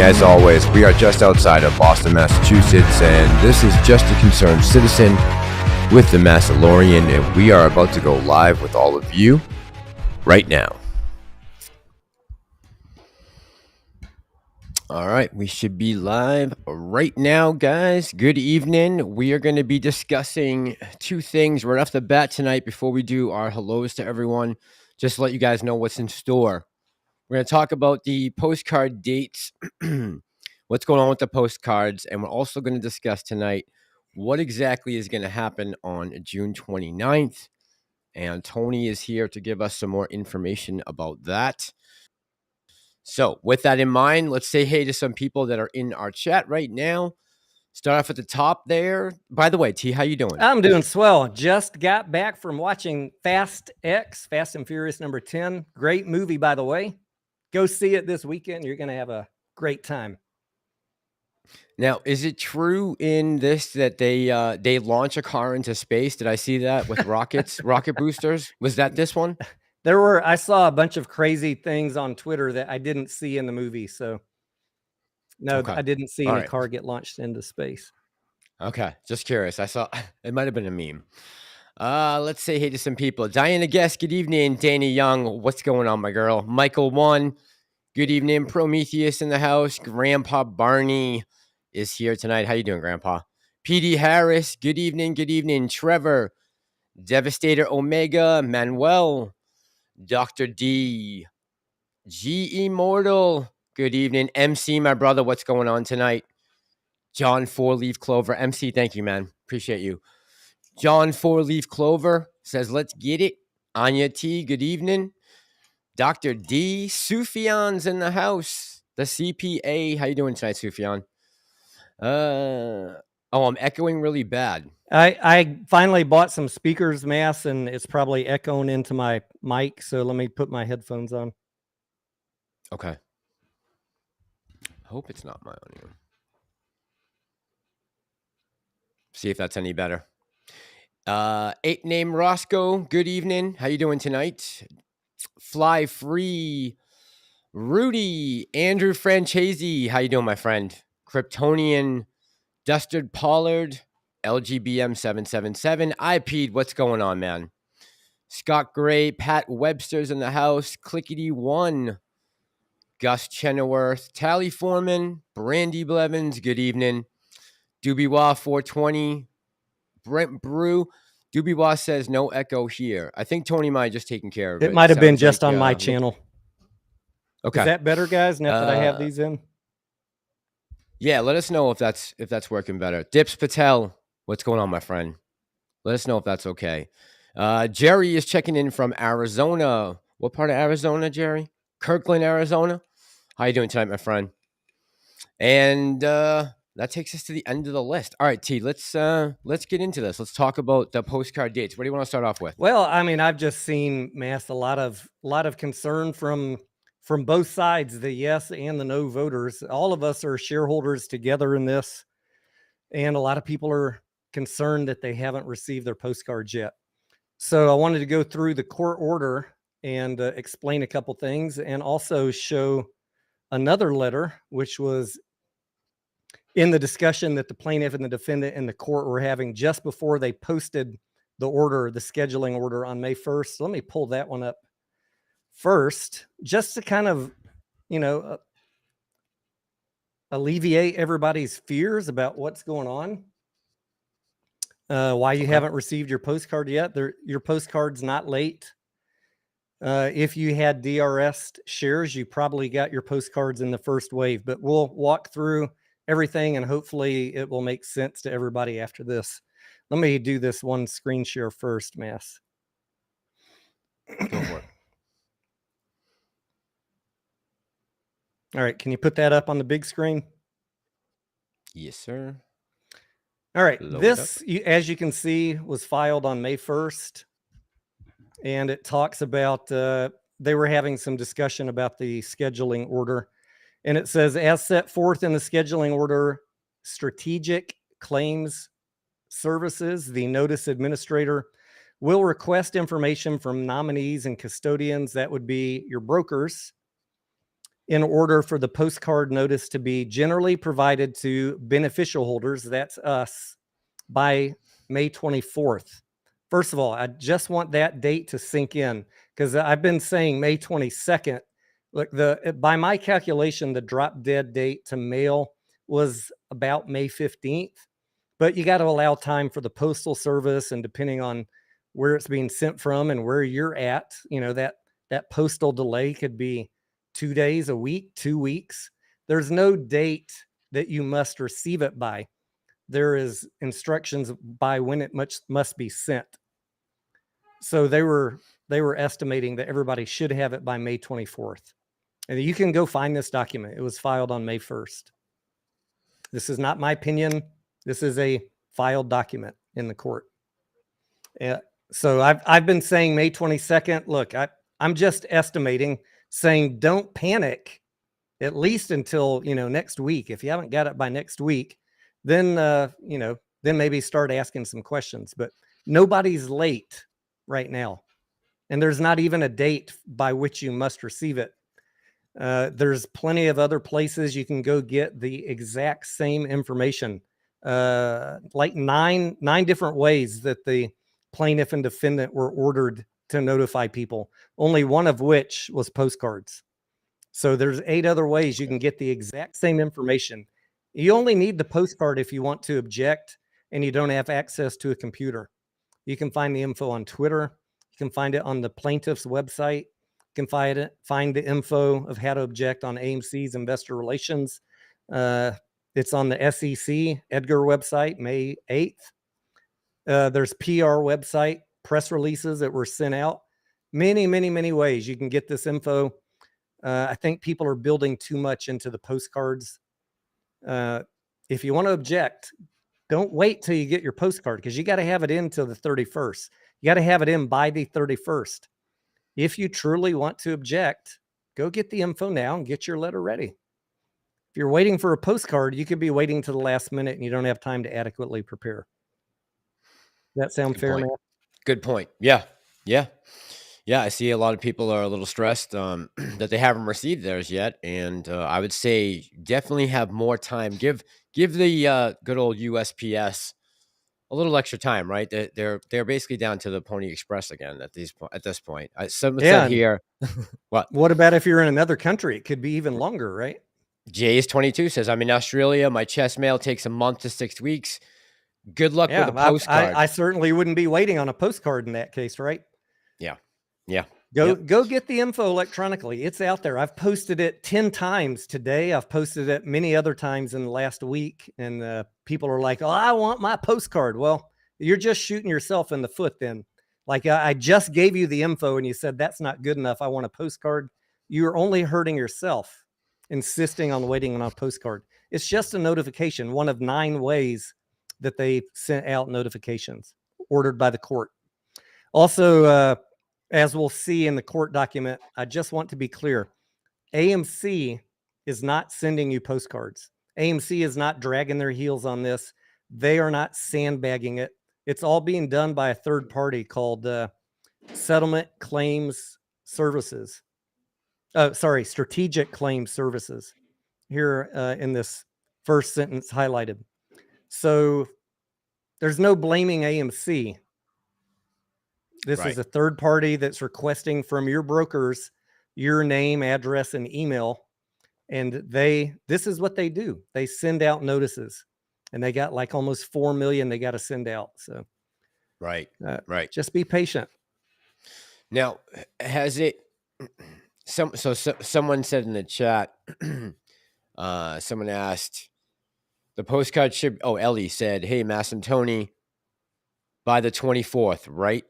me. As always, we are just outside of Boston, Massachusetts, and this is Just a Concerned Citizen with the Massalorian, and we are about to go live with all of you right now. All right, we should be live right now, guys. Good evening. We are going to be discussing two things right off the bat tonight before we do our hellos to everyone. Just to let you guys know what's in store. We're going to talk about the postcard dates, what's going on with the postcards, and we're also going to discuss tonight what exactly is going to happen on June 29th. And Tony is here to give us some more information about that. So with that in mind, let's say hey to some people that are in our chat right now. Start off at the top there. By the way, T, how you doing? I'm doing swell. Just got back from watching Fast X, Fast and Furious number 10. Great movie, by the way. Go see it this weekend. You're going to have a great time. Now, is it true in this that they launch a car into space? Did I see that with rockets, rocket boosters? Was that this one? I saw a bunch of crazy things on Twitter that I didn't see in the movie. So no, okay. I didn't see any car get launched into space. Okay. Just curious. I saw it might've been a meme. Let's say hey to some people. Diana Guest, good evening. Dana Young, what's going on, my girl? Michael One, good evening. Prometheus in the house. Grandpa Barney is here tonight. How you doing, Grandpa? PD Harris, good evening. Good evening. Trevor, Devastator Omega, Manuel, Dr. D, G Immortal, good evening. MC, my brother, what's going on tonight? John Four Leaf Clover. MC, thank you, man. Appreciate you. John Four Leaf Clover says, let's get it. Anya T, good evening. Dr. D, Sufyan's in the house. The CPA. How you doing tonight, Sufyan? I'm echoing really bad. I finally bought some speakers, Mass, and it's probably echoing into my mic. So let me put my headphones on. Okay. Hope it's not my audio. See if that's any better. 8 name Roscoe, good evening. How you doing tonight? Fly Free, Rudy, Andrew Franchese. How you doing, my friend? Kryptonian, Dustard Pollard, LGBM 777. IP'd, what's going on, man? Scott Gray, Pat Webster's in the house. Clickety One, Gus Chenoweth, Tally Foreman, Brandy Blevins, good evening. Dubiwa 420, Brent Brew. Dubiwa says no echo here. I think Tony might have just taken care of it. It might have been just on my channel. Okay. Is that better, guys, now that I have these in? Yeah, let us know if that's working better. Dips Patel, what's going on, my friend? Let us know if that's okay. Jerry is checking in from Arizona. What part of Arizona, Jerry? Kirkland, Arizona. How you doing tonight, my friend? And that takes us to the end of the list. All right, T, let's get into this. Let's talk about the postcard dates. What do you want to start off with? Well, I mean, I've just seen, Mass, a lot of concern from both sides, the yes and the no voters. All of us are shareholders together in this, and a lot of people are concerned that they haven't received their postcards yet. So I wanted to go through the court order and explain a couple things, and also show another letter, which was in the discussion that the plaintiff and the defendant and the court were having just before they posted the order, the scheduling order on May 1st. So let me pull that one up first, just to kind of, alleviate everybody's fears about what's going on. Why you haven't received your postcard yet. Your postcard's not late. If you had DRS shares, you probably got your postcards in the first wave, but we'll walk through everything and hopefully it will make sense to everybody after this. Let me do this one screen share first, Mass. Go for it. All right, can you put that up on the big screen? Yes, sir. All right, this, as you can see, was filed on May 1st, and it talks about, they were having some discussion about the scheduling order, and it says, as set forth in the scheduling order, Strategic Claims Services, the notice administrator, will request information from nominees and custodians, that would be your brokers, in order for the postcard notice to be generally provided to beneficial holders, that's us, by May 24th. First of all, I just want that date to sink in, because I've been saying May 22nd. Look, by my calculation, the drop dead date to mail was about May 15th, but you got to allow time for the postal service, and depending on where it's being sent from and where you're at, that postal delay could be 2 days, a week, 2 weeks. There's no date that you must receive it by. There is instructions by when it must be sent. So they were estimating that everybody should have it by May 24th. And you can go find this document. It was filed on May 1st. This is not my opinion. This is a filed document in the court. So I've been saying May 22nd. Look, I'm just estimating, saying don't panic, at least until next week. If you haven't got it by next week, then then maybe start asking some questions. But nobody's late right now, and there's not even a date by which you must receive it. There's plenty of other places you can go get the exact same information, like nine different ways that the plaintiff and defendant were ordered to notify people, only one of which was postcards. So there's 8 other ways you can get the exact same information. You only need the postcard if you want to object and you don't have access to a computer. You can find the info on Twitter. You can find it on the plaintiff's website. You can find the info of how to object on AMC's Investor Relations. It's on the SEC Edgar website, May 8th. There's PR website, press releases that were sent out. Many, many, many ways you can get this info. I think people are building too much into the postcards. If you want to object, don't wait till you get your postcard, because you got to have it in till the 31st. You got to have it in by the 31st. If you truly want to object, go get the info now and get your letter ready. If you're waiting for a postcard, you could be waiting to the last minute and you don't have time to adequately prepare. Does that sound fair, Matt? Good point. Yeah. I see a lot of people are a little stressed that they haven't received theirs yet, and I would say definitely have more time. Give the good old USPS a little extra time, right? They're basically down to the Pony Express again at this point. Someone said here, what about if you're in another country? It could be even longer, right? Jay's 22 says, I'm in Australia. My chest mail takes a month to 6 weeks. Good luck with a postcard. I certainly wouldn't be waiting on a postcard in that case, right? Yeah. Go get the info electronically. It's out there. I've posted it 10 times today. I've posted it many other times in the last week. And people are like, oh, I want my postcard. Well, you're just shooting yourself in the foot then. Like I just gave you the info and you said, that's not good enough. I want a postcard. You're only hurting yourself insisting on waiting on a postcard. It's just a notification, one of 9 ways that they sent out notifications ordered by the court. Also, as we'll see in the court document, I just want to be clear. AMC is not sending you postcards. AMC is not dragging their heels on this. They are not sandbagging it. It's all being done by a third party called Settlement Claims Services. Strategic Claims Services here in this first sentence highlighted. So there's no blaming AMC. This is a third party that's requesting from your brokers your name, address, and email. And this is what they do. They send out notices, and they got like almost 4 million they got to send out. So, right. Just be patient. Now, has it, someone said in the chat, someone asked, the postcard should, Ellie said, hey, Mass and Tony, by the 24th, right?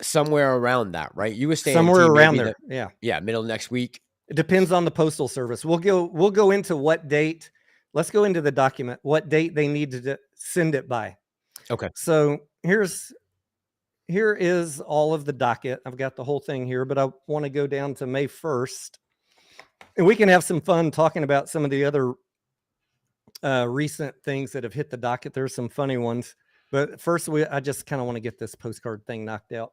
Somewhere around that, right? You were saying somewhere around there. Yeah, middle of next week. It depends on the postal service. We'll go into what date. Let's go into the document. What date they need to send it by. Okay. So here is all of the docket. I've got the whole thing here, but I want to go down to May 1st, and we can have some fun talking about some of the other recent things that have hit the docket. There's some funny ones. But first, I just kind of want to get this postcard thing knocked out.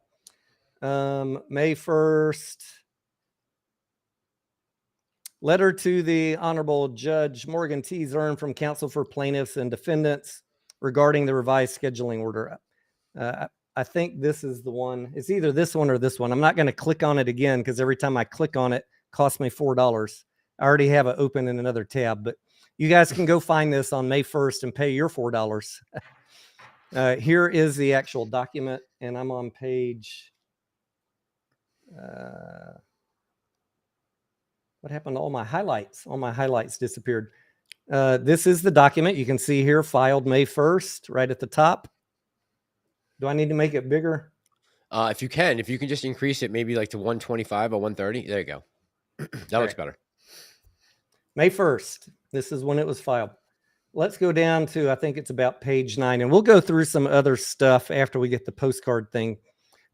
May 1st. Letter to the Honorable Judge Morgan T. Zern from Counsel for Plaintiffs and Defendants regarding the revised scheduling order. I think this is the one. It's either this one or this one. I'm not going to click on it again because every time I click on it, it costs me $4. I already have it open in another tab, but you guys can go find this on May 1st and pay your $4. Here is the actual document, and I'm on page... what happened to all my highlights? All my highlights disappeared. This is the document. You can see here, filed May 1st, right at the top. Do I need to make it bigger? If you can just increase it maybe like to 125 or 130. There you go. That looks better. May 1st. This is when it was filed. Let's go down to, I think it's about page 9, and we'll go through some other stuff after we get the postcard thing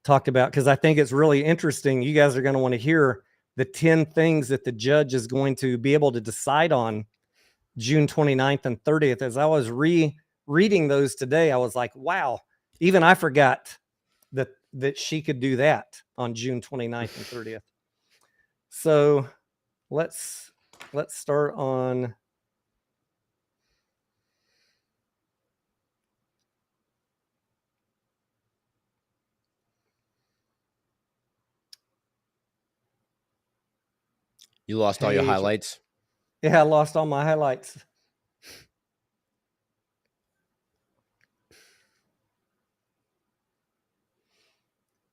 talked about, because I think it's really interesting. You guys are going to want to hear the 10 things that the judge is going to be able to decide on June 29th and 30th. As I was reading those today, I was like, wow, even I forgot that she could do that on June 29th and 30th. So let's start on... You lost all your highlights? Yeah, I lost all my highlights.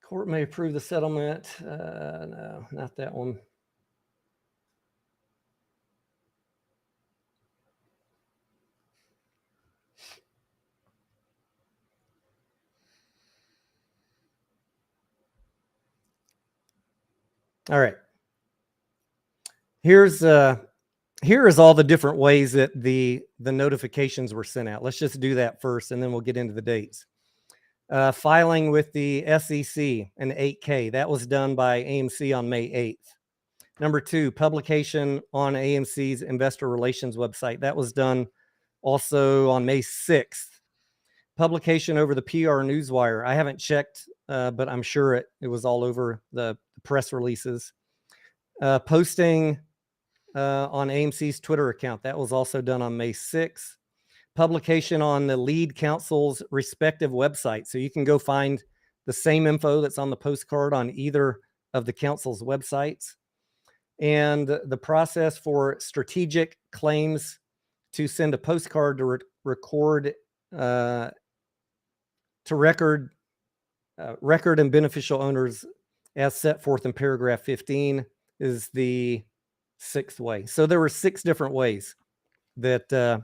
Court may approve the settlement. No, not that one. All right. Here is all the different ways that the notifications were sent out. Let's just do that first, and then we'll get into the dates. Filing with the SEC, an 8K. That was done by AMC on May 8th. Number 2, publication on AMC's investor relations website. That was done also on May 6th. Publication over the PR Newswire. I haven't checked, but I'm sure it was all over the press releases. Posting on AMC's Twitter account. That was also done on May 6th. Publication on the lead counsel's respective websites. So you can go find the same info that's on the postcard on either of the counsel's websites. And the process for strategic claims to send a postcard to record record and beneficial owners as set forth in paragraph 15 is the 6th way. So there were 6 different ways that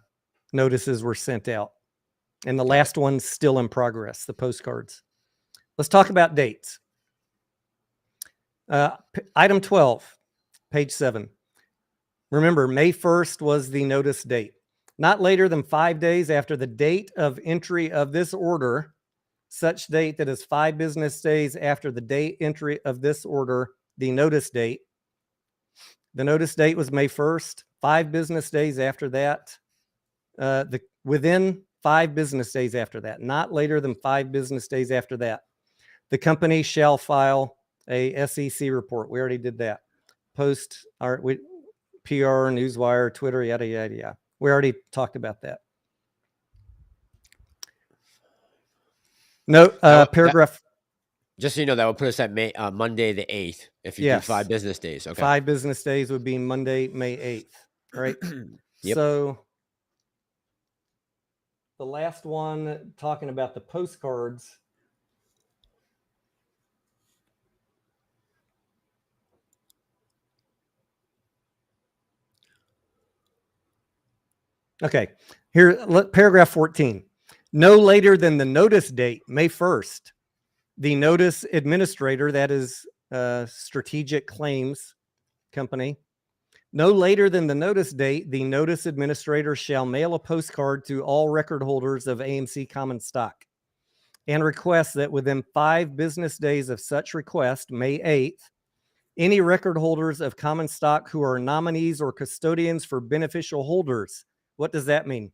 notices were sent out. And the last one's still in progress, the postcards. Let's talk about dates. Item 12, page 7. Remember, May 1st was the notice date. Not later than 5 days after the date of entry of this order, such date that is 5 business days after the date entry of this order, the notice date. The notice date was May 1st. 5 business days after that, within 5 business days after that, not later than 5 business days after that, the company shall file a SEC report. We already did that. Post our PR, Newswire, Twitter, yada, yada, yada. We already talked about that. No, paragraph. Just so you know, that would put us at Monday the 8th. If you do 5 business days. Okay. 5 business days would be Monday, May 8th. Right. Yep. So the last one, talking about the postcards. Okay, here, paragraph 14. No later than the notice date, May 1st, the notice administrator, that is Strategic Claims Company, no later than the notice date, the notice administrator shall mail a postcard to all record holders of AMC common stock and request that within 5 business days of such request, May 8th, any record holders of common stock who are nominees or custodians for beneficial holders. What does that mean?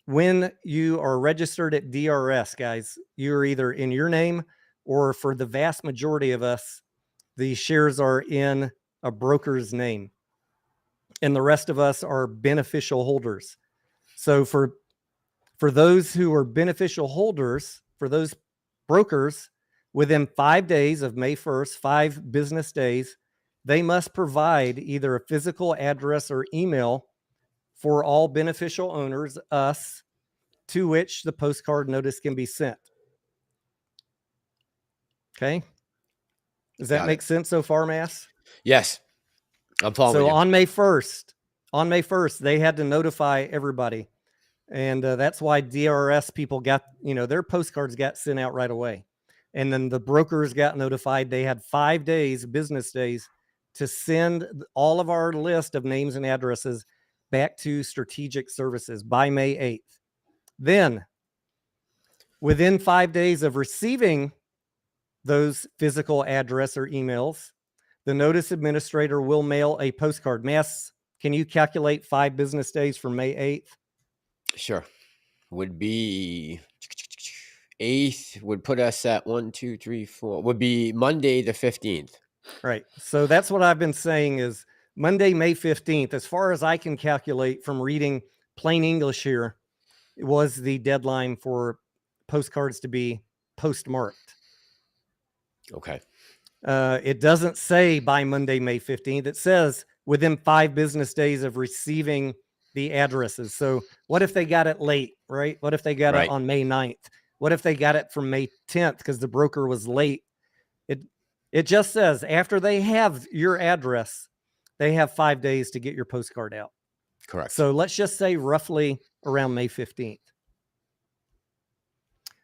When you are registered at DRS, guys, you're either in your name or, for the vast majority of us, the shares are in a broker's name. and the rest of us are beneficial holders. So for those who are beneficial holders, for those brokers, within 5 days of May 1st, 5 business days, they must provide either a physical address or email for all beneficial owners, us, to which the postcard notice can be sent. Okay? Does that make sense so far, Mass? Yes. I'm following So you. on May 1st, they had to notify everybody. And that's why DRS people got, their postcards got sent out right away. And then the brokers got notified. They had 5 days, business days, to send all of our list of names and addresses back to Strategic Services by May 8th. Then, within 5 days of receiving those physical address or emails, the notice administrator will mail a postcard. Mass, can you calculate 5 business days from May 8th? Sure. Would be 8th, would put us at 1, 2, 3, 4. Would be Monday the 15th. Right. So that's what I've been saying is Monday, May 15th, as far as I can calculate from reading plain English here, it was the deadline for postcards to be postmarked. Okay. It doesn't say by Monday, May 15th. It says within 5 business days of receiving the addresses. So what if they got it late, right? What if they got it on May 9th? What if they got it from May 10th because the broker was late? It just says after they have your address, they have 5 days to get your postcard out. Correct. So let's just say roughly around May 15th.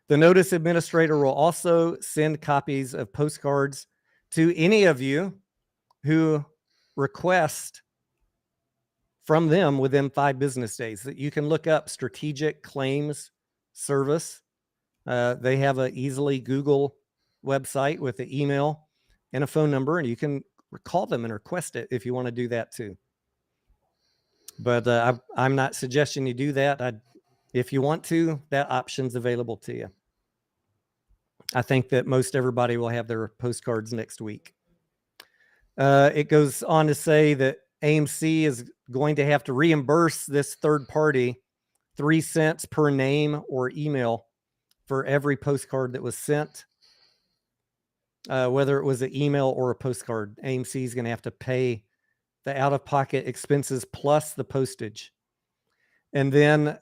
The notice administrator will also send copies of postcards to any of you who request from them within 5 business days. That you can look up Strategic Claims Service. They have an easily Google website with an email and a phone number, and you can call them and request it if you want to do that too. But I'm not suggesting you do that. If you want to, that option's available to you. I think that most everybody will have their postcards next week. It goes on to say that AMC is going to have to reimburse this third party 3 cents per name or email for every postcard that was sent. Whether it was an email or a postcard, AMC is going to have to pay the out-of-pocket expenses plus the postage. And then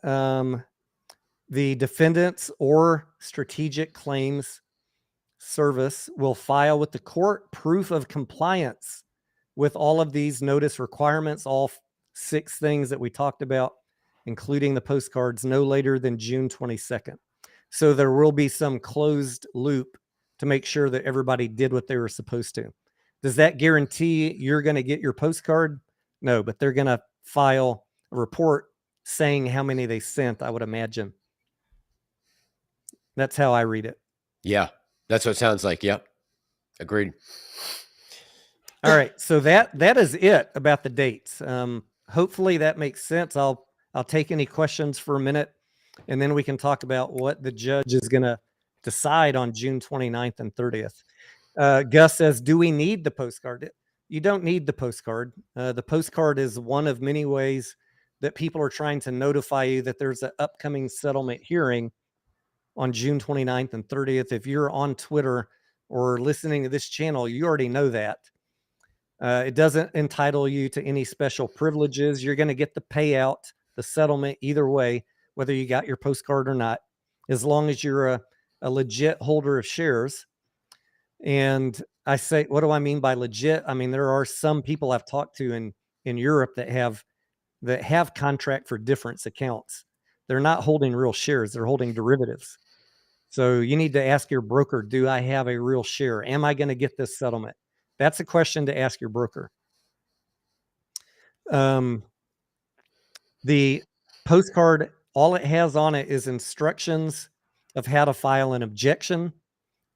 the defendants or Strategic Claims Service will file with the court proof of compliance with all of these notice requirements, all 6 things that we talked about, including the postcards, no later than June 22nd. So there will be some closed loop to make sure that everybody did what they were supposed to. Does that guarantee you're going to get your postcard? No, but they're going to file a report saying how many they sent, I would imagine. That's how I read it. Yeah, that's what it sounds like. Yep. Agreed. All right. So that is it about the dates. Hopefully that makes sense. I'll take any questions for a minute, and then we can talk about what the judge is going to decide on June 29th and 30th. Gus says, do we need the postcard? You don't need the postcard. The postcard is one of many ways that people are trying to notify you that there's an upcoming settlement hearing on June 29th and 30th. If you're on Twitter or listening to this channel, you already know that. It doesn't entitle you to any special privileges. You're going to get the payout, the settlement, either way, whether you got your postcard or not, as long as you're a legit holder of shares. And I say, what do I mean by legit? I mean, there are some people I've talked to in Europe that have contract for difference accounts. They're not holding real shares. They're holding derivatives. So you need to ask your broker, do I have a real share? Am I going to get this settlement? That's a question to ask your broker. The postcard, all it has on it is instructions of how to file an objection.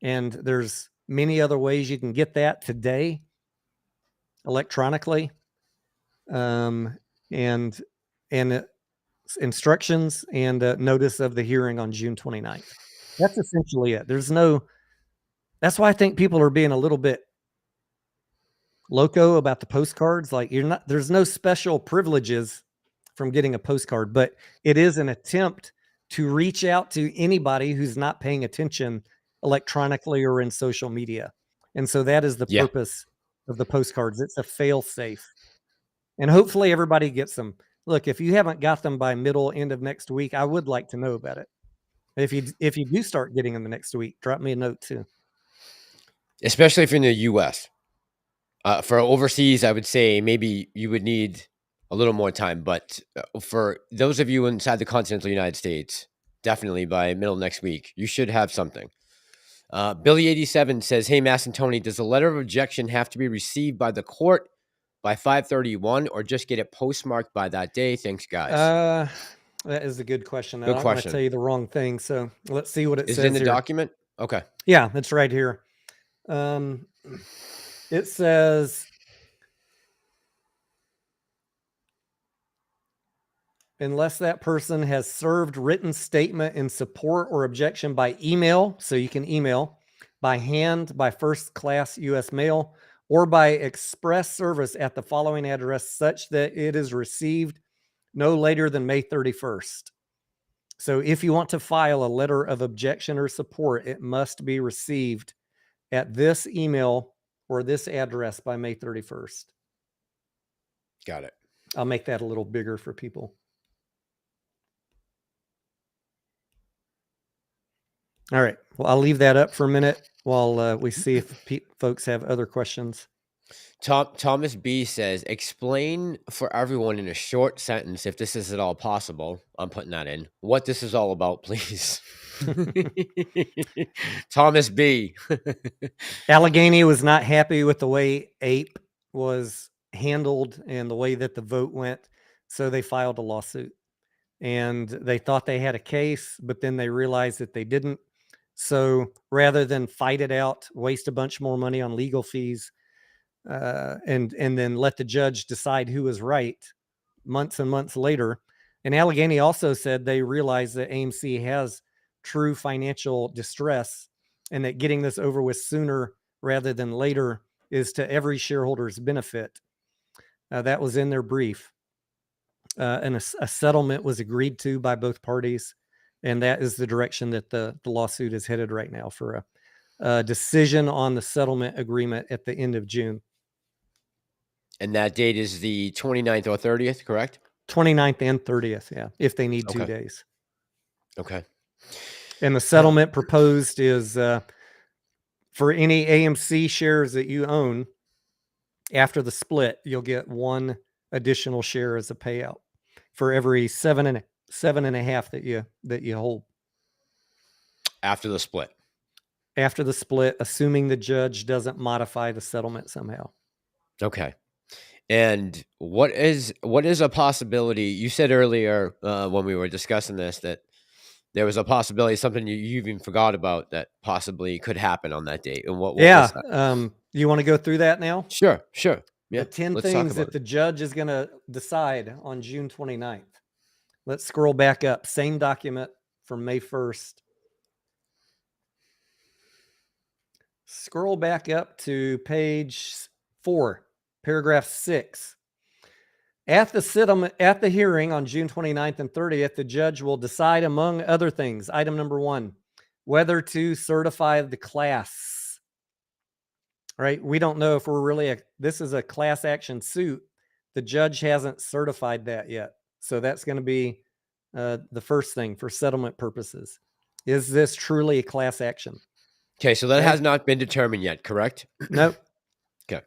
And there's many other ways you can get that today electronically. And instructions and notice of the hearing on June 29th. That's essentially it. That's why I think people are being a little bit loco about the postcards. Like there's no special privileges from getting a postcard, but it is an attempt to reach out to anybody who's not paying attention electronically or in social media. And so that is the Yeah. purpose of the postcards. It's a fail safe. And hopefully everybody gets them. Look, if you haven't got them by end of next week, I would like to know about it. If you do start getting them the next week, drop me a note too. Especially if you're in the US. For overseas, I would say maybe you would need a little more time. But for those of you inside the continental United States, definitely by middle of next week, you should have something. Billy87 says, "Hey, Mass and Tony, does the letter of objection have to be received by the court by 5/31 or just get it postmarked by that day? Thanks, guys." That is a good question. I Good don't want to question. tell you the wrong thing. So let's see what it Is says it in the here. document? Okay. Yeah, it's right here. It says, unless that person has served written statement in support or objection by email, so you can email, by hand, by first class U.S. mail, or by express service at the following address such that it is received no later than May 31st. So if you want to file a letter of objection or support, it must be received at this email or this address by May 31st. Got it. I'll make that a little bigger for people. All right. Well, I'll leave that up for a minute while we see if folks have other questions. Thomas B says, "Explain for everyone in a short sentence, if this is at all possible." I'm putting that in. What this is all about, please. Thomas B. Allegheny was not happy with the way APE was handled and the way that the vote went, so they filed a lawsuit. And they thought they had a case, but then they realized that they didn't. So rather than fight it out, waste a bunch more money on legal fees, and then let the judge decide who was right months and months later. And Allegheny also said they realized that AMC has true financial distress and that getting this over with sooner rather than later is to every shareholder's benefit. That was in their brief. And a settlement was agreed to by both parties. And that is the direction that the lawsuit is headed right now, for a decision on the settlement agreement at the end of June. And that date is the 29th or 30th, correct? 29th and 30th, yeah, if they need 2 Okay. days. Okay. And the settlement proposed is for any AMC shares that you own after the split, you'll get 1 additional share as a payout for every 7.5 that you hold. After the split. After the split, assuming the judge doesn't modify the settlement somehow. Okay. And what is a possibility? You said earlier when we were discussing this that there was a possibility, something you even forgot about, that possibly could happen on that date. And what was that? You want to go through that now? Sure. Yeah. The 10 things that the judge is going to decide on June 29th. Let's scroll back up. Same document from May 1st. Scroll back up to page 4, paragraph 6. At the hearing on June 29th and 30th, the judge will decide, among other things, item number 1, whether to certify the class. Right? We don't know if we're really this is a class action suit. The judge hasn't certified that yet. So that's going to be the first thing for settlement purposes. Is this truly a class action? Okay, so that has not been determined yet, correct? Nope. Okay.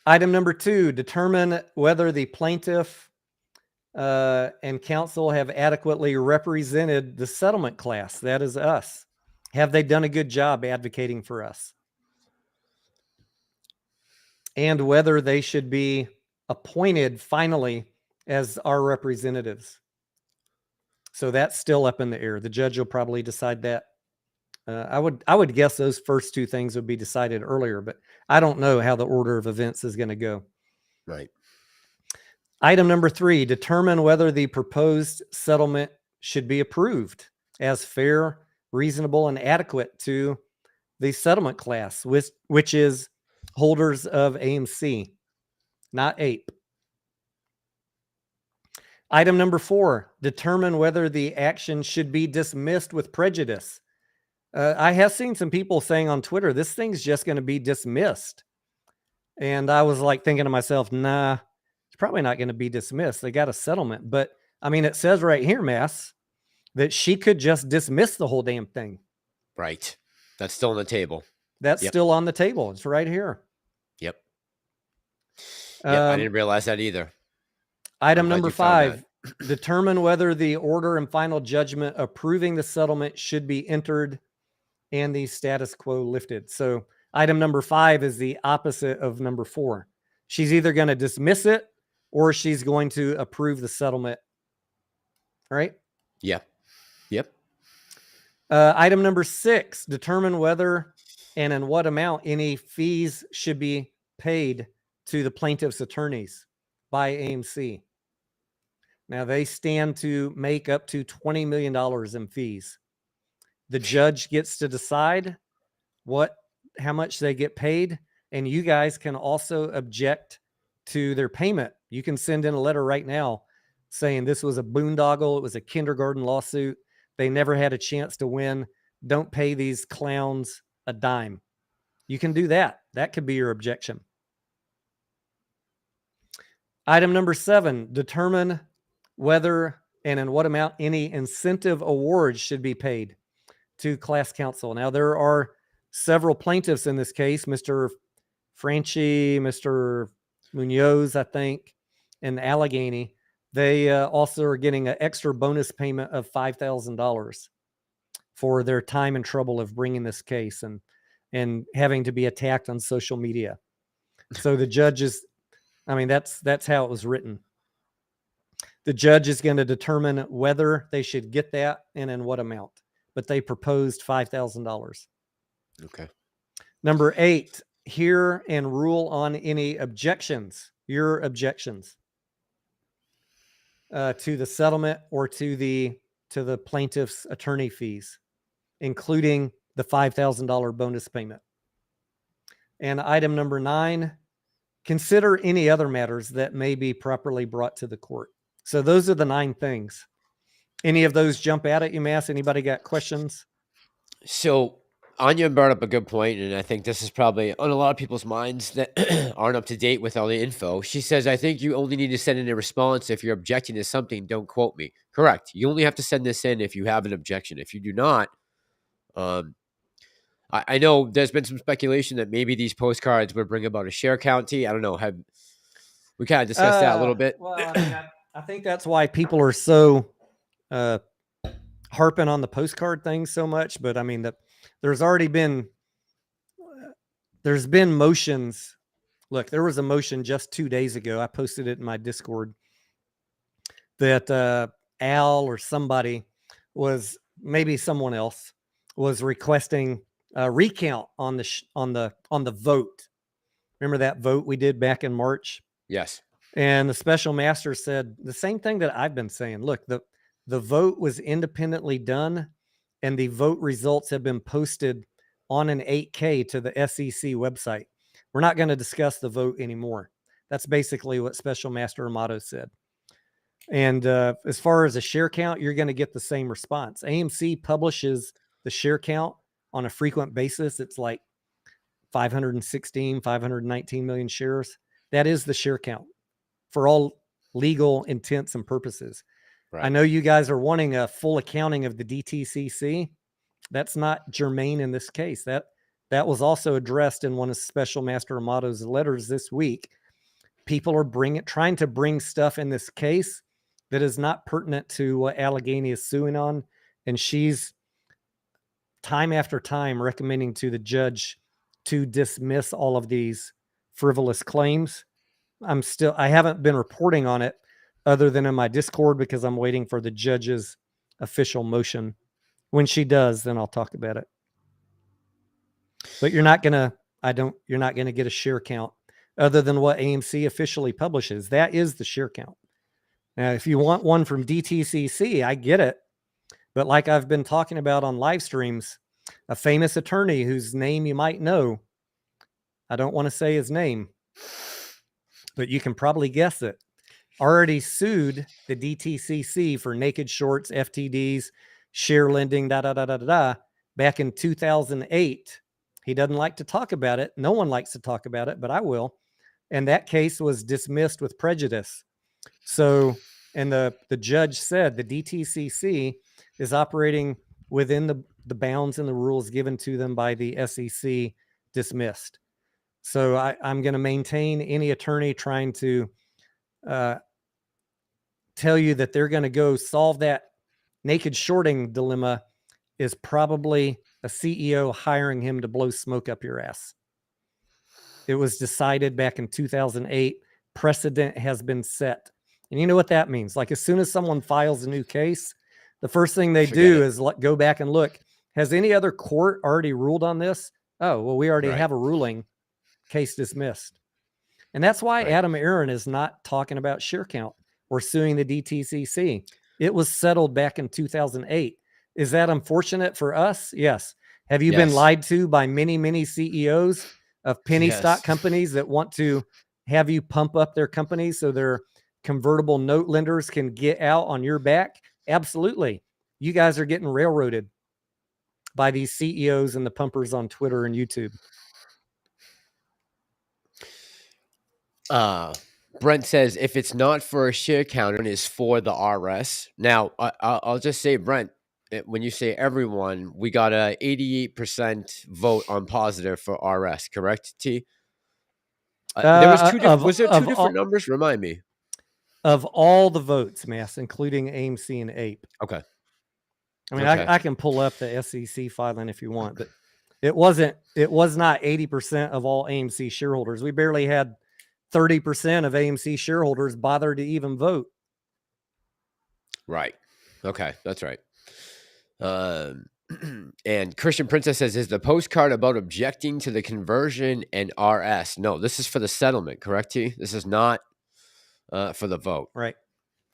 Item number 2, determine whether the plaintiff and counsel have adequately represented the settlement class. That is us. Have they done a good job advocating for us? And whether they should be appointed finally as our representatives. So that's still up in the air. The judge will probably decide that. I would guess those first 2 things would be decided earlier, but I don't know how the order of events is going to go. Right. Item number 3, determine whether the proposed settlement should be approved as fair, reasonable, and adequate to the settlement class, which is holders of AMC, not APE. Item number 4, determine whether the action should be dismissed with prejudice. I have seen some people saying on Twitter, this thing's just going to be dismissed. And I was like thinking to myself, nah, it's probably not going to be dismissed. They got a settlement. But I mean, it says right here, Mass, that she could just dismiss the whole damn thing. Right. That's still on the table. That's still on the table. It's right here. Yep. I didn't realize that either. Item number 5, determine whether the order and final judgment approving the settlement should be entered and the status quo lifted. So item number 5 is the opposite of number 4. She's either going to dismiss it or she's going to approve the settlement. Right? Yeah. Yep. Item number 6, determine whether and in what amount any fees should be paid to the plaintiff's attorneys by AMC. Now, they stand to make up to $20 million in fees. The judge gets to decide how much they get paid, and you guys can also object to their payment. You can send in a letter right now saying this was a boondoggle, it was a kindergarten lawsuit, they never had a chance to win, don't pay these clowns a dime. You can do that. That could be your objection. Item number 7, determine whether and in what amount any incentive awards should be paid to class counsel. Now, there are several plaintiffs in this case, Mr. Franchi, Mr. Munoz, I think, and Allegheny. They also are getting an extra bonus payment of $5,000 for their time and trouble of bringing this case and having to be attacked on social media. So the judge is, I mean, that's how it was written. The judge is going to determine whether they should get that and in what amount. But they proposed $5,000. Okay. Number 8, hear and rule on any objections, your objections to the settlement or to the plaintiff's attorney fees, including the $5,000 bonus payment. And item number 9, consider any other matters that may be properly brought to the court. So those are the 9 things. Any of those jump out at you, Mass? Anybody got questions? So Anya brought up a good point, and I think this is probably on a lot of people's minds that aren't up to date with all the info. She says, I think you only need to send in a response if you're objecting to something. Don't quote me. Correct. You only have to send this in if you have an objection. If you do not, I know there's been some speculation that maybe these postcards would bring about a share county. I don't know. We kind of discussed that a little bit? Well, I mean, I think that's why people are so harping on the postcard thing so much. But I mean, there's been motions. Look, there was a motion just 2 days ago. I posted it in my Discord that Al or somebody was, maybe someone else was requesting a recount on the vote. Remember that vote we did back in March? Yes. And the special master said the same thing that I've been saying. Look, the vote was independently done, and the vote results have been posted on an 8K to the SEC website. We're not going to discuss the vote anymore. That's basically what Special Master Amato said. And as far as a share count, you're going to get the same response. AMC publishes the share count on a frequent basis. It's like 516, 519 million shares. That is the share count for all legal intents and purposes. Right. I know you guys are wanting a full accounting of the DTCC. That's not germane in this case. That was also addressed in one of Special Master Amato's letters this week. People are trying to bring stuff in this case that is not pertinent to what Allegheny is suing on. And she's time after time recommending to the judge to dismiss all of these frivolous claims. I haven't been reporting on it other than in my Discord because I'm waiting for the judge's official motion. When she does, then I'll talk about it. But you're not going to get a share count other than what AMC officially publishes. That is the share count. Now, if you want one from DTCC, I get it. But like I've been talking about on live streams, a famous attorney whose name you might know I don't want to say his name, but you can probably guess it, already sued the DTCC for naked shorts, FTDs, share lending, back in 2008. He doesn't like to talk about it. No one likes to talk about it, but I will. And that case was dismissed with prejudice. So, and the judge said the DTCC is operating within the bounds and the rules given to them by the SEC, dismissed. So I'm going to maintain any attorney trying to tell you that they're going to go solve that naked shorting dilemma is probably a CEO hiring him to blow smoke up your ass. It was decided back in 2008. Precedent has been set. And you know what that means? Like as soon as someone files a new case, the first thing they do is go back and look. Has any other court already ruled on this? Oh, well, we already have a ruling. Case dismissed. And that's why Adam Aaron is not talking about share count or suing the DTCC. It was settled back in 2008. Is that unfortunate for us? Yes. Have you been lied to by many, many CEOs of penny stock companies that want to have you pump up their companies so their convertible note lenders can get out on your back? Absolutely. You guys are getting railroaded by these CEOs and the pumpers on Twitter and YouTube. Brent says, if it's not for a share count, it is for the RS. Now, I'll just say, Brent, when you say everyone, we got a 88% vote on positive for RS, correct, T? There was two different numbers? Remind me. Of all the votes, Mass, including AMC and APE. Okay. I mean, I can pull up the SEC filing if you want, but it was not 80% of all AMC shareholders. We barely had 30% of AMC shareholders bother to even vote. Right. Okay. That's right. And Christian Princess says, is the postcard about objecting to the conversion and RS? No, this is for the settlement, correct, T? This is not for the vote. Right.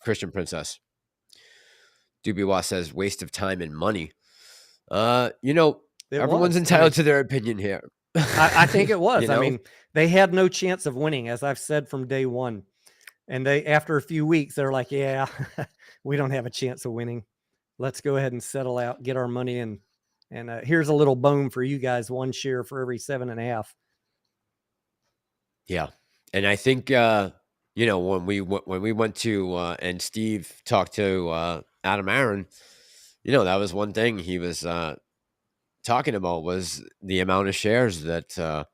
Christian Princess. Dubiwa says, waste of time and money. Everyone's entitled to their opinion here. I think it was. I mean, they had no chance of winning, as I've said from day one. And after a few weeks, they're like, yeah, we don't have a chance of winning. Let's go ahead and settle out, get our money in. And here's a little bone for you guys, 1 share for every 7.5. Yeah. And I think, when we went to, and Steve talked to Adam Aaron, that was one thing he was talking about was the amount of shares that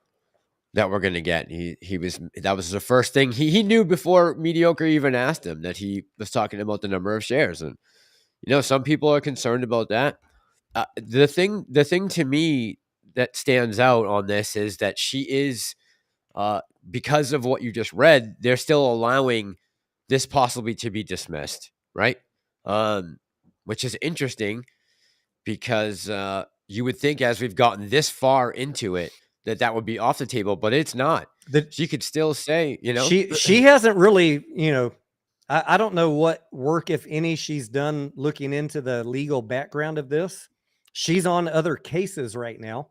we're going to get. That was the first thing he knew before Mediocre even asked him, that he was talking about the number of shares. And, some people are concerned about that. The thing to me that stands out on this is that she is, because of what you just read, they're still allowing this possibly to be dismissed, right? Which is interesting because you would think as we've gotten this far into it that would be off the table, but it's not. She could still say, she hasn't really, I don't know what work, if any, she's done looking into the legal background of this. She's on other cases right now.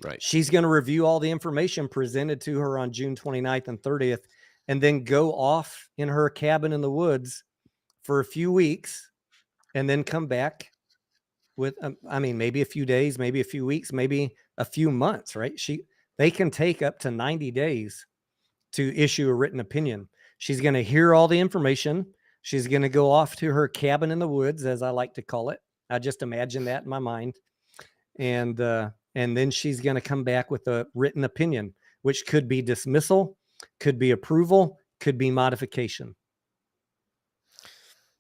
Right. She's going to review all the information presented to her on June 29th and 30th, and then go off in her cabin in the woods for a few weeks and then come back with, maybe a few days, maybe a few weeks, maybe a few months, right? They can take up to 90 days to issue a written opinion. She's going to hear all the information. She's going to go off to her cabin in the woods, as I like to call it. I just imagine that in my mind. And then she's going to come back with a written opinion, which could be dismissal, could be approval, could be modification.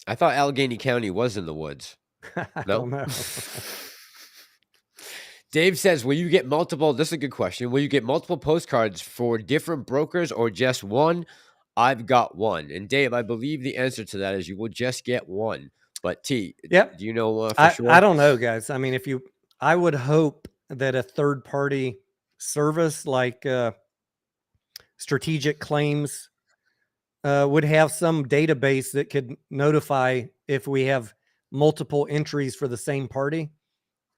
I thought Allegheny County was in the woods. I don't know. Dave says, will you get multiple? This is a good question. Will you get multiple postcards for different brokers or just one? I've got one. And Dave, I believe the answer to that is you will just get one. But T, yep. Do you know for sure? I don't know, guys. I mean, I would hope that a third party service like Strategic Claims would have some database that could notify if we have multiple entries for the same party,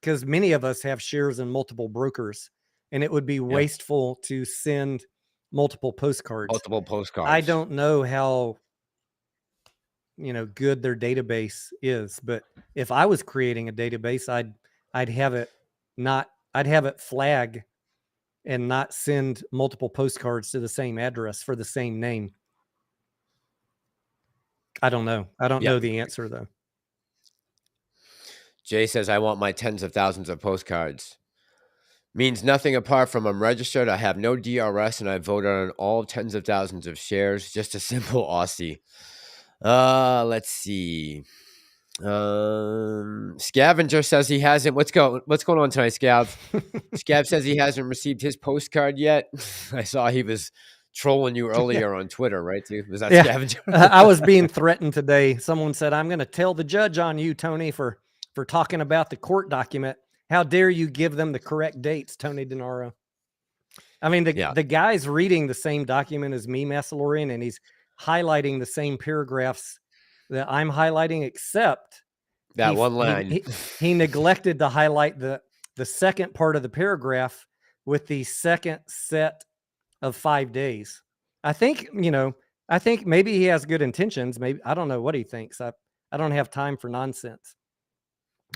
because many of us have shares in multiple brokers, and it would be wasteful to send multiple postcards. Multiple postcards. I don't know how good their database is, but if I was creating a database, I'd have it flag and not send multiple postcards to the same address for the same name. I don't know. I don't know the answer though. Jay says, I want my tens of thousands of postcards. Means nothing apart from I'm registered, I have no DRS, and I voted on all tens of thousands of shares. Just a simple Aussie. Let's see. Scavenger says he hasn't. What's going on tonight, Scav? Scav says he hasn't received his postcard yet. I saw he was trolling you earlier on Twitter, right? Was that Scavenger? I was being threatened today. Someone said, I'm going to tell the judge on you, Tony, for talking about the court document. How dare you give them the correct dates, Tony Denaro? I mean, the guy's reading the same document as me, Massalorian, and he's highlighting the same paragraphs that I'm highlighting, except that one line. He neglected to highlight the second part of the paragraph with the second set of 5 days. I think maybe he has good intentions. Maybe, I don't know what he thinks. I don't have time for nonsense.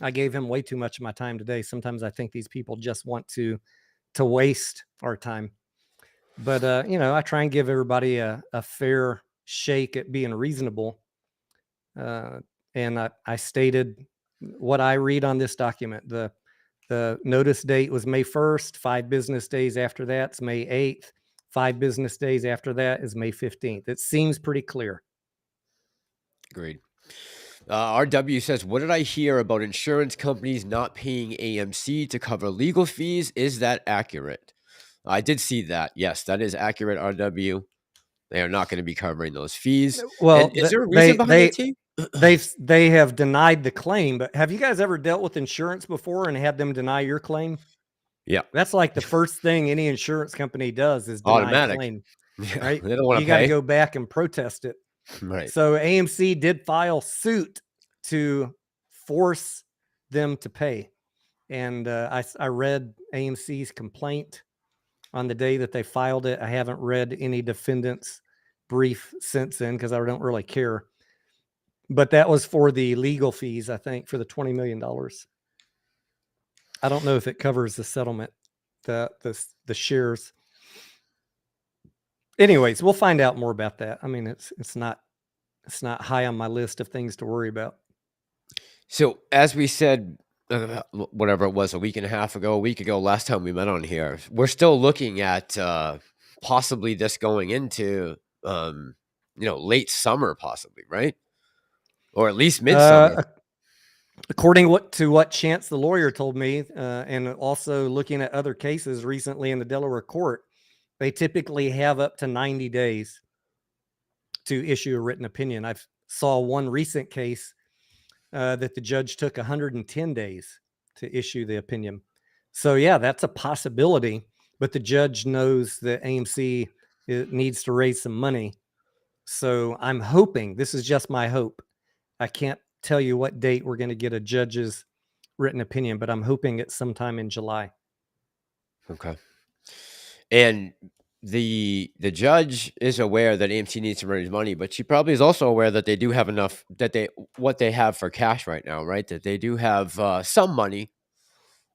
I gave him way too much of my time today. Sometimes I think these people just want to waste our time. But, I try and give everybody a fair shake at being reasonable. And I stated what I read on this document. The notice date was May 1st. 5 business days after that is May 8th. 5 business days after that is May 15th. It seems pretty clear. Agreed. RW says, what did I hear about insurance companies not paying AMC to cover legal fees? Is that accurate? I did see that. Yes, that is accurate, RW. They are not going to be covering those fees. Well, is there a reason behind that, they have denied the claim, but have you guys ever dealt with insurance before and had them deny your claim? Yeah. That's like the first thing any insurance company does is deny a claim. Right? They don't want to You got to go back and protest it. Right. So AMC did file suit to force them to pay. And I read AMC's complaint on the day that they filed it. I haven't read any defendant's brief since then because I don't really care. But that was for the legal fees, I think, for the $20 million. I don't know if it covers the settlement, the shares. Anyways, we'll find out more about that. I mean, it's not high on my list of things to worry about. So as we said, whatever it was, a week ago, last time we met on here, we're still looking at possibly this going into late summer, possibly, right? Or at least midsummer. According to what Chance the lawyer told me, and also looking at other cases recently in the Delaware court, they typically have up to 90 days to issue a written opinion. I saw one recent case that the judge took 110 days to issue the opinion. So yeah, that's a possibility, but the judge knows that AMC needs to raise some money. So I'm hoping, this is just my hope, I can't tell you what date we're going to get a judge's written opinion, but I'm hoping it's sometime in July. Okay. And the judge is aware that AMC needs to raise money, but she probably is also aware that they do have enough, what they have for cash right now, right? That they do have some money.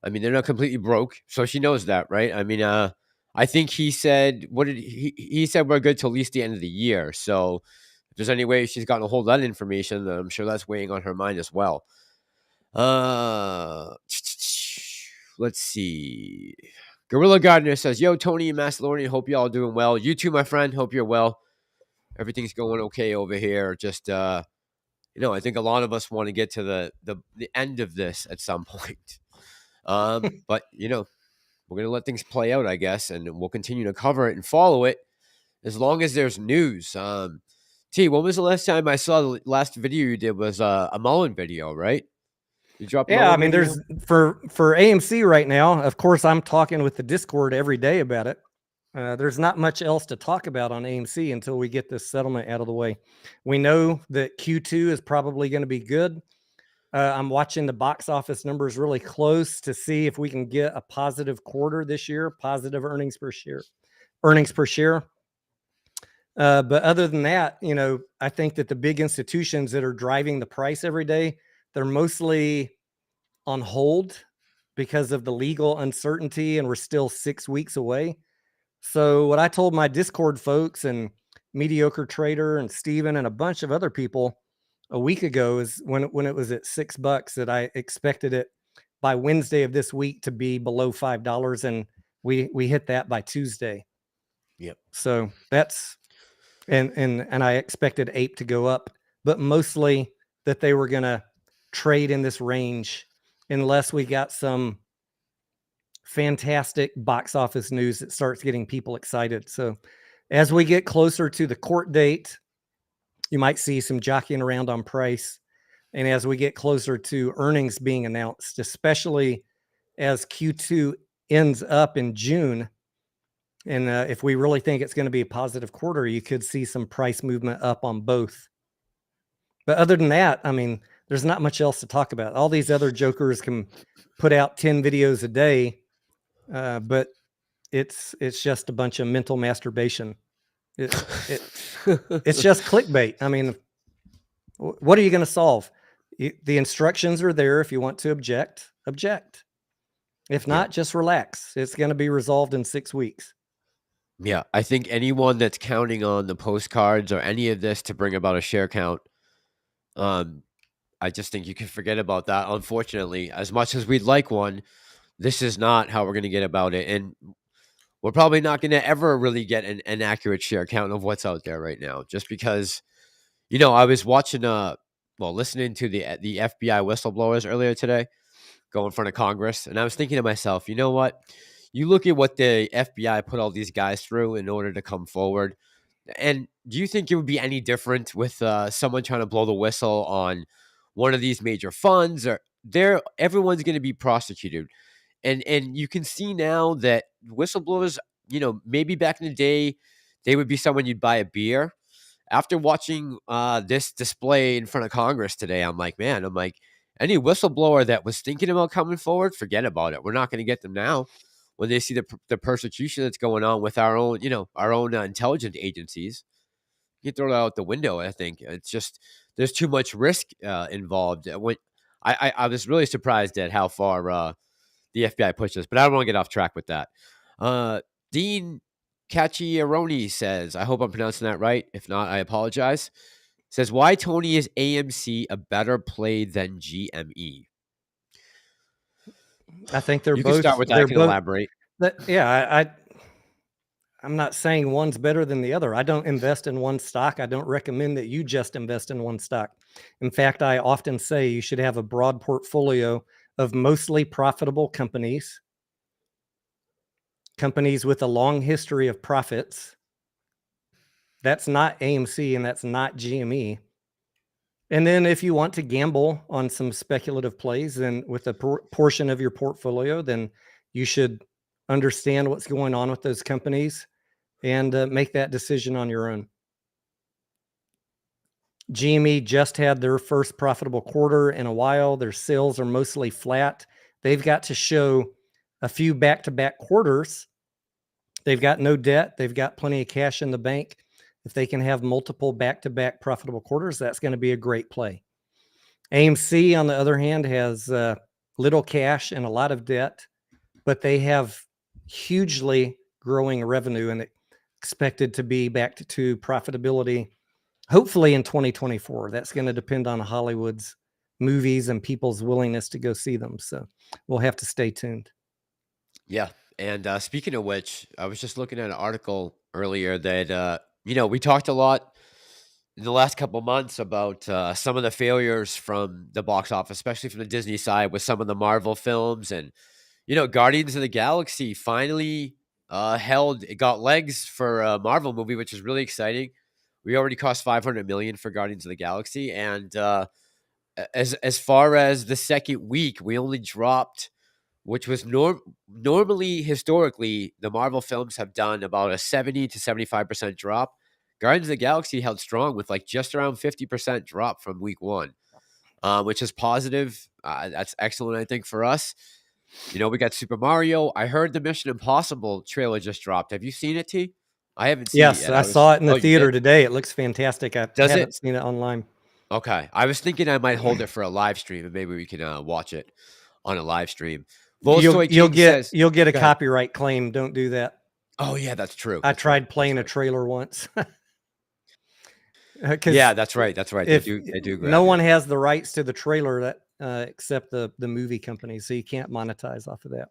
I mean, they're not completely broke, so she knows that, right? I mean, I think he said, he said we're good till at least the end of the year. So if there's any way she's gotten a hold of that information, I'm sure that's weighing on her mind as well. Let's see. Gorilla Gardener says, yo, Tony and Massalorian, hope y'all doing well. You too, my friend. Hope you're well. Everything's going okay over here. Just, I think a lot of us want to get to the end of this at some point. But, we're going to let things play out, I guess, and we'll continue to cover it and follow it as long as there's news. T, when was the last time I saw the last video you did was a Mullen video, right? You dropped I mean, there's for AMC right now, of course, I'm talking with the Discord every day about it. There's not much else to talk about on AMC until we get this settlement out of the way. We know that Q2 is probably going to be good. I'm watching the box office numbers really close to see if we can get a positive quarter this year, positive earnings per share. But other than that, I think that the big institutions that are driving the price every day, they're mostly on hold because of the legal uncertainty, and we're still 6 weeks away. So what I told my Discord folks and Mediocre Trader and Steven and a bunch of other people a week ago is when it was at $6 that I expected it by Wednesday of this week to be below $5, and we hit that by Tuesday. Yep. So that's and I expected Ape to go up, but mostly that they were going to trade in this range unless we got some fantastic box office news that starts getting people excited. So as we get closer to the court date, you might see some jockeying around on price. And as we get closer to earnings being announced, especially as Q2 ends up in June, and if we really think it's going to be a positive quarter, you could see some price movement up on both. But other than that, I mean, there's not much else to talk about. All these other jokers can put out 10 videos a day, but it's just a bunch of mental masturbation. It's just clickbait. I mean, what are you going to solve? The instructions are there. If you want to object. If not, just relax. It's going to be resolved in 6 weeks. Yeah, I think anyone that's counting on the postcards or any of this to bring about a share count, I just think you can forget about that. Unfortunately, as much as we'd like one, this is not how we're going to get about it. And we're probably not going to ever really get an accurate share count of what's out there right now, just because, I was watching, listening to the FBI whistleblowers earlier today go in front of Congress. And I was thinking to myself, you know what? You look at what the FBI put all these guys through in order to come forward. And do you think it would be any different with someone trying to blow the whistle on one of these major funds? Or everyone's going to be prosecuted. And you can see now that whistleblowers, maybe back in the day, they would be someone you'd buy a beer. After watching this display in front of Congress today, I'm like, any whistleblower that was thinking about coming forward, forget about it. We're not going to get them now. When they see the persecution that's going on with our own, intelligence agencies, you throw that out the window. I think it's just there's too much risk involved. When I was really surprised at how far the FBI pushed us, but I don't want to get off track with that. Dean Cacciaroni says, I hope I'm pronouncing that right. If not, I apologize. Says, why, Tony, is AMC a better play than GME? I think they're You both. can start with that. I can elaborate. I'm not saying one's better than the other. I don't invest in one stock. I don't recommend that you just invest in one stock. In fact, I often say you should have a broad portfolio of mostly profitable companies with a long history of profits. That's not AMC and that's not GME. And then if you want to gamble on some speculative plays, then with a portion of your portfolio, then you should understand what's going on with those companies and make that decision on your own. GME just had their first profitable quarter in a while. Their sales are mostly flat. They've got to show a few back-to-back quarters. They've got no debt. They've got plenty of cash in the bank. If they can have multiple back-to-back profitable quarters, that's going to be a great play. AMC, on the other hand, has little cash and a lot of debt, but they have hugely growing revenue and expected to be back to profitability, hopefully in 2024. That's going to depend on Hollywood's movies and people's willingness to go see them. So we'll have to stay tuned. Yeah. And speaking of which, I was just looking at an article earlier that, we talked a lot in the last couple of months about some of the failures from the box office, especially from the Disney side with some of the Marvel films. And, Guardians of the Galaxy finally it got legs for a Marvel movie, which is really exciting. We already cost $500 million for Guardians of the Galaxy. And as far as the second week, we only dropped, which was normally, historically, the Marvel films have done about a 70 to 75% drop. Guardians of the Galaxy held strong with just around 50% drop from week one. which is positive. That's excellent, I think, for us. We got Super Mario. I heard the Mission Impossible trailer just dropped. Have you seen it, T? I haven't seen it Yes, yet. I saw it in the Oh, you theater did? today. It looks fantastic. I Does haven't it? seen it online. Okay. I was thinking I might hold it for a live stream, and maybe we can watch it on a live stream. Volstoy King says, you'll get a go ahead. copyright claim. Don't do that. Oh yeah, that's true. I That's right. tried playing That's a trailer once. right. Yeah, that's right. That's right. They If do grab no you. one has the rights to the trailer that except the movie company, so you can't monetize off of that.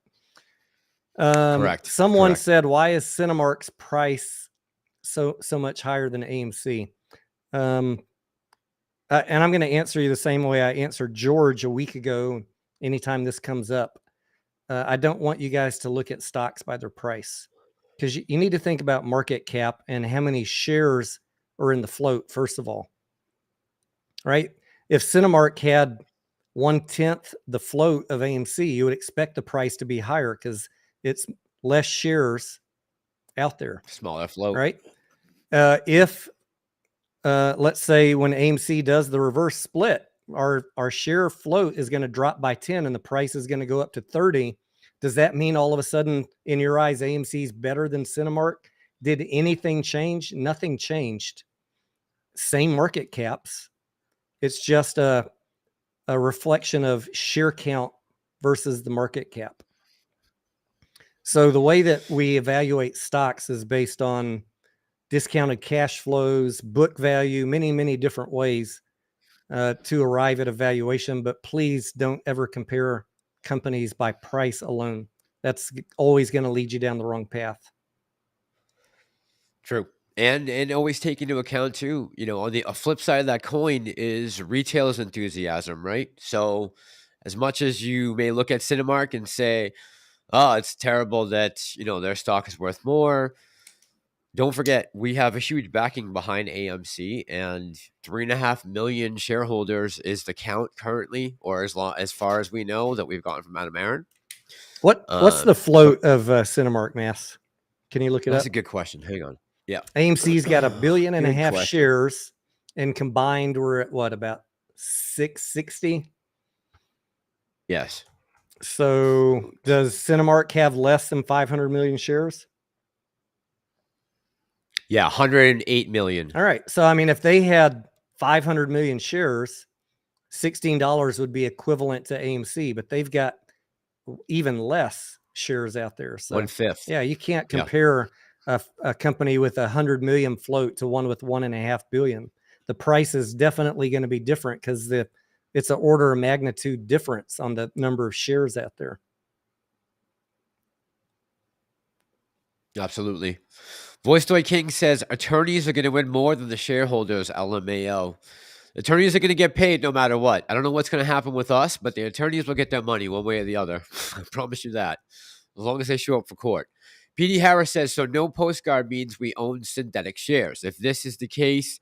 Correct. Someone Correct. said, "Why is Cinemark's price so much higher than AMC?" And I'm going to answer you the same way I answered George a week ago. Anytime this comes up, I don't want you guys to look at stocks by their price, because you need to think about market cap and how many shares are in the float. First of all, right? If Cinemark had 1/10 the float of AMC, you would expect the price to be higher because it's less shares out there, Smaller float. right? If let's say when AMC does the reverse split, our share float is going to drop by 10 and the price is going to go up to 30. Does that mean all of a sudden, in your eyes, AMC is better than Cinemark? Did anything change? Nothing changed. Same market caps. It's just a reflection of share count versus the market cap. So the way that we evaluate stocks is based on discounted cash flows, book value, many, many different ways to arrive at a valuation. But please don't ever compare companies by price alone. That's always going to lead you down the wrong path. True. And always take into account too, on the flip side of that coin is retailers' enthusiasm, right? So as much as you may look at Cinemark and say, oh, it's terrible that, their stock is worth more. Don't forget, we have a huge backing behind AMC, and 3.5 million shareholders is the count currently, or as far as we know that we've gotten from Adam Aaron. What's the float of Cinemark, Mass? Can you look it up? That's a good question. Hang on. Yeah. AMC's got 1.5 billion question. shares, and combined we're at what, about 660? Yes. So does Cinemark have less than 500 million shares? Yeah, 108 million. All right. So, I mean, if they had 500 million shares, $16 would be equivalent to AMC, but they've got even less shares out there. So 1/5. Yeah, you can't compare a company with 100 million float to one with 1.5 billion. The price is definitely going to be different because it's an order of magnitude difference on the number of shares out there. Absolutely. Voice King says attorneys are going to win more than the shareholders. LMAO. Attorneys are going to get paid no matter what. I don't know what's going to happen with us, but the attorneys will get their money one way or the other. I promise you that. As long as they show up for court. PD Harris says, so no postcard means we own synthetic shares. If this is the case,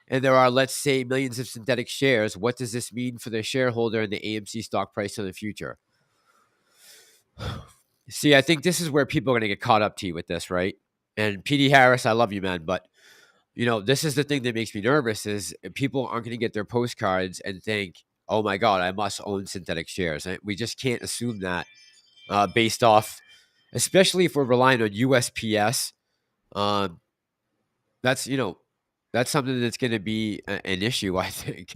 and there are, let's say, millions of synthetic shares, what does this mean for the shareholder and the AMC stock price in the future? See, I think this is where people are going to get caught up with this, right? And PD Harris, I love you, man, but this is the thing that makes me nervous is people aren't going to get their postcards and think, oh my God, I must own synthetic shares. And we just can't assume that based off, especially if we're relying on USPS. That's something that's going to be an issue, I think.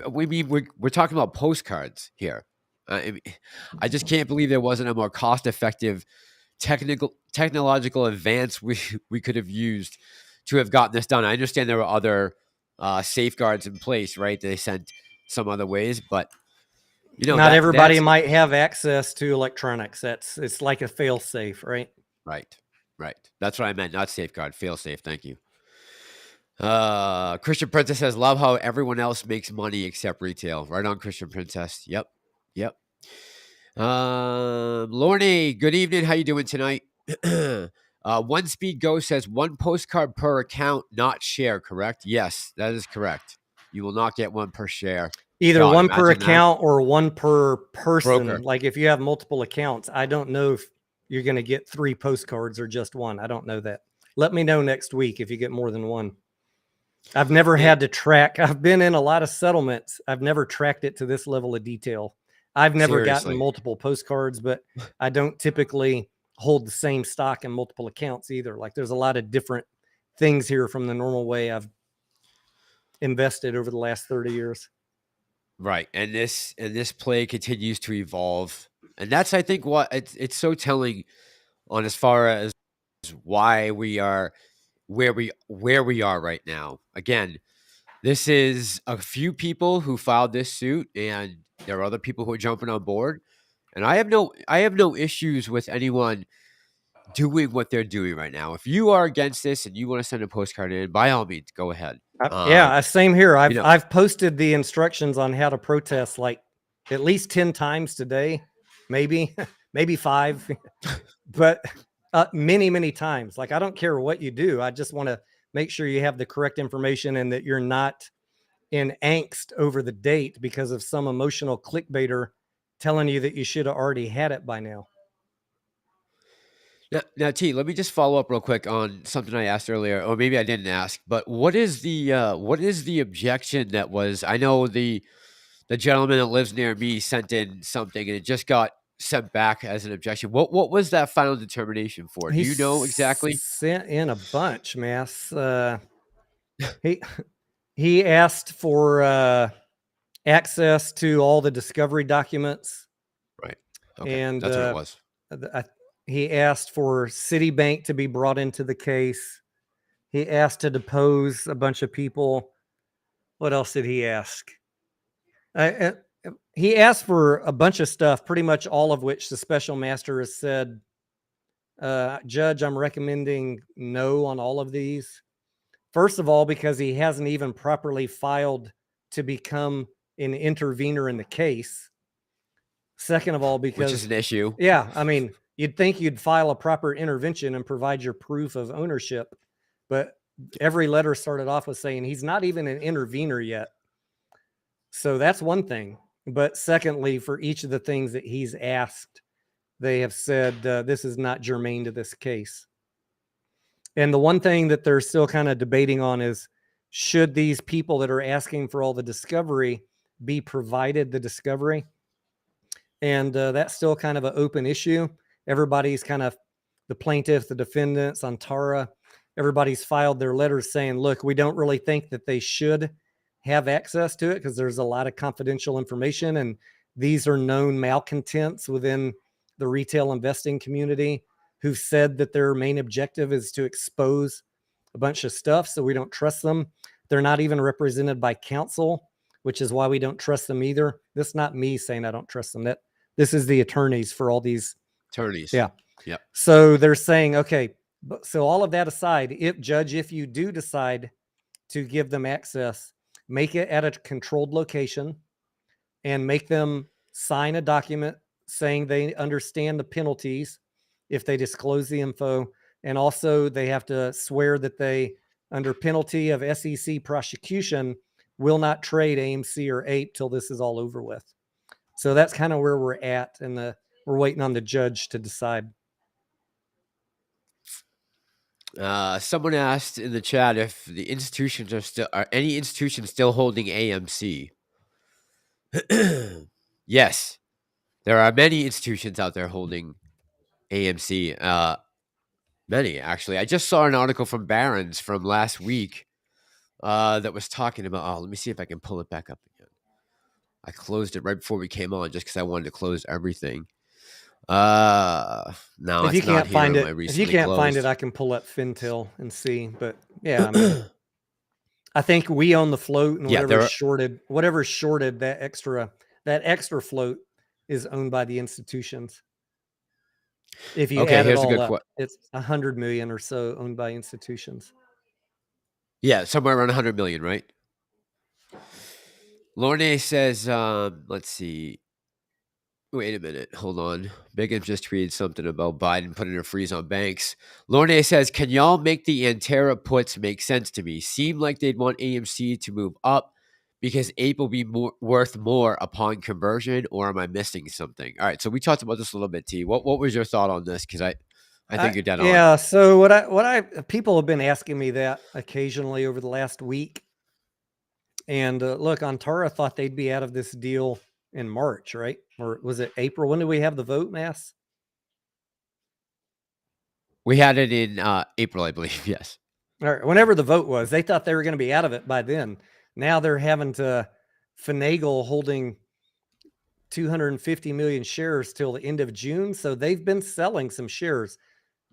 We're talking about postcards here. I just can't believe there wasn't a more cost-effective technological advance we could have used to have gotten this done. I understand there were other safeguards in place, right? They sent some other ways, but not everybody might have access to electronics. It's like a fail safe, right? Right. That's what I meant. Not safeguard, fail safe. Thank you. Christian Princess says, love how everyone else makes money except retail. Right on, Christian Princess. Yep. Lorne, good evening. How you doing tonight? One Speed Go says 1 postcard per account, not share, correct? Yes, that is correct. You will not get 1 per share. Either God, 1 per account or 1 per person. Broker. Like if you have multiple accounts, I don't know if you're going to get 3 postcards or just 1. I don't know that. Let me know next week if you get more than 1. I've never had to track. I've been in a lot of settlements. I've never tracked it to this level of detail. I've never gotten Seriously. multiple postcards, but I don't typically hold the same stock in multiple accounts either. Like there's a lot of different things here from the normal way I've invested over the last 30 years. Right. And this play continues to evolve. And that's, I think, what it's so telling on as far as why we are where we are right now. Again, this is a few people who filed this suit, and there are other people who are jumping on board. And I have no issues with anyone doing what they're doing right now. If you are against this and you want to send a postcard in, by all means, go ahead. Yeah, same here. You know, I've posted the instructions on how to protest like at least 10 times today, maybe maybe 5, but many times. Like I don't care what you do. I just want to make sure you have the correct information and that you're not in angst over the date because of some emotional clickbaiter telling you that you should have already had it by now. now, T, let me just follow up real quick on something I asked earlier, or maybe I didn't ask. But what is the objection that was? I know the gentleman that lives near me sent in something, and it just got sent back as an objection. What was that final determination for? Do you know exactly? Sent in a bunch, Mass. He he asked for access to all the discovery documents. Right. Okay. And That's what it was. he asked for Citibank to be brought into the case. He asked to depose a bunch of people. What else did he ask? He asked for a bunch of stuff, pretty much all of which the special master has said, Judge, I'm recommending no on all of these. First of all, because he hasn't even properly filed to become an intervener in the case. Second of all, because Which is an issue. Yeah, I mean, you'd think you'd file a proper intervention and provide your proof of ownership, but every letter started off with saying he's not even an intervener yet. So that's one thing. But secondly, for each of the things that he's asked, they have said this is not germane to this case. And the one thing that they're still kind of debating on is, should these people that are asking for all the discovery be provided the discovery? And that's still kind of an open issue. Everybody's kind of, the plaintiff, the defendants, Antara, everybody's filed their letters saying, look, we don't really think that they should have access to it because there's a lot of confidential information. And these are known malcontents within the retail investing community who said that their main objective is to expose a bunch of stuff. So we don't trust them. They're not even represented by counsel, which is why we don't trust them either. This is not me saying I don't trust them. This is the attorneys for all these attorneys. Yeah. Yep. So they're saying, okay, so all of that aside, if you do decide to give them access, make it at a controlled location and make them sign a document saying they understand the penalties if they disclose the info. And also they have to swear that they, under penalty of SEC prosecution, will not trade AMC or APE till this is all over with. So that's kind of where we're at, and we're waiting on the judge to decide. Someone asked in the chat if the institutions are any institutions still holding AMC. Yes, there are many institutions out there holding AMC. Many actually. I just saw an article from Barron's from last week that was talking about. Oh, let me see if I can pull it back up again. I closed it right before we came on just because I wanted to close everything. No, if you can't find it, I can pull up Fintel and see. But yeah, I mean, I think we own the float, and whatever's shorted that extra float is owned by the institutions. If you add it all up, it's 100 million or so owned by institutions. Yeah, somewhere around 100 million, right? Lorne says, let's see. Wait a minute. Hold on. Megan just tweeted something about Biden putting a freeze on banks. Lorne says, can y'all make the Antara puts make sense to me? Seem like they'd want AMC to move up because APE will be worth more upon conversion, or am I missing something? All right, so we talked about this a little bit, T. What was your thought on this? Because I I think you're dead on. Yeah. So what people have been asking me that occasionally over the last week. And look, Antara thought they'd be out of this deal in March, right? Or was it April? When did we have the vote, Mass? We had it in April, I believe. Yes. Or whenever the vote was, they thought they were going to be out of it by then. Now they're having to finagle holding 250 million shares till the end of June. So they've been selling some shares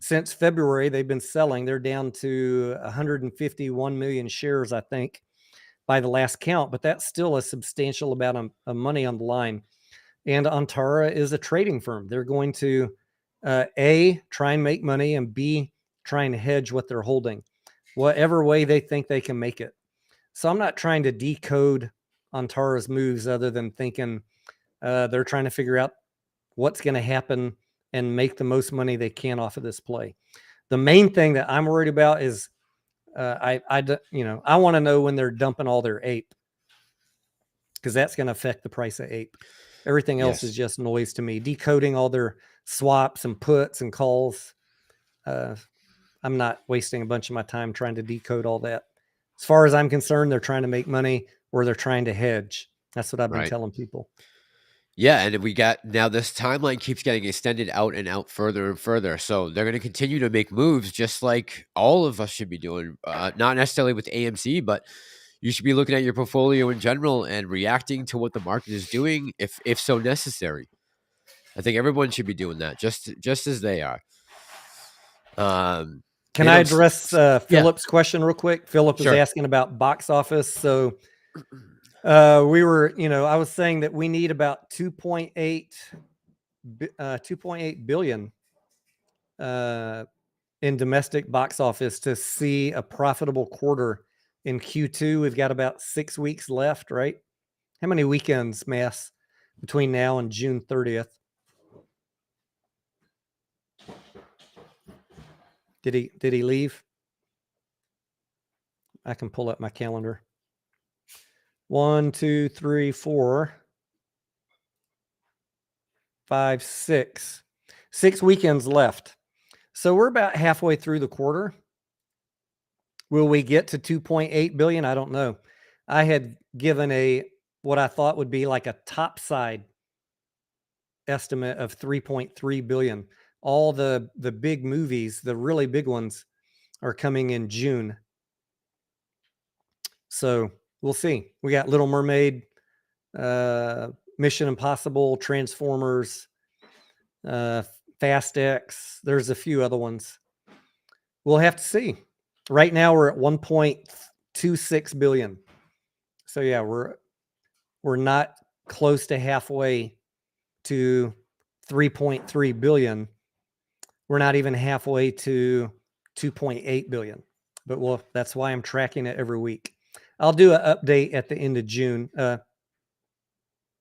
since February. They've been selling. They're down to 151 million shares, I think, by the last count. But that's still a substantial amount of money on the line. And Antara is a trading firm. They're going to A, try and make money, and B, try and hedge what they're holding, whatever way they think they can make it. So I'm not trying to decode Antara's moves other than thinking they're trying to figure out what's going to happen and make the most money they can off of this play. The main thing that I'm worried about is I want to know when they're dumping all their ape, because that's going to affect the price of ape. Everything else is just noise to me. Decoding all their swaps and puts and calls. I'm not wasting a bunch of my time trying to decode all that. As far as I'm concerned, they're trying to make money or they're trying to hedge. That's what I've been telling people. Yeah, and we got now this timeline keeps getting extended out and out further and further. So they're going to continue to make moves just like all of us should be doing. Not necessarily with AMC, but you should be looking at your portfolio in general and reacting to what the market is doing if so necessary. I think everyone should be doing that just as they are. Can I address Philip's question real quick? Philip is asking about box office. So we were, I was saying that we need about 2.8 billion in domestic box office to see a profitable quarter in Q2. We've got about 6 weeks left, right? How many weekends, Mass, between now and June 30th? Did he leave? I can pull up my calendar. 1, 2, 3, 4, 5, 6. 6 weekends left. So we're about halfway through the quarter. Will we get to 2.8 billion? I don't know. I had given what I thought would be like a top side estimate of 3.3 billion. All the big movies, the really big ones, are coming in June. So we'll see. We got Little Mermaid, Mission Impossible, Transformers, Fast X. There's a few other ones. We'll have to see. Right now we're at 1.26 billion. So yeah, we're not close to halfway to 3.3 billion. We're not even halfway to 2.8 billion. But that's why I'm tracking it every week. I'll do an update at the end of June. At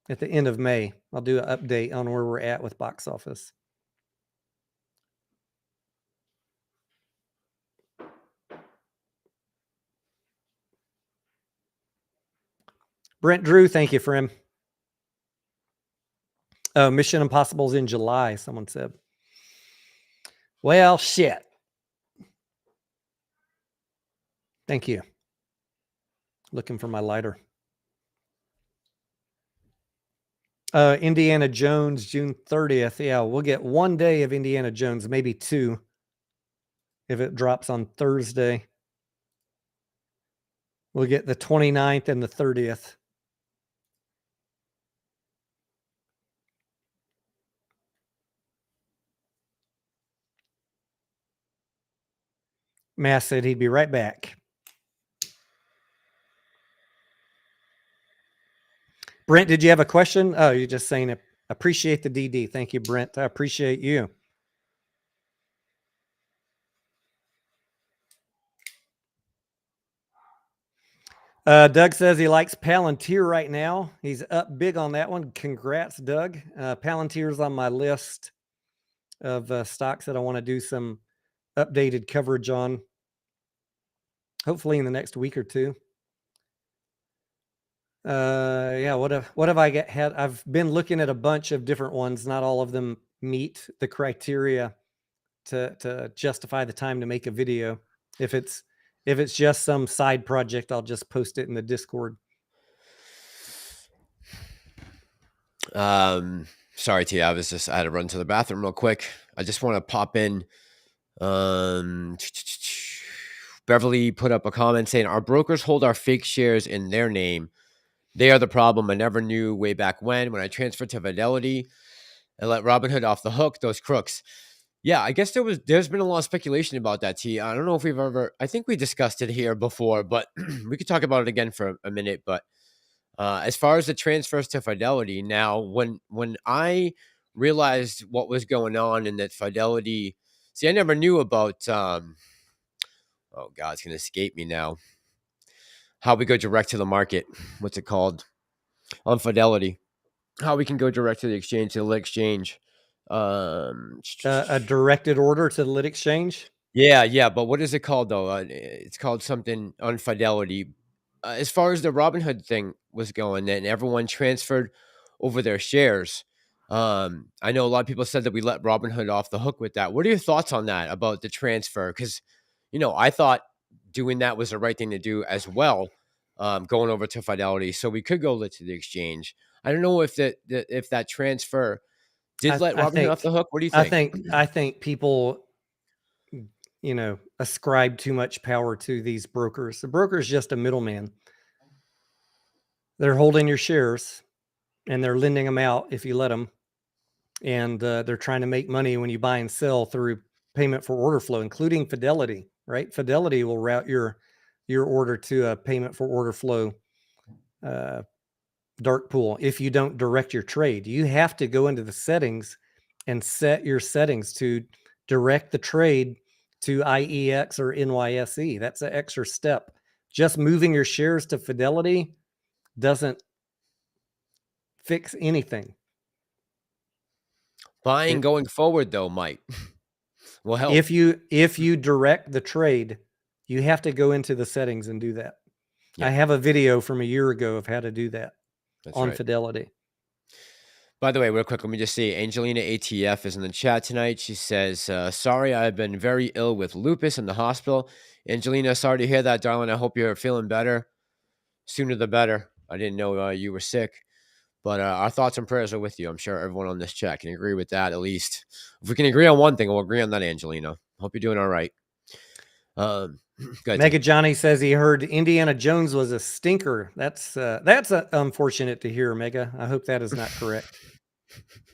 the end of May, I'll do an update on where we're at with box office. Brent Drew, thank you for him. Oh, Mission Impossible's in July, someone said. Well, shit. Thank you. Looking for my lighter. Indiana Jones, June 30th. Yeah, we'll get 1 day of Indiana Jones, maybe 2, if it drops on Thursday. We'll get the 29th and the 30th. Mass said he'd be right back. Brent, did you have a question? Oh, you're just saying appreciate the DD. Thank you, Brent. I appreciate you. Doug says he likes Palantir right now. He's up big on that one. Congrats, Doug. Palantir's on my list of stocks that I want to do some updated coverage on, hopefully in the next week or two. Yeah, what have I had? I've been looking at a bunch of different ones. Not all of them meet the criteria to justify the time to make a video. If it's just some side project, I'll just post it in the Discord. Sorry, T. I had to run to the bathroom real quick. I just want to pop in. Beverly put up a comment saying, our brokers hold our fake shares in their name. They are the problem. I never knew way back when I transferred to Fidelity and let Robinhood off the hook, those crooks. Yeah, I guess there's been a lot of speculation about that, T. I don't know if I think we discussed it here before, but we could talk about it again for a minute. But as far as the transfers to Fidelity, now when I realized what was going on and that Fidelity, see, I never knew about, oh God, it's going to escape me now, how we go direct to the market. What's it called? On Fidelity. How we can go direct to the exchange, to the lit exchange. A directed order to the lit exchange. Yeah. But what is it called though? It's called something on Fidelity. As far as the Robinhood thing was going, and everyone transferred over their shares. I know a lot of people said that we let Robinhood off the hook with that. What are your thoughts on that about the transfer? Because, I thought doing that was the right thing to do as well. Going over to Fidelity, so we could go lit to the exchange. I don't know if that transfer did let Robinhood off the hook. What do you think? I think people, ascribe too much power to these brokers. The broker is just a middleman. They're holding your shares and they're lending them out if you let them. And they're trying to make money when you buy and sell through payment for order flow, including Fidelity, right? Fidelity will route your order to a payment for order flow dark pool. If you don't direct your trade, you have to go into the settings and set your settings to direct the trade to IEX or NYSE. That's an extra step. Just moving your shares to Fidelity doesn't fix anything. Buying going forward though might will help. If you direct the trade, you have to go into the settings and do that. Yeah. I have a video from a year ago of how to do that. That's on right. Fidelity. By the way, real quick, let me just say, Angelina ATF is in the chat tonight. She says, sorry, I've been very ill with lupus in the hospital. Angelina, sorry to hear that, darling. I hope you're feeling better. Sooner the better. I didn't know you were sick. But our thoughts and prayers are with you. I'm sure everyone on this chat can agree with that, at least. If we can agree on one thing, we'll agree on that, Angelina. Hope you're doing all right. Mega Johnny says he heard Indiana Jones was a stinker. That's unfortunate to hear, Mega. I hope that is not correct.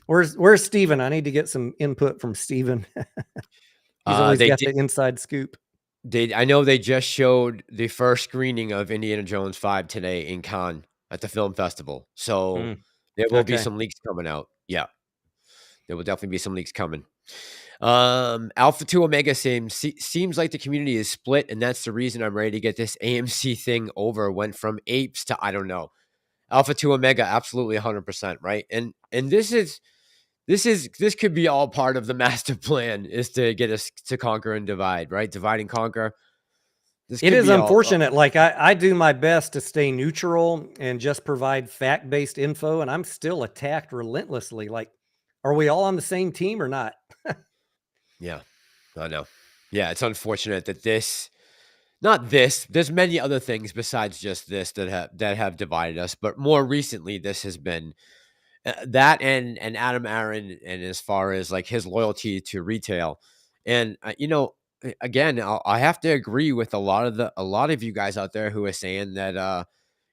Where's Steven? I need to get some input from Steven. He's always got the inside scoop. I know they just showed the first screening of Indiana Jones 5 today in Cannes at the film festival. So there will be some leaks coming out. Yeah. There will definitely be some leaks coming. Alpha 2 Omega seems like the community is split, and that's the reason I'm ready to get this AMC thing over. Went from apes to I don't know. Alpha 2 Omega, absolutely 100%, right? And this could be all part of the master plan, is to get us to conquer and divide, right? Divide and conquer. It is unfortunate. Like I do my best to stay neutral and just provide fact-based info, and I'm still attacked relentlessly. Like, are we all on the same team or not? Yeah, I know. Yeah, it's unfortunate that there's many other things besides just this that have divided us, but more recently this has been that and Adam Aaron, and as far as like his loyalty to retail. And again, I have to agree with a lot of you guys out there who are saying that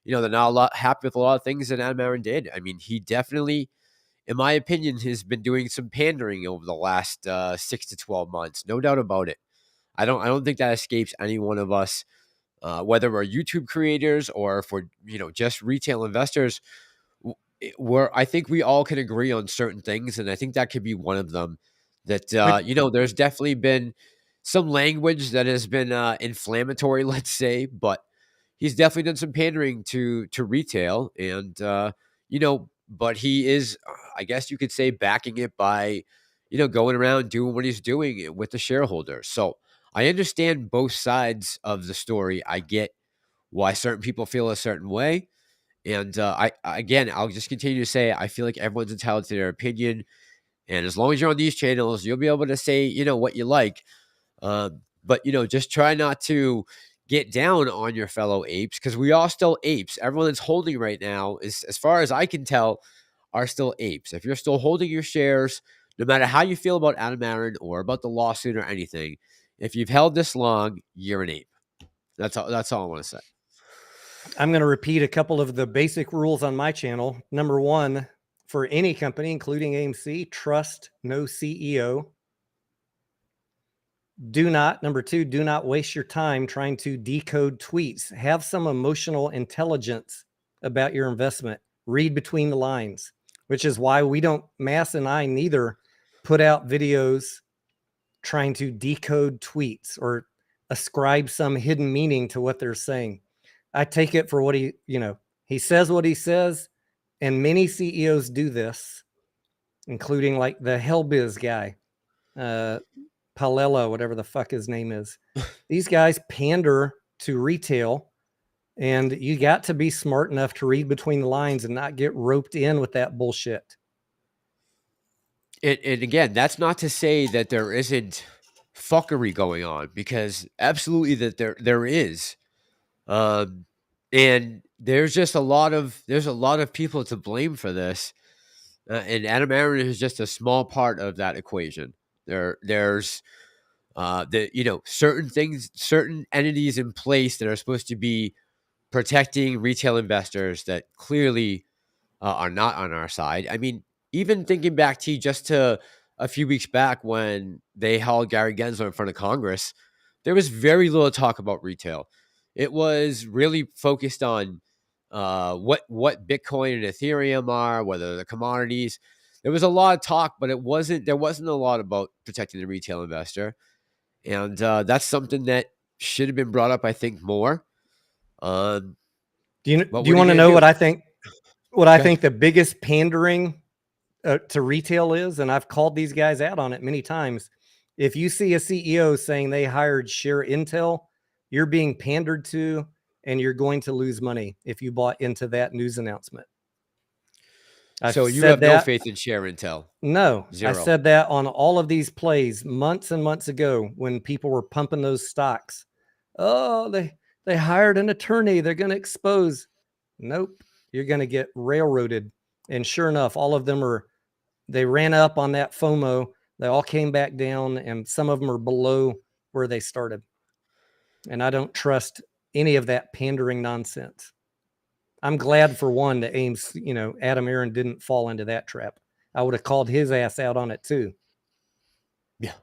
they're not a lot happy with a lot of things that Adam Aaron did. I mean, he definitely, in my opinion, has been doing some pandering over the last 6 to 12 months. No doubt about it. I don't think that escapes any one of us, whether we're YouTube creators or if we're, just retail investors. I think we all can agree on certain things, and I think that could be one of them. That there's definitely been some language that has been inflammatory, let's say, but he's definitely done some pandering to retail, and but he is, I guess you could say, backing it by, going around doing what he's doing with the shareholders. So I understand both sides of the story. I get why certain people feel a certain way. And I'll just continue to say, I feel like everyone's entitled to their opinion. And as long as you're on these channels, you'll be able to say, what you like. But, just try not to get down on your fellow apes, because we are still apes. Everyone that's holding right now, is, as far as I can tell, are still apes. If you're still holding your shares, no matter how you feel about Adam Aaron or about the lawsuit or anything, if you've held this long, you're an ape. That's all I want to say. I'm going to repeat a couple of the basic rules on my channel. Number one, for any company, including AMC, trust no CEO. Number two, do not waste your time trying to decode tweets. Have some emotional intelligence about your investment. Read between the lines, which is why Mass and I neither put out videos trying to decode tweets or ascribe some hidden meaning to what they're saying. I take it for what he says what he says, and many CEOs do this, including like the Hellbiz guy, Palella, whatever the fuck his name is. These guys pander to retail, and you got to be smart enough to read between the lines and not get roped in with that bullshit. And again, that's not to say that there isn't fuckery going on, because absolutely that there is. And there's just a lot of people to blame for this. And Adam Aaron is just a small part of that equation. There's certain entities in place that are supposed to be protecting retail investors that clearly are not on our side. I mean, even thinking back to a few weeks back when they hauled Gary Gensler in front of Congress, there was very little talk about retail. It was really focused on what Bitcoin and Ethereum are, whether they're commodities. There was a lot of talk, but there wasn't a lot about protecting the retail investor. And that's something that should have been brought up, I think, more. Do you want to know what I think? What I think the biggest pandering to retail is, and I've called these guys out on it many times. If you see a CEO saying they hired Share Intel, you're being pandered to, and you're going to lose money if you bought into that news announcement. So you have no faith in Share Intel? No, Zero. I said that on all of these plays months and months ago when people were pumping those stocks. Oh, they hired an attorney. They're going to expose. Nope. You're going to get railroaded. And sure enough, all of them they ran up on that FOMO. They all came back down, and some of them are below where they started. And I don't trust any of that pandering nonsense. I'm glad for one that Adam Aaron didn't fall into that trap. I would have called his ass out on it too. Yeah.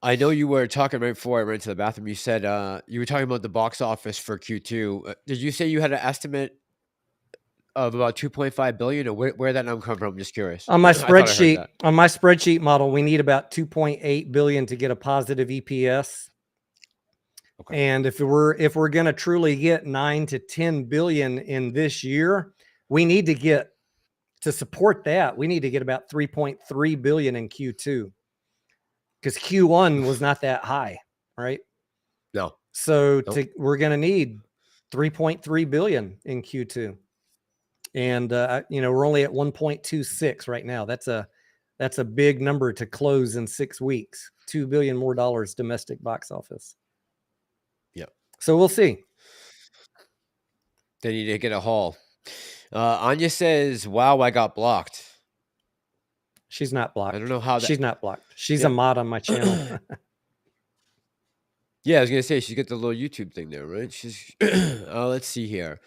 I know you were talking right before I went to the bathroom. You said you were talking about the box office for Q2. Did you say you had an estimate of about 2.5 billion, or where that number come from? I'm just curious. On my spreadsheet model, we need about 2.8 billion to get a positive EPS. Okay. And if we're going to truly get 9 to 10 billion in this year, we need to support that. We need to get about 3.3 billion in Q2, because Q1 was not that high, right? No. So we're going to need 3.3 billion in Q2. And, we're only at 1.26 right now. That's a big number to close in 6 weeks. $2 billion more domestic box office. Yep. So we'll see. They need to get a haul. Anya says, wow, I got blocked. She's not blocked. I don't know how that... She's not blocked. She's a mod on my channel. Yeah, I was going to say, she's got the little YouTube thing there, right? She's... let's see here.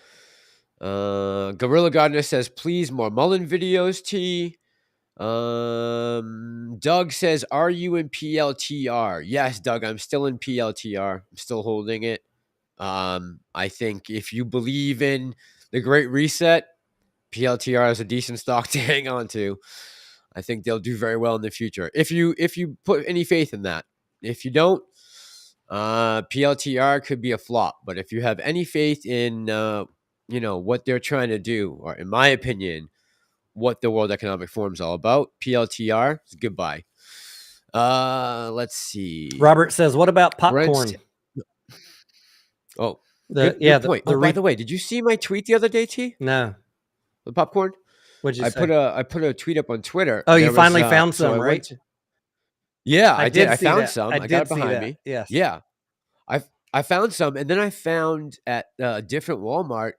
Gorilla Gardener says, please, more Mullen videos, T. Doug says, are you in PLTR? Yes, Doug, I'm still in PLTR. I'm still holding it. I think if you believe in the Great Reset, PLTR is a decent stock to hang on to. I think they'll do very well in the future. If you put any faith in that. If you don't, PLTR could be a flop. But if you have any faith in what they're trying to do, or in my opinion, what the World Economic Forum is all about, PLTR is goodbye. Let's see. Robert says, what about popcorn? Good point. By the way, did you see my tweet the other day, T? No. The popcorn? What'd you I say? put a tweet up on Twitter. Oh, you There was, finally found so I some, went right? to Yeah, I I did. did I see found that. some. I I got it did see behind that. me. Yes. Yeah. I found some, and then I found at a different Walmart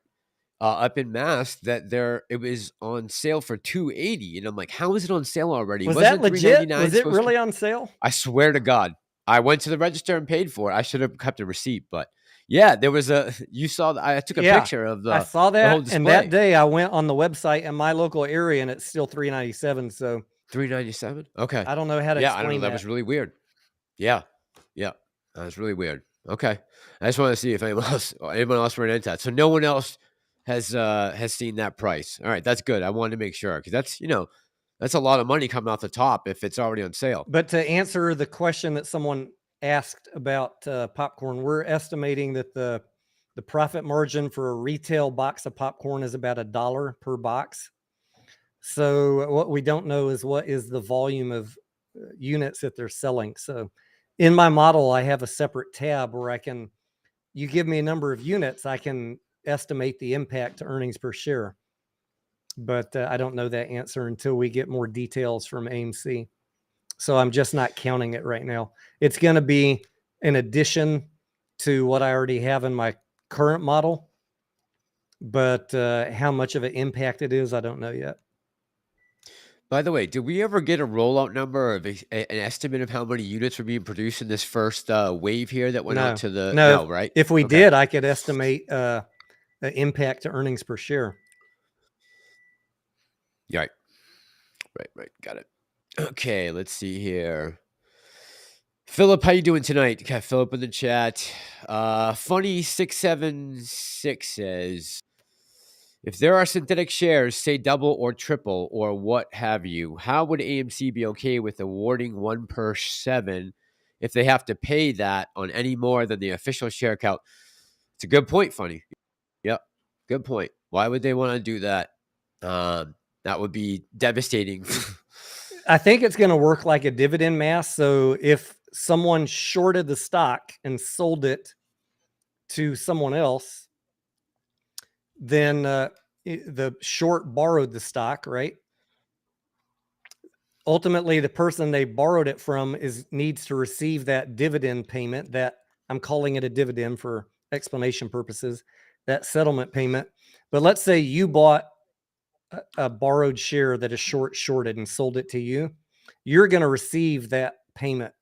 up in Mass that it was on sale for $280, and I'm like, how is it on sale already? Was that Wasn't it legit? $3.99 Was it supposed to? really on sale? I swear to God, I went to the register and paid for it. I should have kept a receipt, but yeah, there was a. You saw that I took a Yeah, picture of I saw the whole that, and that display. day I went on the website in my local area, and it's still $397. So $3.97. Okay. I don't know how to Yeah, I don't know. explain That that. was really weird. Yeah, yeah, that was really weird. Okay, I just want to see if anyone else ran into that. So no one else has seen that price. All right, that's good. I wanted to make sure because that's a lot of money coming off the top if it's already on sale. But to answer the question that someone asked about popcorn, we're estimating that the profit margin for a retail box of popcorn is about $1 per box. So what we don't know is what is the volume of units that they're selling. So in my model, I have a separate tab where you give me a number of units, I can estimate the impact to earnings per share. But I don't know that answer until we get more details from AMC. So I'm just not counting it right now. It's going to be in addition to what I already have in my current model. But how much of an impact it is, I don't know yet. By the way, did we ever get a rollout number of an estimate of how many units were being produced in this first wave here that went out to the? No, Right? If we Okay. did, I could estimate the impact to earnings per share. Right. Right. Got it. Okay, let's see here. Philip, how you doing tonight? Got Philip in the chat. Funny 676 says, if there are synthetic shares, say double or triple or what have you, how would AMC be okay with awarding 1 per 7 if they have to pay that on any more than the official share count? It's a good point, Funny. Yep, good point. Why would they want to do that? That would be devastating. I think it's going to work like a dividend mass. So if someone shorted the stock and sold it to someone else, then the short borrowed the stock, right? Ultimately, the person they borrowed it from needs to receive that dividend payment. That I'm calling it a dividend for explanation purposes, that settlement payment. But let's say you bought a borrowed share that is shorted and sold it to you. You're going to receive that payment,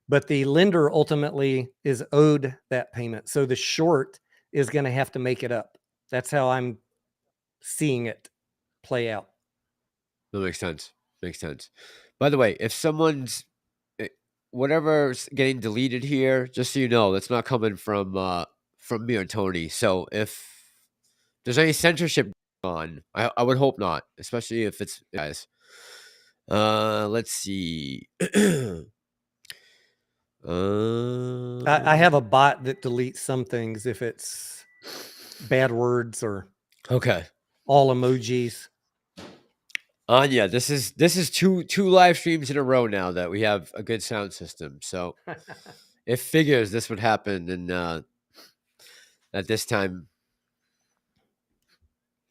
but the lender ultimately is owed that payment. So the short is going to have to make it up. That's how I'm seeing it play out. That makes sense. Makes sense. By the way, if someone's whatever's getting deleted here, just so you know, that's not coming from me or Tony. So if there's any censorship on, I would hope not, especially if it's guys. Let's see. I have a bot that deletes some things if it's bad words or okay. all emojis. Anya, this is two live streams in a row now that we have a good sound system. So it figures this would happen, and at this time,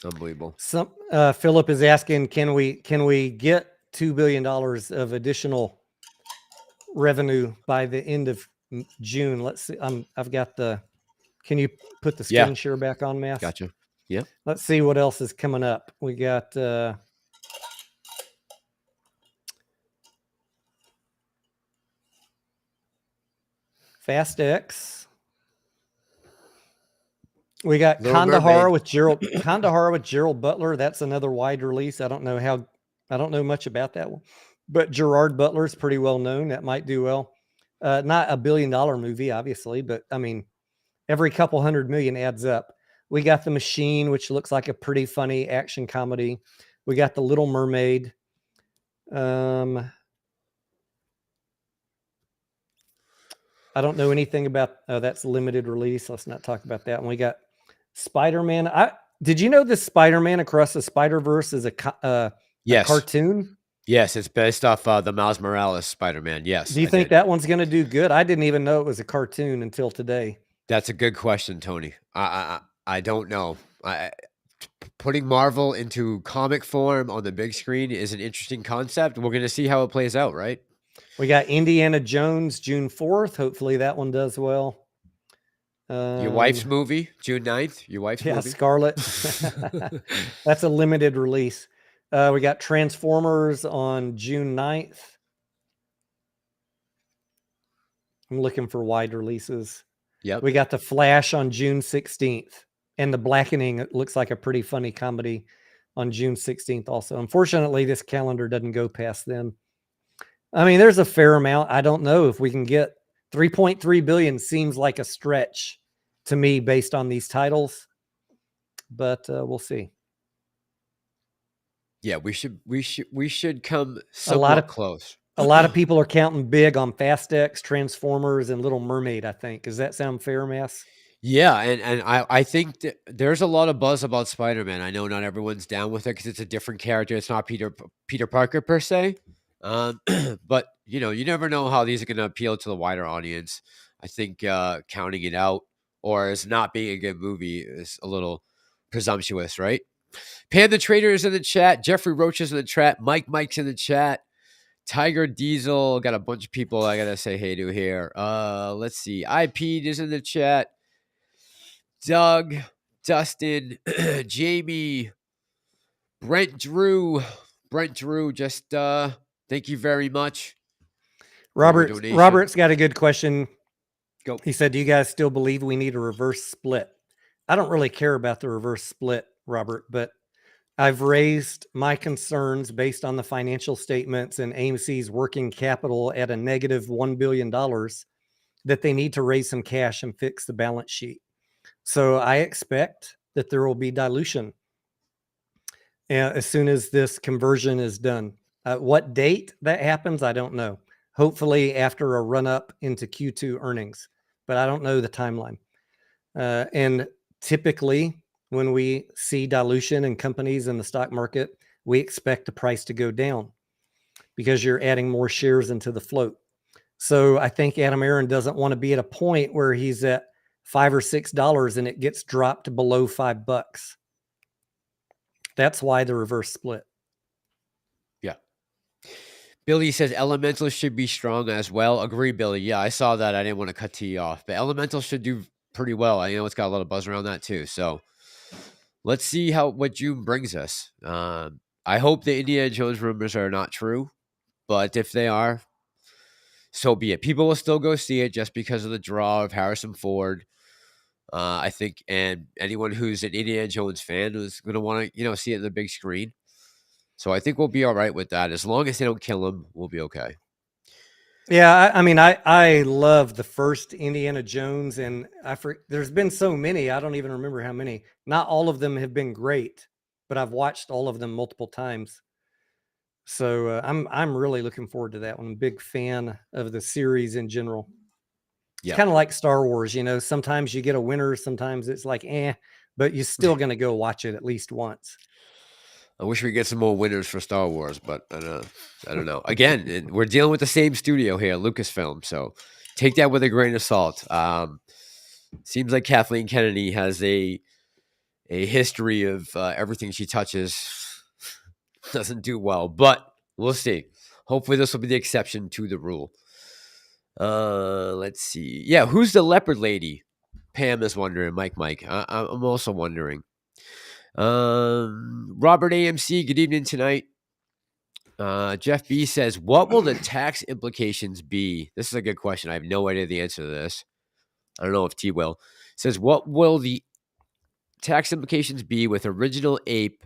unbelievable. Philip is asking, can we get $2 billion of additional revenue by the end of June? Let's see. I've got can you put the screen share back on, Mass? Gotcha. Yeah. Let's see what else is coming up. We got Fast X. We got Kandahar with Gerald Butler. That's another wide release. I don't know much about that one, but Gerard Butler is pretty well known. That might do well. Not $1 billion movie, obviously, but I mean, every couple $100 million adds up. We got The Machine, which looks like a pretty funny action comedy. We got The Little Mermaid. I don't know anything about that's limited release. Let's not talk about that. And we got Spider-Man. Did you know this Spider-Man Across the Spider-Verse is a cartoon? Yes, it's based off the Miles Morales Spider-Man. Yes. Do you think that one's going to do good? I didn't even know it was a cartoon until today. That's a good question, Tony. I don't know. putting Marvel into comic form on the big screen is an interesting concept. We're going to see how it plays out, right? We got Indiana Jones June 4th. Hopefully that one does well. Your wife's movie, June 9th. Your wife's movie. Scarlet. That's a limited release. We got Transformers on June 9th. I'm looking for wide releases. Yep. We got The Flash on June 16th. And The Blackening, it looks like a pretty funny comedy on June 16th also. Unfortunately, this calendar doesn't go past then. I mean, there's a fair amount. I don't know if we can get 3.3 billion. Seems like a stretch to me based on these titles, but we'll see. Yeah, we should come somewhat close. A lot of people are counting big on Fast X, Transformers, and Little Mermaid, I think. Does that sound fair, Mass? Yeah, and I think that there's a lot of buzz about Spider-Man. I know not everyone's down with it because it's a different character. It's not Peter Parker per se. But you never know how these are going to appeal to the wider audience. I think counting it out or as not being a good movie is a little presumptuous, right? Pan the Trader is in the chat. Jeffrey Roach is in the chat. Mike's in the chat. Tiger Diesel, got a bunch of people I gotta say hey to here. Let's see. IP is in the chat. Doug, Dustin, Jamie, Brent Drew, just thank you very much. Robert's got a good question. Go. He said, do you guys still believe we need a reverse split? I don't really care about the reverse split, Robert, but I've raised my concerns based on the financial statements and AMC's working capital at a negative $1 billion that they need to raise some cash and fix the balance sheet. So I expect that there will be dilution as soon as this conversion is done. What date that happens, I don't know. Hopefully after a run up into Q2 earnings, but I don't know the timeline. And typically when we see dilution in companies in the stock market, we expect the price to go down because you're adding more shares into the float. So I think Adam Aron doesn't want to be at a point where he's at $5 or $6 and it gets dropped below $5. That's why the reverse split. Yeah. Billy says Elemental should be strong as well. Agree, Billy. Yeah, I saw that. I didn't want to cut T off, but Elemental should do pretty well. I know it's got a lot of buzz around that too. So let's see what June brings us. I hope the Indiana Jones rumors are not true, but if they are, so be it. People will still go see it just because of the draw of Harrison Ford. I think, and anyone who's an Indiana Jones fan is going to want to, see it in the big screen. So I think we'll be all right with that. As long as they don't kill him, we'll be okay. Yeah, I mean, I love the first Indiana Jones, and there's been so many, I don't even remember how many. Not all of them have been great, but I've watched all of them multiple times. So I'm really looking forward to that one. I'm a big fan of the series in general. It's kind of like Star Wars, sometimes you get a winner, sometimes it's like, but you're still going to go watch it at least once. I wish we could get some more winners for Star Wars, but I don't know. Again, we're dealing with the same studio here, Lucasfilm, so take that with a grain of salt. Seems like Kathleen Kennedy has a history of everything she touches doesn't do well, but we'll see. Hopefully this will be the exception to the rule. Let's see. Yeah, who's the leopard lady? Pam is wondering. Mike. I'm also wondering. Robert AMC, good evening tonight. Jeff B says, what will the tax implications be? This is a good question. I have no idea the answer to this. I don't know if T will. Says, what will the tax implications be with Original Ape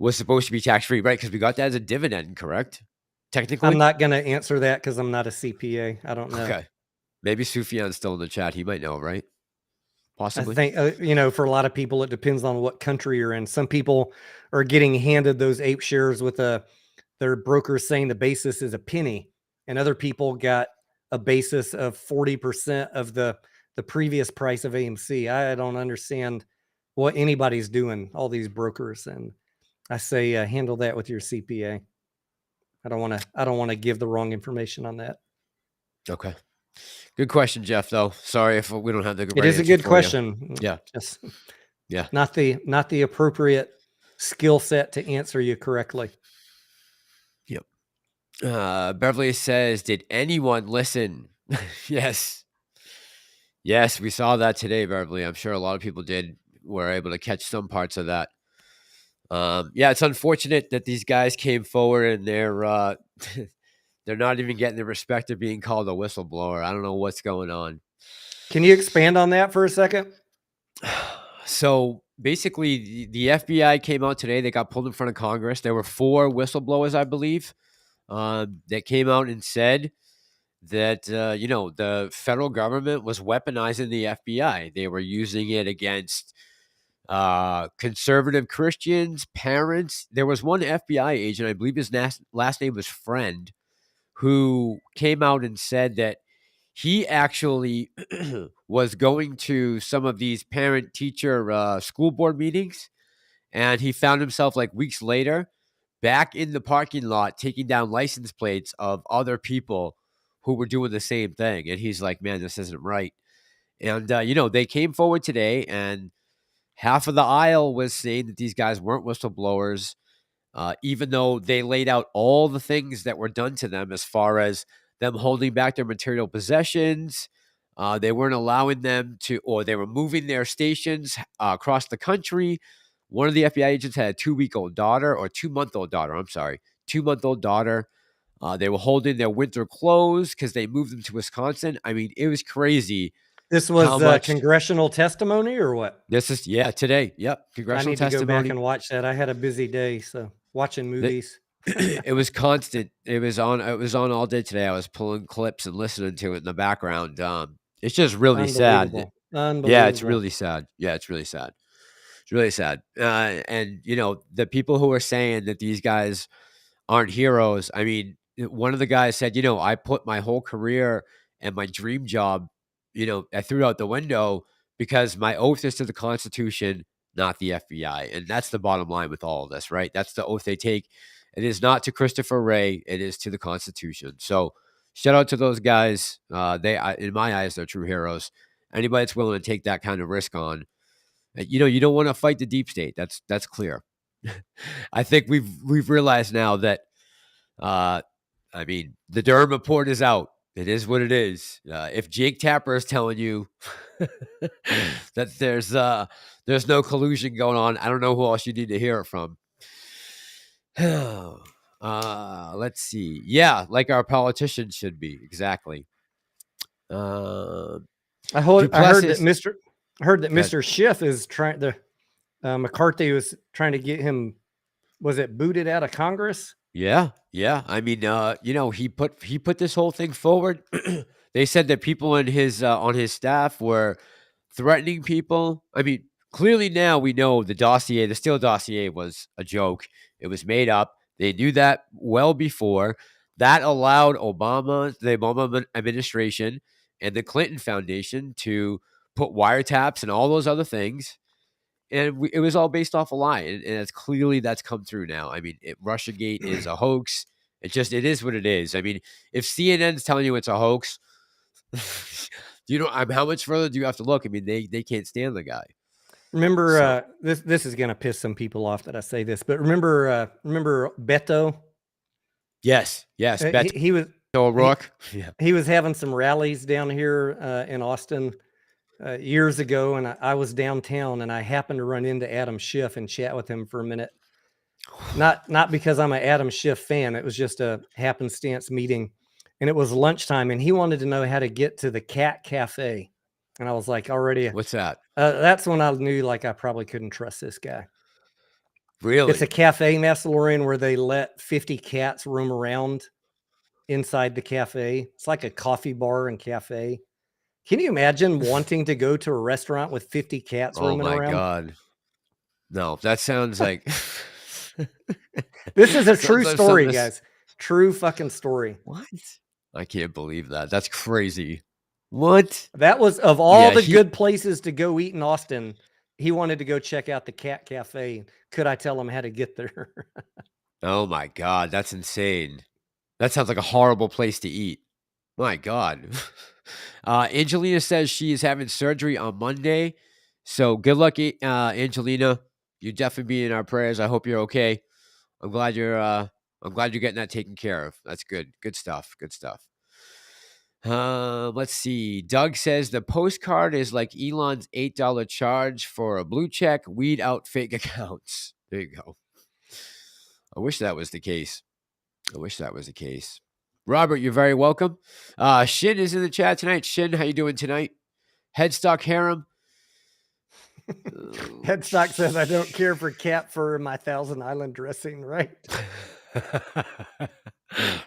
was supposed to be tax-free, right? Because we got that as a dividend, correct? Technically? I'm not going to answer that because I'm not a CPA. I don't know. Okay. Maybe Sufjan's still in the chat. He might know, right? Possibly. I think, for a lot of people, it depends on what country you're in. Some people are getting handed those ape shares with their brokers saying the basis is a penny, and other people got a basis of 40% of the previous price of AMC. I don't understand what anybody's doing, all these brokers. And I say, handle that with your CPA. I don't want to give the wrong information on that. Okay. Good question, Jeff, though. Sorry if we don't have the good It is a good question. Yeah. Yeah. Not the appropriate skill set to answer you correctly. Yep. Beverly says, "Did anyone listen?" Yes. Yes, we saw that today, Beverly. I'm sure a lot of people were able to catch some parts of that. Yeah, it's unfortunate that these guys came forward and they're they're not even getting the respect of being called a whistleblower. I don't know what's going on. Can you expand on that for a second? So basically, the FBI came out today. They got pulled in front of Congress. There were 4 whistleblowers, I believe, that came out and said that the federal government was weaponizing the FBI. They were using it against conservative Christians, parents. There was one FBI agent, I believe his last name was Friend, who came out and said that he actually was going to some of these parent teacher school board meetings, and he found himself like weeks later back in the parking lot taking down license plates of other people who were doing the same thing. And he's like, man, this isn't right. And they came forward today, and half of the aisle was saying that these guys weren't whistleblowers, even though they laid out all the things that were done to them as far as them holding back their material possessions. They weren't allowing them to, or they were moving their stations across the country. One of the FBI agents had a 2-week-old daughter, or 2-month-old daughter. I'm sorry, 2-month-old daughter. They were holding their winter clothes because they moved them to Wisconsin. I mean, it was crazy. This How was much? congressional testimony or what? This is today. Yep, I congressional need to go testimony. back and watch that. I had a busy day, so watching movies. It was constant. It was on all day today. I was pulling clips and listening to it in the background. It's just really sad. Unbelievable. Yeah, it's Unbelievable. really sad. Yeah, it's really sad. It's really sad. And the people who are saying that these guys aren't heroes. I mean, one of the guys said, I put my whole career and my dream job, I threw out the window because my oath is to the Constitution, not the FBI. And that's the bottom line with all of this, right? That's the oath they take. It is not to Christopher Wray. It is to the Constitution. So shout out to those guys. In my eyes, they're true heroes. Anybody that's willing to take that kind of risk on, you don't want to fight the deep state. That's clear. I think we've realized now that I mean, the Durham report is out. It is what it is. If Jake Tapper is telling you that there's no collusion going on, I don't know who else you need to hear it from. Let's see. Yeah, like our politicians should be. Exactly. I heard that Mr. Schiff is trying to McCarthy was trying to get him, was it booted out of Congress? Yeah. I mean, he put this whole thing forward. They said that people on his staff were threatening people. I mean, clearly now we know the Steele dossier was a joke. It was made up. They knew that well before. That allowed the Obama administration and the Clinton Foundation to put wiretaps and all those other things. And it was all based off a lie. And it's clearly that's come through now. I mean, Russiagate is a hoax. It is what it is. I mean, if CNN's telling you it's a hoax, how much further do you have to look? I mean, they can't stand the guy. Remember, this is going to piss some people off that I say this, but remember Beto? Yes. Beto. He was O'Rourke. He was having some rallies down here in Austin years ago, and I was downtown, and I happened to run into Adam Schiff and chat with him for a minute. Not because I'm an Adam Schiff fan. It was just a happenstance meeting, and it was lunchtime, and he wanted to know how to get to the Cat Cafe. And I was like, already, what's that? That's when I knew like I probably couldn't trust this guy. Really? It's a cafe, Massalorian, where they let 50 cats roam around inside the cafe. It's like a coffee bar and cafe. Can you imagine wanting to go to a restaurant with 50 cats roaming around? Oh my God. No, that sounds like this is a true story, guys. True fucking story. What? I can't believe that. That's crazy. What? That was of all the good places to go eat in Austin. He wanted to go check out the Cat Cafe. Could I tell him how to get there? Oh my God, that's insane. That sounds like a horrible place to eat. My God. Angelina says she is having surgery on Monday. So good luck, Angelina. You're definitely being in our prayers. I hope you're okay. I'm glad you're getting that taken care of. That's good. Good stuff. Good stuff. Let's see. Doug says the postcard is like Elon's $8 charge for a blue check. Weed out fake accounts. There you go. I wish that was the case. Robert, you're very welcome. Shin is in the chat tonight. Shin, how you doing tonight? Headstock Harem. Headstock says, I don't care for cat fur in my Thousand Island dressing, right?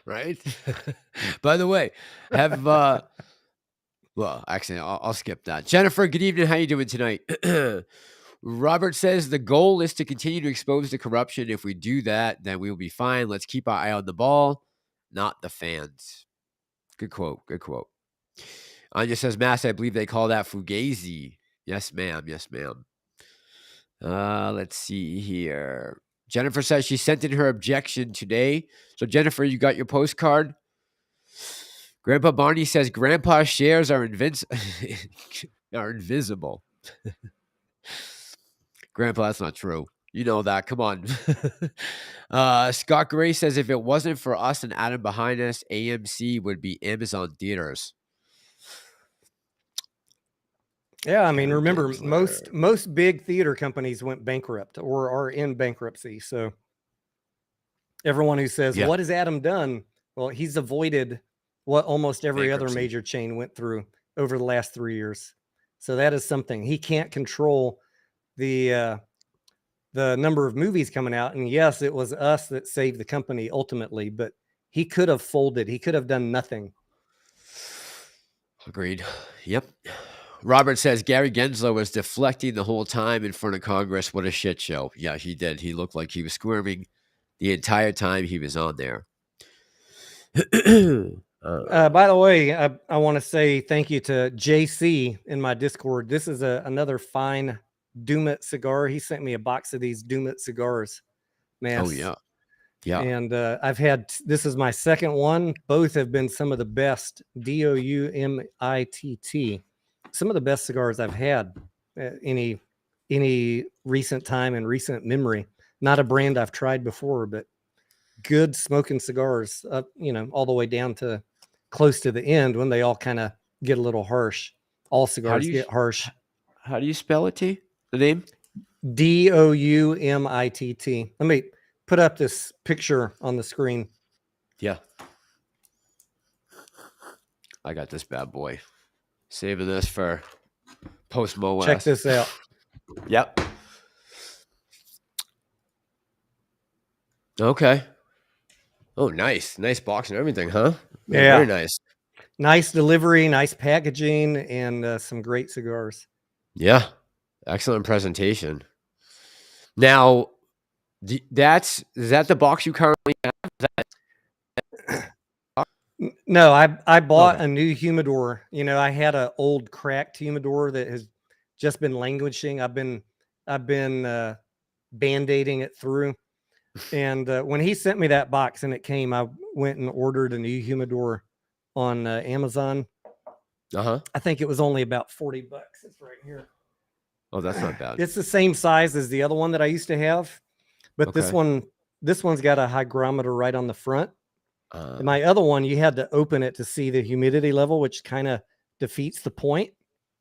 Right? By the way, have well, actually, I'll skip that. Jennifer, good evening. How you doing tonight? Robert says the goal is to continue to expose the corruption. If we do that, then we will be fine. Let's keep our eye on the ball, not the fans. Good quote. Good quote. Anya says, Mass, I believe they call that fugazi. Yes, ma'am. Yes, ma'am. Let's see here. Jennifer says she sent in her objection today. So, Jennifer, you got your postcard. Grandpa Barney says Grandpa's shares are invisible. Grandpa, that's not true. You know that. Come on. Scott Gray says if it wasn't for us and Adam behind us, AMC would be Amazon theaters. Yeah, I mean, remember, most big theater companies went bankrupt or are in bankruptcy. So everyone who says, what has Adam done? Well, he's avoided what almost every other major chain went through over the last 3 years. So that is something. He can't control the number of movies coming out. And yes, it was us that saved the company ultimately, but he could have folded. He could have done nothing. Agreed. Yep. Robert says Gary Gensler was deflecting the whole time in front of Congress. What a shit show. Yeah, he did. He looked like he was squirming the entire time he was on there. By the way, I want to say thank you to JC in my Discord. This is another fine Doomit cigar. He sent me a box of these Doomit cigars. Mass. Oh, yeah. Yeah. And I've had, this is my second one. Both have been some of the best, DOUMITT. Some of the best cigars I've had any recent time in recent memory. Not a brand I've tried before, but good smoking cigars, all the way down to close to the end when they all kind of get a little harsh. All cigars get harsh. How do you spell it, T? The name? DOUMITT. Let me put up this picture on the screen. Yeah. I got this bad boy. Saving this for post-Mo. Check this out. Yep. Okay. Oh, nice. Nice box and everything, huh? Yeah. Very nice. Nice delivery, nice packaging, and some great cigars. Yeah. Excellent presentation. Now, is that the box you currently have? No, I bought a new humidor. I had an old cracked humidor that has just been languishing. I've been band-aiding it through. And when he sent me that box and it came, I went and ordered a new humidor on Amazon. I think it was only about $40. It's right here. Oh, that's not bad. It's the same size as the other one that I used to have, but this one's got a hygrometer right on the front. My other one, you had to open it to see the humidity level, which kind of defeats the point.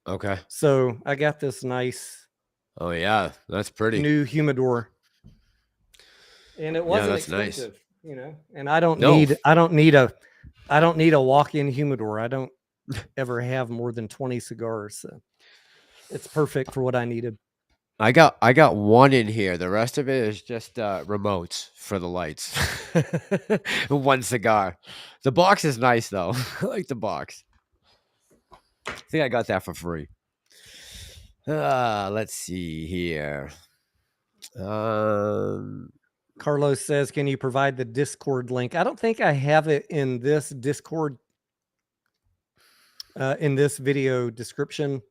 Okay. So I got this nice. Oh yeah, that's pretty. New humidor, and it wasn't expensive, nice. And I don't need a walk-in humidor. I don't ever have more than 20 cigars. So it's perfect for what I needed. I got one in here. The rest of it is just remotes for the lights. One cigar. The box is nice though. I like the box. I think I got that for free. Let's see here. Carlos says, can you provide the Discord link? I don't think I have it in this Discord, in this video description,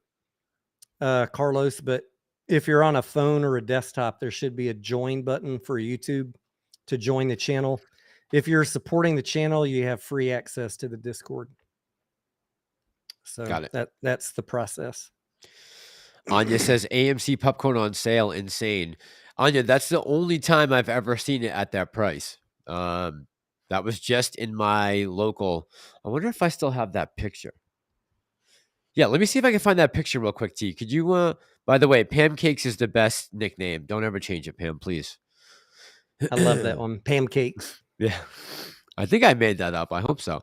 Carlos, but if you're on a phone or a desktop, there should be a join button for YouTube to join the channel. If you're supporting the channel, you have free access to the Discord. So got it. That's the process. Anya says AMC popcorn on sale, insane. Anya, that's the only time I've ever seen it at that price. That was just in my local. I wonder if I still have that picture. Yeah, let me see if I can find that picture real quick, T. Could you, by the way, Pam Cakes is the best nickname. Don't ever change it, Pam, please. I love that one. Pancakes. Yeah. I think I made that up. I hope so.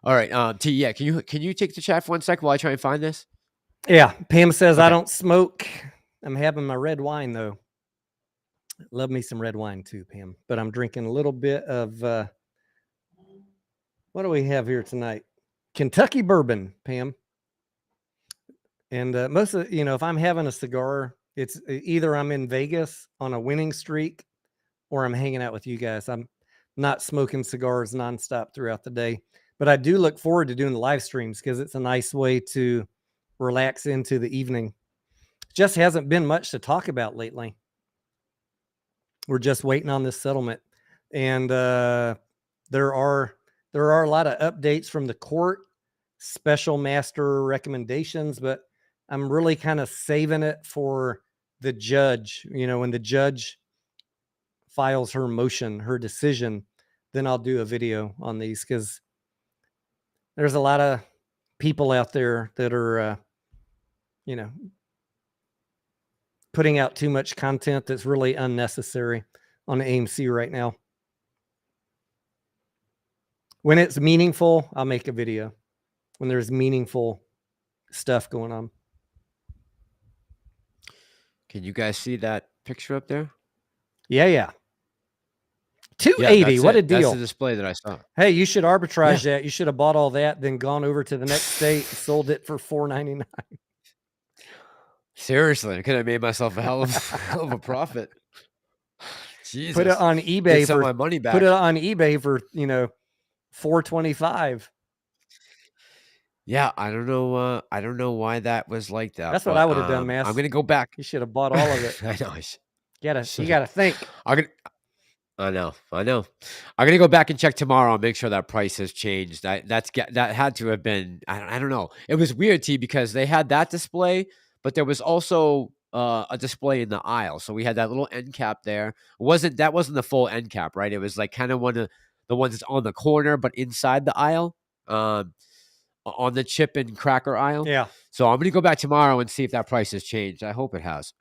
All right, T, yeah, can you take the chat for 1 second while I try and find this? Yeah, Pam says, I Okay. don't smoke. I'm having my red wine, though. Love me some red wine, too, Pam. But I'm drinking a little bit of, what do we have here tonight? Kentucky bourbon, Pam. And most of, if I'm having a cigar, it's either I'm in Vegas on a winning streak or I'm hanging out with you guys. I'm not smoking cigars nonstop throughout the day. But I do look forward to doing the live streams because it's a nice way to relax into the evening. Just hasn't been much to talk about lately. We're just waiting on this settlement. And there are a lot of updates from the court, special master recommendations, but I'm really kind of saving it for the judge. When the judge files her motion, her decision, then I'll do a video on these because there's a lot of people out there that are, putting out too much content that's really unnecessary on AMC right now. When it's meaningful, I'll make a video. When there's meaningful stuff going on. Can you guys see that picture up there? Yeah. 280. Yeah, what a deal. That's the display that I saw. Hey, you should arbitrage that. You should have bought all that, then gone over to the next state and sold it for $4.99. Seriously, I could have made myself a hell of a profit. Jesus. Put it on eBay for my money back. Put it on eBay for, $425. Yeah, I don't know why that was like that. That's what I would have done, man. I'm gonna go back. You should have bought all of it. I know. You gotta think. I know. I'm gonna go back and check tomorrow and make sure that price has changed. That had to have been. I don't know. It was weird, T, because they had that display, but there was also a display in the aisle. So we had that little end cap there. That wasn't the full end cap, right? It was like kind of one of the ones that's on the corner, but inside the aisle. On the chip and cracker aisle. Yeah. So I'm going to go back tomorrow and see if that price has changed. I hope it has.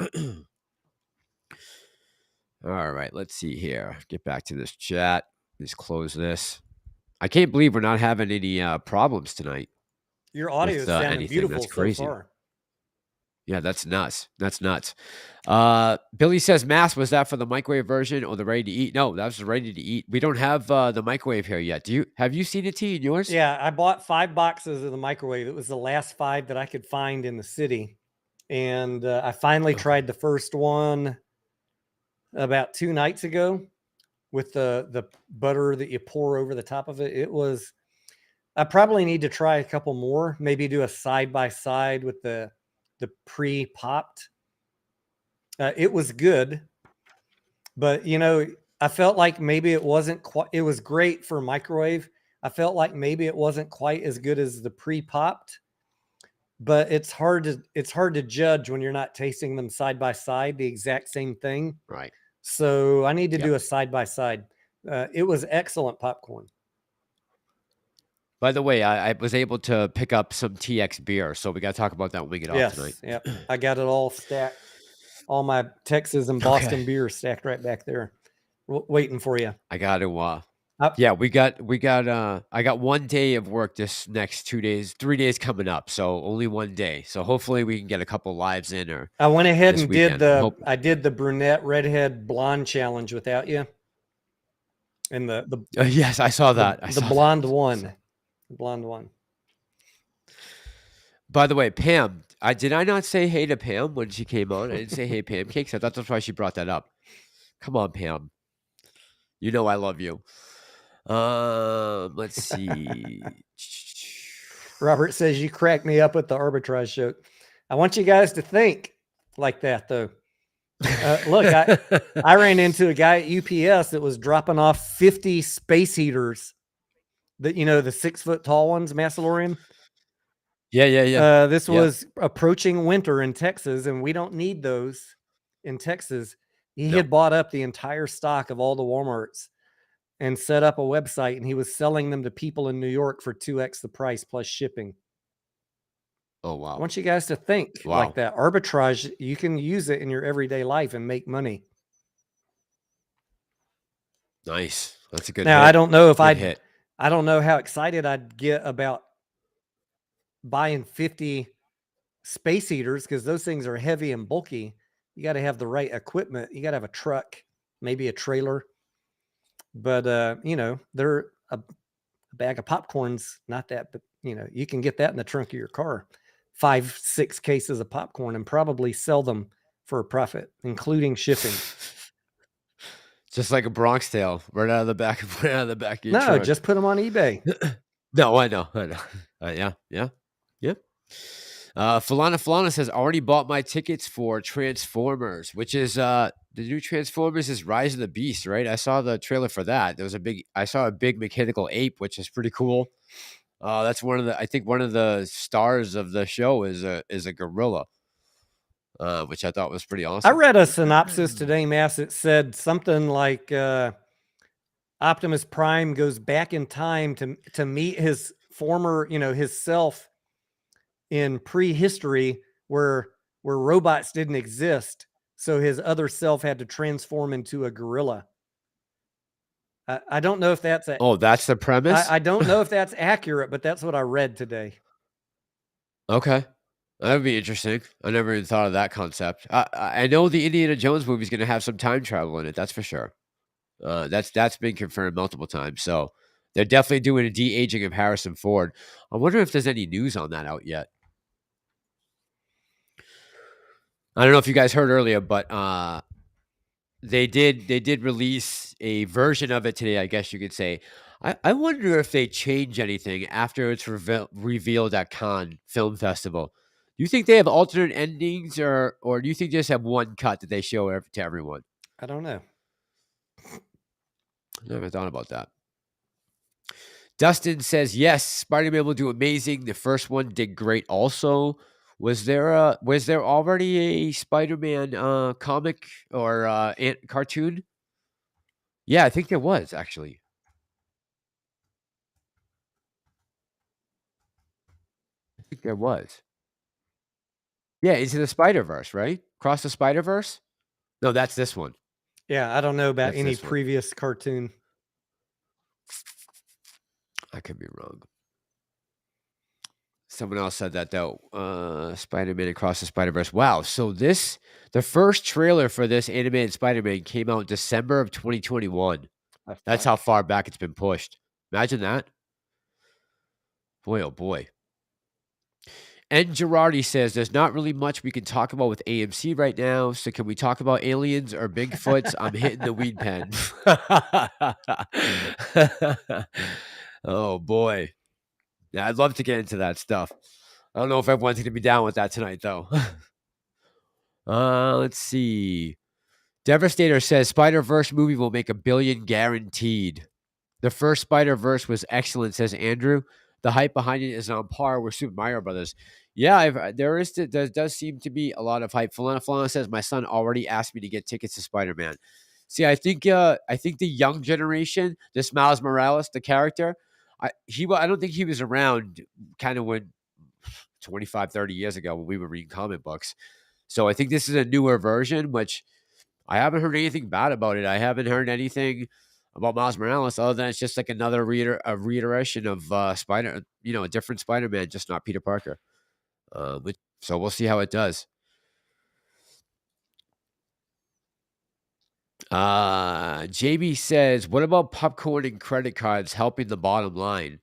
All right, let's see here. Get back to this chat. Let's close this. I can't believe we're not having any problems tonight. Your audio is sounding beautiful so far. Yeah, that's nuts. Billy says, Mass, was that for the microwave version or the ready to eat? No, that was ready to eat. We don't have the microwave here yet. Have you seen it, T, in yours? Yeah, I bought 5 boxes of the microwave. It was the last 5 that I could find in the city. And I finally tried the first one about 2 nights ago with the butter that you pour over the top of it. I probably need to try a couple more, maybe do a side-by-side with the pre-popped. It was good, but I felt like maybe it wasn't quite. It was great for microwave. I felt like maybe it wasn't quite as good as the pre-popped, but it's hard to judge when you're not tasting them side by side, the exact same thing. Right. So I need to do a side by side. It was excellent popcorn. By the way, I was able to pick up some TX beer, so we got to talk about that when we get off tonight. Yep. I got it all stacked. All my Texas and Boston beer stacked right back there, waiting for you. I got to. Yeah, we got. I got 1 day of work this next 2 days, 3 days coming up, so only 1 day. So hopefully we can get a couple lives in. Or I went ahead and did the brunette, redhead, blonde challenge without you. And the yes, I saw that. The blonde one. The blonde one. By the way, Pam, did I not say hey to Pam when she came on? I didn't say hey, Pam Cakes. I thought that's why she brought that up. Come on, Pam. You know I love you. Let's see. Robert says you cracked me up with the arbitrage joke. I want you guys to think like that, though. Look, I ran into a guy at UPS that was dropping off 50 space heaters. The 6 foot tall ones, Massalorian. Yeah. This Yeah. was approaching winter in Texas, and we don't need those in Texas. He No. had bought up the entire stock of all the Walmarts and set up a website, and he was selling them to people in New York for 2x the price plus shipping. Oh, I wow. want you guys to think like Wow. that. Arbitrage, you can use it in your everyday life and make money. Nice. That's a good Now, hit. Good I hit. don't know how excited I'd get about buying 50 space heaters because those things are heavy and bulky. You got to have the right equipment. You got to have a truck, maybe a trailer. But they're a bag of popcorn's not that, but you can get that in the trunk of your car. 5-6 cases of popcorn and probably sell them for a profit, including shipping. Just like a Bronx Tale, right out of the back of your No, truck. just put them on eBay. No, I know. Yeah. Falana says, already bought my tickets for Transformers, which is the new Transformers is Rise of the Beast, right? I saw the trailer for that. I saw a big mechanical ape, which is pretty cool. That's I think one of the stars of the show is a gorilla, which I thought was pretty I awesome. read a synopsis today, Mass. It said something like Optimus Prime goes back in time to meet his former, his self in prehistory where robots didn't exist. So his other self had to transform into a gorilla. I don't know if that's Oh, that's the premise? I don't know if that's accurate, but that's what I read today. Okay. That'd be interesting. I never even thought of that concept. I know the Indiana Jones movie is going to have some time travel in it. That's for sure. That's been confirmed multiple times. So they're definitely doing a de-aging of Harrison Ford. I wonder if there's any news on that out yet. I don't know if you guys heard earlier, but they did release a version of it today, I guess you could say. I wonder if they change anything after it's revealed at Cannes Film Festival. Do you think they have alternate endings, or do you think they just have one cut that they show to everyone? I don't know. I never thought about that. Dustin says yes, Spider-Man will do amazing. The first one did great. Also, was there already a Spider-Man comic or cartoon? Yeah, I think there was actually. I think there was. Yeah, Into the Spider-Verse, right? Cross the Spider-Verse? No, that's this one. Yeah, I don't know about That's any this one. previous cartoon. I could be wrong. Someone else said that though. Spider-Man Across the Spider-Verse. Wow. So the first trailer for this animated Spider-Man came out December of 2021. That's how far back it's been pushed. Imagine that. Boy, oh boy. And Girardi says there's not really much we can talk about with AMC right now. So can we talk about aliens or Bigfoots? I'm hitting the weed pen. Oh boy. Yeah, I'd love to get into that stuff. I don't know if everyone's gonna be down with that tonight though. Let's see. Devastator says Spider-Verse movie will make $1 billion guaranteed. The first Spider-Verse was excellent, says Andrew. The hype behind it is on par with Super Mario Brothers. Yeah, there does seem to be a lot of hype. Falana says my son already asked me to get tickets to Spider-Man. See, I think the young generation, this Miles Morales, the character, I don't think he was around kind of when 25, 30 years ago when we were reading comic books. So I think this is a newer version, which I haven't heard anything bad about it. I haven't heard anything about Miles Morales other than it's just like another reiteration of Spider, a different Spider-Man, just not Peter Parker. So we'll see how it does. JB says, what about popcorn and credit cards helping the bottom line?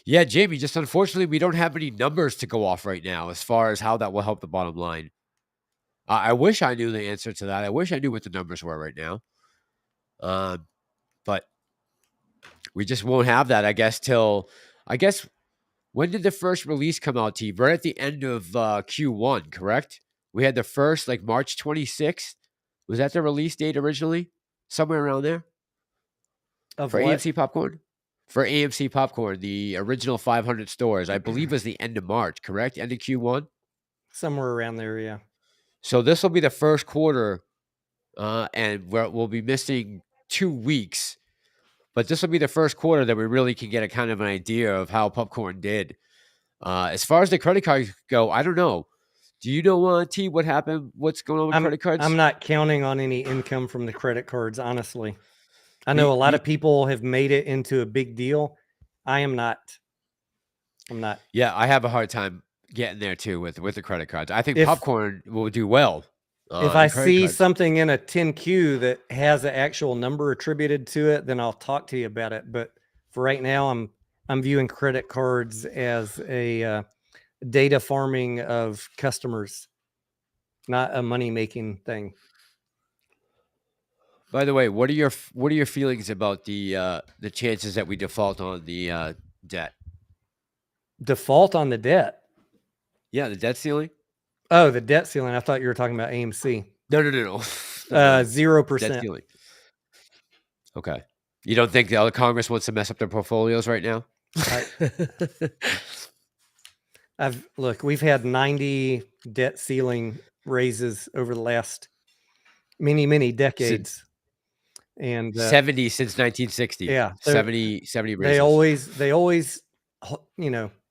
Yeah, Jamie, just unfortunately, we don't have any numbers to go off right now as far as how that will help the bottom line. I wish I knew the answer to that. I wish I knew what the numbers were right now. But we just won't have that, I guess, when did the first release come out, T? Right at the end of Q1, correct? We had the first, like March 26th. Was that the release date originally? Somewhere around there? Of For what? AMC Popcorn? for AMC Popcorn, the original 500 stores, I believe was the end of March, correct? End of Q1? Somewhere around there, yeah. So this will be the first quarter, and we'll be missing 2 weeks. But this will be the first quarter that we really can get a kind of an idea of how Popcorn did. As far as the credit cards go, I don't know. Do you know, T, what happened? What's going on with credit cards? I'm not counting on any income from the credit cards, honestly. I know Me- a lot me- of people have made it into a big deal. I am not. I'm not. Yeah, I have a hard time getting there too with the credit cards. I think If- Popcorn will do well. If I see something in a 10Q that has an actual number attributed to it, then I'll talk to you about it. But for right now, I'm viewing credit cards as a data farming of customers, not a money making thing. By the way, what are your feelings about the chances that we default on the debt? Default on the debt? Yeah, the debt ceiling. Oh, the debt ceiling. I thought you were talking about AMC. No. 0%. Debt ceiling. Okay. You don't think the other Congress wants to mess up their portfolios right now? Look, we've had 90 debt ceiling raises over the last many decades. And 70 since 1960. Yeah. 70 raises. They always,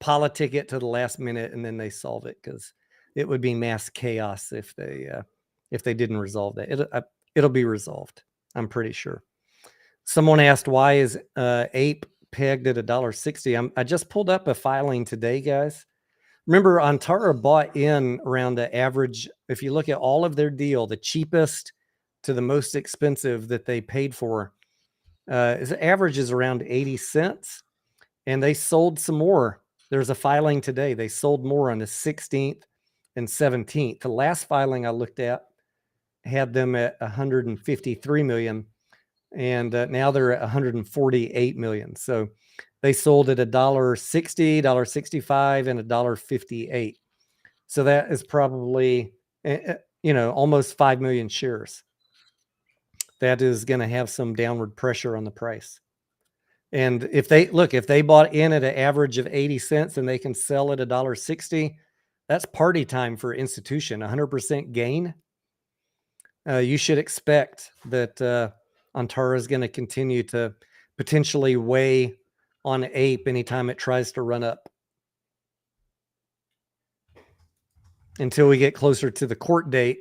politic it to the last minute and then they solve it because it would be mass chaos if they didn't resolve that. It'll be resolved, I'm pretty sure. Someone asked, why is APE pegged at $1.60? I just pulled up a filing today, guys. Remember, Antara bought in around the average. If you look at all of their deal, the cheapest to the most expensive that they paid for, the average is around 80 cents. And they sold some more. There's a filing today. They sold more on the 16th and 17th. The last filing I looked at had them at 153 million. And now they're at 148 million. So they sold at $1.60, $1.65, and $1.58. So that is probably, almost 5 million shares. That is going to have some downward pressure on the price. And if they bought in at an average of 80 cents and they can sell at $1.60, that's party time for institution. 100% gain. You should expect that Antara is going to continue to potentially weigh on APE anytime it tries to run up until we get closer to the court date.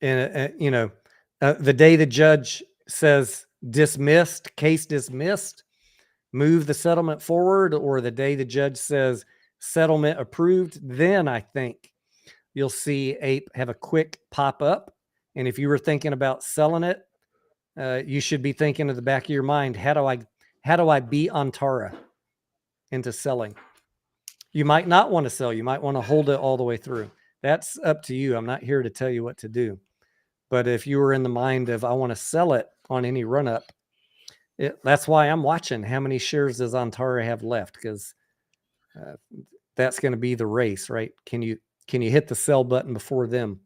And, the day the judge says case dismissed, move the settlement forward, or the day the judge says settlement approved, then I think you'll see APE have a quick pop up. And if you were thinking about selling it, you should be thinking in the back of your mind, how do I beat Antara into selling? You might not want to sell. You might want to hold it all the way through. That's up to you. I'm not here to tell you what to do. But if you were in the mind of, I want to sell it on any run up, that's why I'm watching how many shares does Antara have left, because that's going to be the race, right? Can you hit the sell button before them?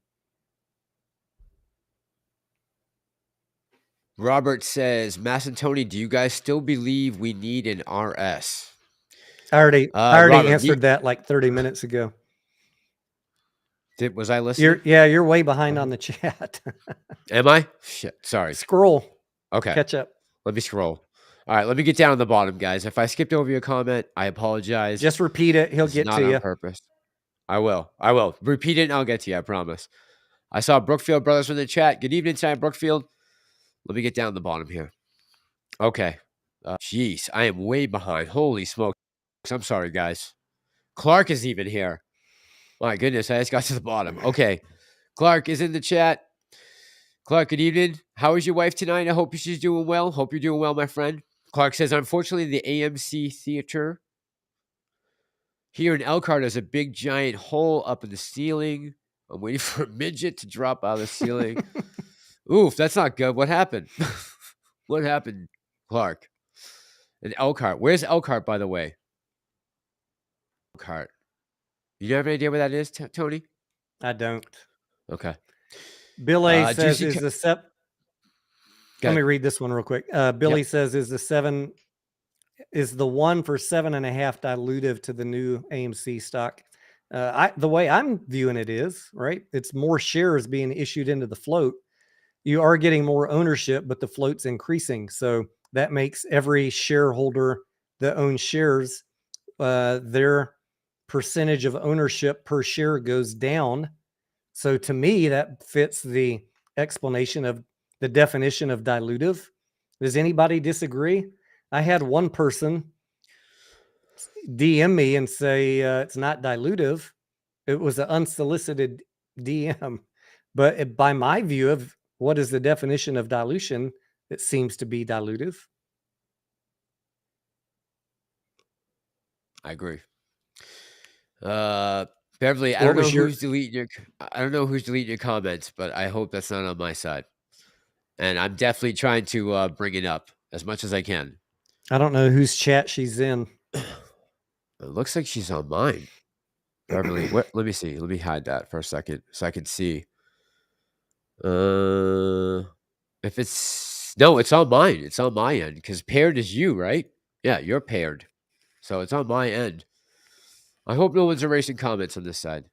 Robert says, Mass and Tony, do you guys still believe we need an RS? I already answered that like 30 minutes ago. Was I listening? You're way behind on the chat. Am I? Shit, sorry. Scroll. Okay. Catch up. Let me scroll. All right, let me get down to the bottom, guys. If I skipped over your comment, I apologize. Just repeat it. He'll get to you. Not on purpose. I will. Repeat it and I'll get to you, I promise. I saw Brookfield Brothers from the chat. Good evening tonight, Brookfield. Let me get down to the bottom here. Okay. Jeez, I am way behind. Holy smokes. I'm sorry, guys. Clark is even here. My goodness, I just got to the bottom. Okay. Clark is in the chat. Clark, good evening. How is your wife tonight? I hope she's doing well. Hope you're doing well, my friend. Clark says, unfortunately, the AMC Theater here in Elkhart has a big, giant hole up in the ceiling. I'm waiting for a midget to drop out of the ceiling. Oof, that's not good. What happened? What happened, Clark? In Elkhart. Where's Elkhart, by the way? Elkhart. You have any idea where that is, Tony? I don't. Okay. Bill A says, let me read this one real quick. Billy says, is the is the 1 for 7.5 dilutive to the new AMC stock? The way I'm viewing it is, right, it's more shares being issued into the float. You are getting more ownership, but the float's increasing. So that makes every shareholder that owns shares, their percentage of ownership per share goes down. So to me, that fits the explanation of the definition of dilutive. Does anybody disagree? I had one person DM me and say it's not dilutive. It was an unsolicited DM. But by my view of what is the definition of dilution, it seems to be dilutive. I agree. Beverly, I don't know who's deleting your comments, but I hope that's not on my side. And I'm definitely trying to bring it up as much as I can. I don't know whose chat she's in. It looks like she's on mine. Beverly, let me see. Let me hide that for a second so I can see. If it's on mine. It's on my end because paired is you, right? Yeah, you're paired. So it's on my end. I hope no one's erasing comments on this side.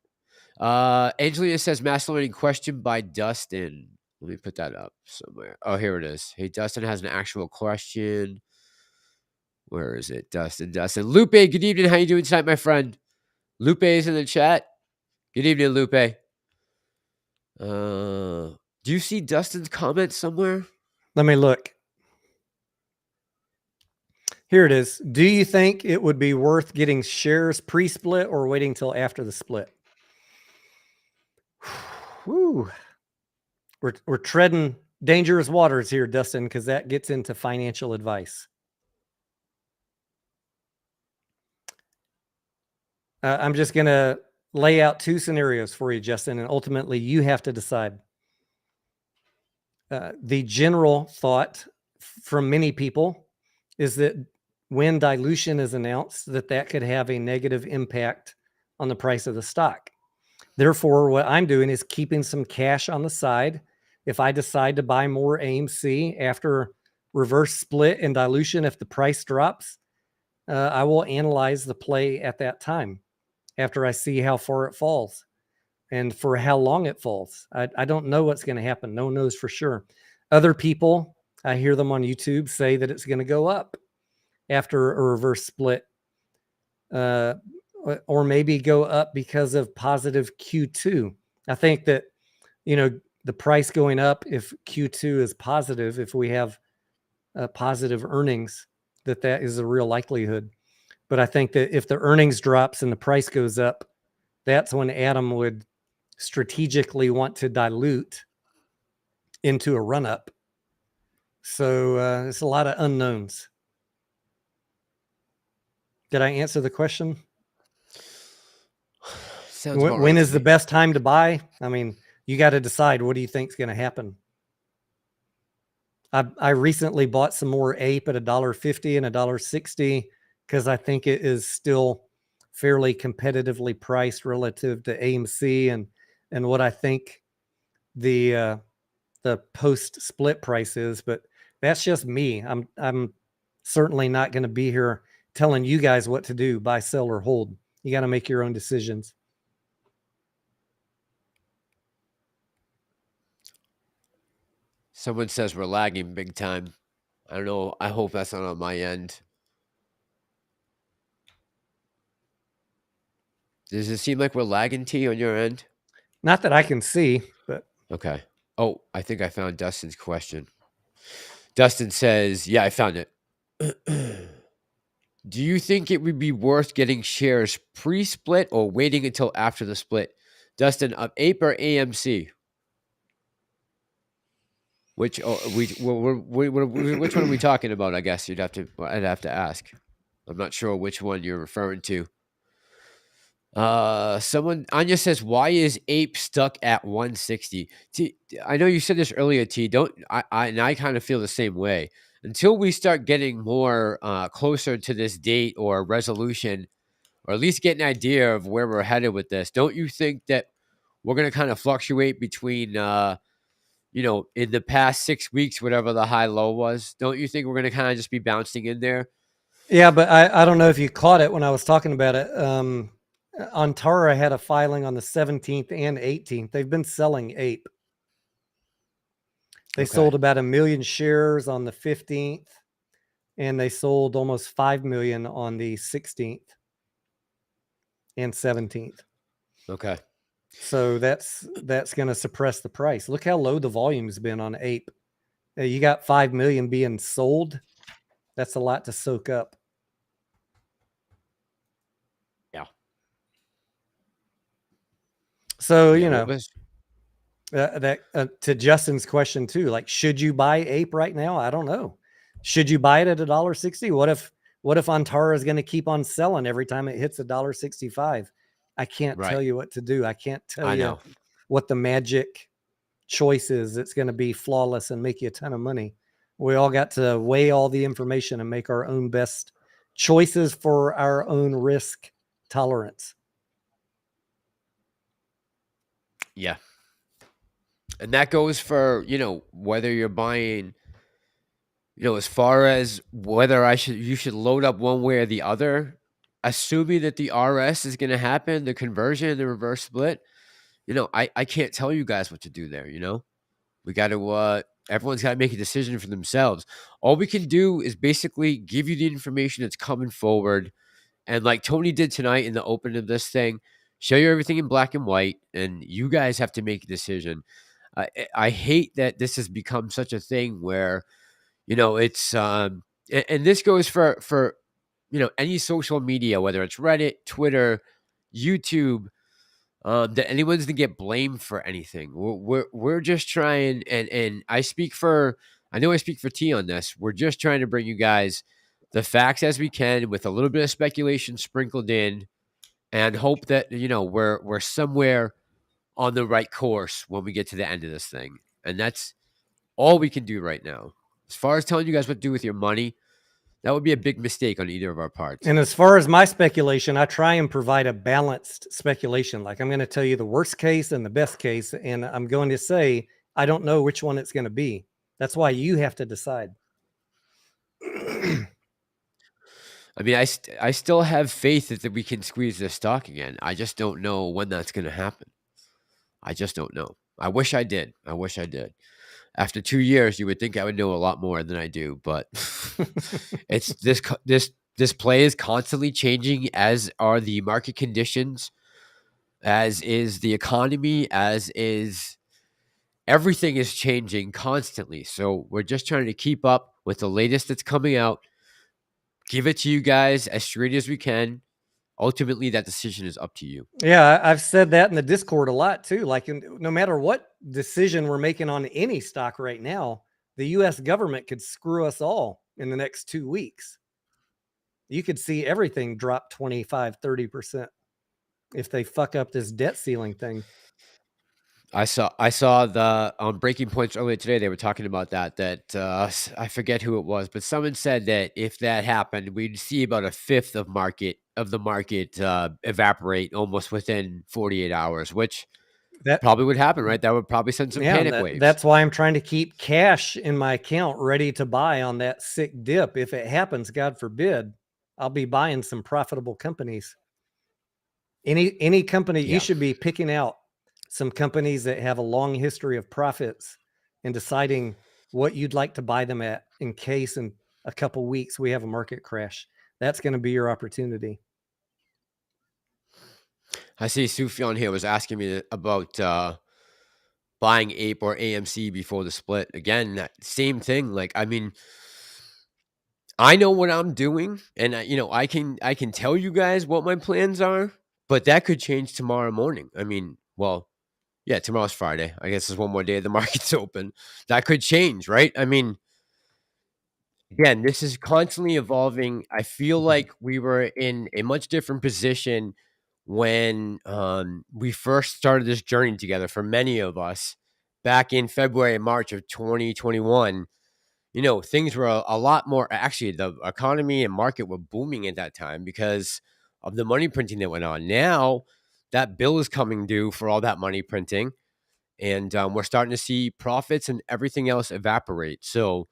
Angelina says Massalorian question by Dustin. Let me put that up somewhere. Oh, here it is. Hey, Dustin has an actual question. Where is it? Dustin. Lupe, good evening. How you doing tonight, my friend? Lupe is in the chat. Good evening, Lupe. Do you see Dustin's comment somewhere? Let me look. Here it is. Do you think it would be worth getting shares pre-split or waiting till after the split? Whew. We're treading dangerous waters here, Dustin, because that gets into financial advice. I'm just going to lay out two scenarios for you, Justin, and ultimately you have to decide. The general thought from many people is that when dilution is announced, that could have a negative impact on the price of the stock. Therefore, what I'm doing is keeping some cash on the side. If I decide to buy more AMC after reverse split and dilution, if the price drops, I will analyze the play at that time after I see how far it falls and for how long it falls. I don't know what's going to happen. No one knows for sure. Other people, I hear them on YouTube say that it's going to go up after a reverse split, or maybe go up because of positive Q2. I think that, the price going up, if Q2 is positive, if we have positive earnings, that is a real likelihood. But I think that if the earnings drops and the price goes up, that's when Adam would strategically want to dilute into a run up. So it's a lot of unknowns. Did I answer the question? When is the best time to buy? I mean, you got to decide, what do you think is going to happen? I recently bought some more APE at $1.50 and $1.60 because I think it is still fairly competitively priced relative to AMC and what I think the post split price is. But that's just me. I'm certainly not going to be here telling you guys what to do, buy, sell, or hold. You got to make your own decisions. Someone says we're lagging big time. I don't know. I hope that's not on my end. Does it seem like we're lagging, T, on your end? Not that I can see, but... Okay. Oh, I think I found Dustin's question. Dustin says, yeah, I found it. Do you think it would be worth getting shares pre-split or waiting until after the split? Dustin, of APE or AMC? Which which one are we talking about? I guess I'd have to ask. I'm not sure which one you're referring to. Anya says, why is APE stuck at 160? T, I know you said this earlier, T. I kind of feel the same way. Until we start getting more closer to this date or resolution, or at least get an idea of where we're headed with this, don't you think that we're going to kind of fluctuate between, in the past 6 weeks, whatever the high low was? Don't you think we're going to kind of just be bouncing in there? Yeah, but I don't know if you caught it when I was talking about it. Antara had a filing on the 17th and 18th. They've been selling ape. They Okay. sold about 1 million shares on the 15th, and they sold almost 5 million on the 16th and 17th. Okay. So that's going to suppress the price. Look how low the volume's been on ape. You got 5 million being sold. That's a lot to soak up. Yeah. So, Yeah. you What know, was? that to Justin's question too, like, should you buy ape right now? I don't know. Should you buy it at $1.60? What if Antara is going to keep on selling every time it hits $1.65? I can't tell Right. you what to do. I can't tell I you know. what the magic choice is that's going to be flawless and make you a ton of money. We all got to weigh all the information and make our own best choices for our own risk tolerance. Yeah. And that goes for, whether you're buying, as far as whether you should load up one way or the other, assuming that the RS is going to happen, the conversion, the reverse split, I can't tell you guys what to do there. We got to, everyone's got to make a decision for themselves. All we can do is basically give you the information that's coming forward. And like Tony did tonight in the open of this thing, show you everything in black and white, and you guys have to make a decision. I hate that this has become such a thing where, it's, and this goes for, any social media, whether it's Reddit, Twitter, YouTube, that anyone's gonna get blamed for anything. We're just trying, and I know I speak for T on this. We're just trying to bring you guys the facts as we can, with a little bit of speculation sprinkled in, and hope that we're somewhere on the right course when we get to the end of this thing. And that's all we can do right now. As far as telling you guys what to do with your money, that would be a big mistake on either of our parts. And as far as my speculation, I try and provide a balanced speculation. Like, I'm going to tell you the worst case and the best case, and I'm going to say I don't know which one it's going to be. That's why you have to decide. I mean, I still have faith that we can squeeze this stock again. I just don't know when that's going to happen. I just don't know. I wish I did. I wish I did. After 2 years, you would think I would know a lot more than I do, but it's this play is constantly changing, as are the market conditions, as is the economy, as is everything is changing constantly. So we're just trying to keep up with the latest that's coming out, give it to you guys as straight as we can. Ultimately, that decision is up to you. Yeah, I've said that in the Discord a lot too. Like, no matter what decision we're making on any stock right now, the US government could screw us all in the next 2 weeks. You could see everything drop 25, 30% if they fuck up this debt ceiling thing. I saw the breaking points earlier today. They were talking about that. I forget who it was, but someone said that if that happened, we'd see about a fifth of the market evaporate almost within 48 hours, which That probably would happen, right? That would probably send some Yeah, panic waves. that's why I'm trying to keep cash in my account ready to buy on that sick dip. If it happens, God forbid, I'll be buying some profitable companies. Any company, you Yeah. should be picking out some companies that have a long history of profits and deciding what you'd like to buy them at in case in a couple weeks we have a market crash. That's going to be your opportunity. I see Sufjan here was asking me about buying Ape or AMC before the split. Again, that same thing. Like, I mean, I know what I'm doing, and I can tell you guys what my plans are, but that could change tomorrow morning. I mean, well, yeah, tomorrow's Friday. I guess there's one more day the market's open. That could change, right? I mean, again, this is constantly evolving. I feel like we were in a much different position when we first started this journey together. For many of us, back in February and March of 2021, things were a lot more. Actually, the economy and market were booming at that time because of the money printing that went on. Now that bill is coming due for all that money printing, and we're starting to see profits and everything else evaporate. So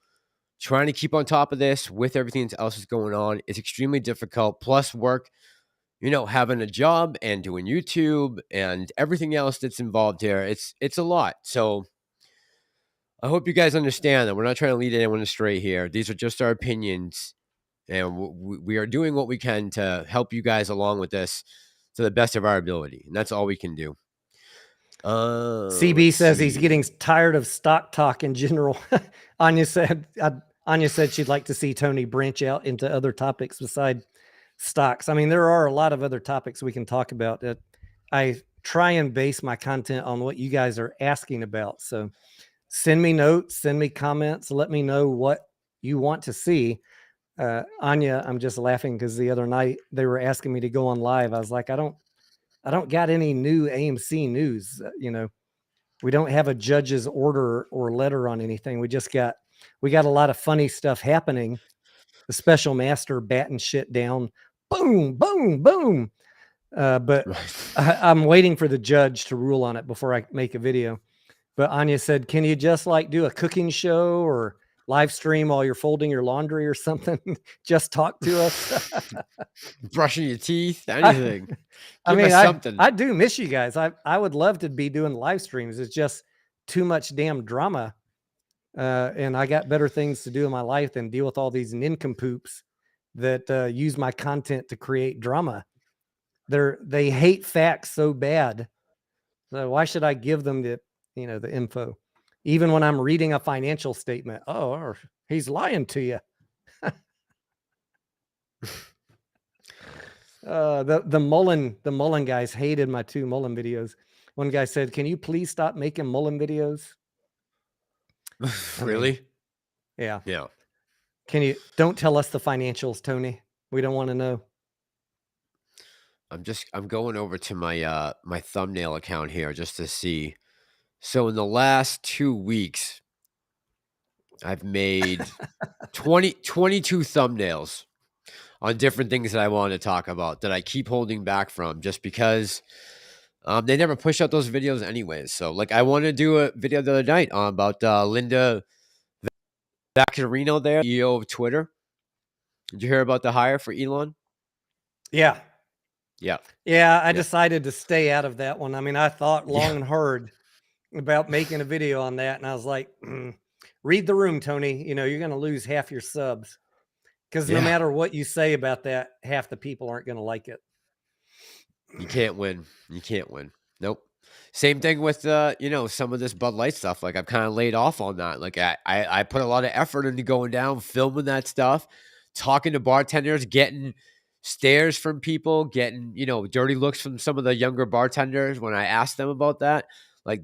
trying to keep on top of this with everything else that's going on is extremely difficult. Plus work, having a job and doing YouTube and everything else that's involved here. It's a lot. So I hope you guys understand that we're not trying to lead anyone astray here. These are just our opinions, and we are doing what we can to help you guys along with this to the best of our ability, and that's all we can do. CB says he's getting tired of stock talk in general. Anya said she'd like to see Tony branch out into other topics beside stocks. I mean, there are a lot of other topics we can talk about. That I try and base my content on what you guys are asking about. So send me notes, send me comments, let me know what you want to see. Anya, I'm just laughing because the other night they were asking me to go on live. I was like, I don't got any new AMC news. We don't have a judge's order or letter on anything. We got a lot of funny stuff happening. The special master batting shit down. Boom, boom, boom. But I'm waiting for the judge to rule on it before I make a video. But Anya said, can you just do a cooking show or live stream while you're folding your laundry or something? Just talk to us. Brushing your teeth, anything. Something. I do miss you guys. I would love to be doing live streams. It's just too much damn drama. And I got better things to do in my life than deal with all these nincompoops that use my content to create drama. They hate facts so bad. So why should I give them the info? Even when I'm reading a financial statement, he's lying to you. The Mullen guys hated my 2 Mullen videos. One guy said, "Can you please stop making Mullen videos?" Really? Yeah. Yeah. Don't tell us the financials, Tony. We don't want to know. I'm going over to my my thumbnail account here just to see. So in the last 2 weeks, I've made 22 thumbnails on different things that I want to talk about that I keep holding back from just because they never push out those videos anyways. So I want to do a video the other night about Linda Vaccarino there, CEO of Twitter. Did you hear about the hire for Elon? Yeah. Yeah. Yeah, I decided to stay out of that one. I mean, I thought long and hard about making a video on that, and I was like, read the room, Tony. You're going to lose half your subs because no matter what you say about that, half the people aren't going to like it. You can't win. You can't win. Nope. Same thing with some of this Bud Light stuff. I've kind of laid off on that. I put a lot of effort into going down, filming that stuff, talking to bartenders, getting stares from people, getting dirty looks from some of the younger bartenders when I asked them about that.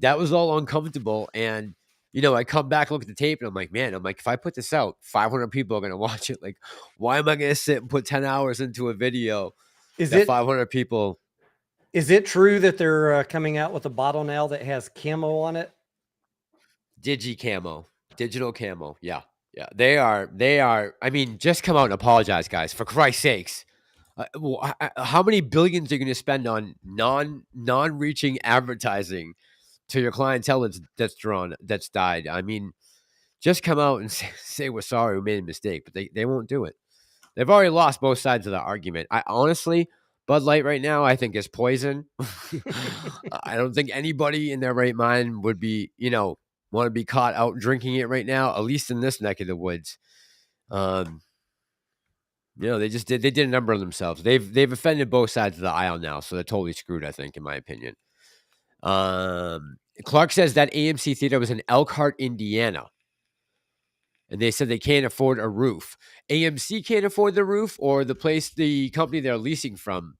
That was all uncomfortable. And I come back, look at the tape, and I'm like, man, if I put this out, 500 people are going to watch it. Why am I going to sit and put 10 hours into a video? Is it 500 people? Is it true that they're coming out with a bottle now that has camo on it? Digital camo. Yeah. Yeah. They are. I mean, just come out and apologize, guys, for Christ's sakes. How many billions are you going to spend on non-reaching advertising to your clientele that's died? I mean, just come out and say we're sorry, we made a mistake, but they won't do it. They've already lost both sides of the argument. I honestly, Bud Light right now, I think is poison. I don't think anybody in their right mind would be, want to be caught out drinking it right now, at least in this neck of the woods. They did a number on themselves. They've offended both sides of the aisle now, so they're totally screwed, I think, in my opinion. Clark says that AMC theater was in Elkhart, Indiana. And they said they can't afford a roof. AMC can't afford the roof, or the company they're leasing from.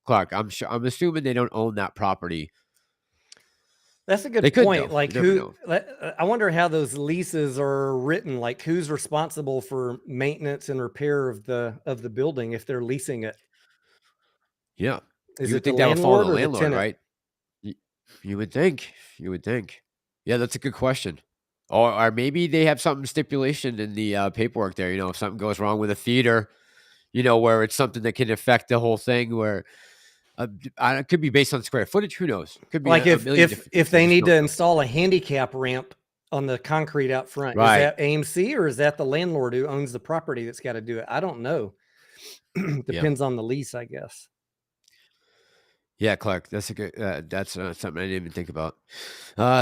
Clark, I'm assuming they don't own that property. That's a good point. I wonder how those leases are written. Who's responsible for maintenance and repair of the building if they're leasing it? Yeah, you would think that would fall on the landlord, right? You would think. Yeah, that's a good question. Or maybe they have something stipulation in the paperwork there. If something goes wrong with a theater, where it's something that can affect the whole thing, where it could be based on square footage. Who knows? Could be if they need to install a handicap ramp on the concrete out front. Is Right. that AMC or is that the landlord who owns the property that's got to do it? I don't know. Yeah. Depends on the lease, I guess. Yeah, Clark, that's a good. That's something I didn't even think about.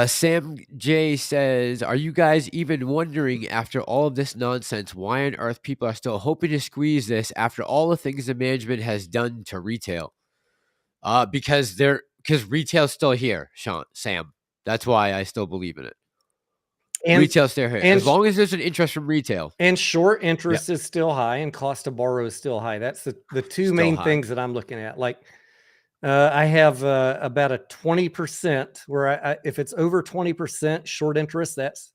Sam J says, "Are you guys even wondering after all of this nonsense why on earth people are still hoping to squeeze this after all the things the management has done to retail? Because retail's still here, Sam. That's why I still believe in it. And Retail's still here and as long as there's an interest from retail. and short Yep, interest is still high, and cost to borrow is still high. That's the two still main high. things that I'm looking at. Like I have about a 20% where if it's over 20% short interest, that's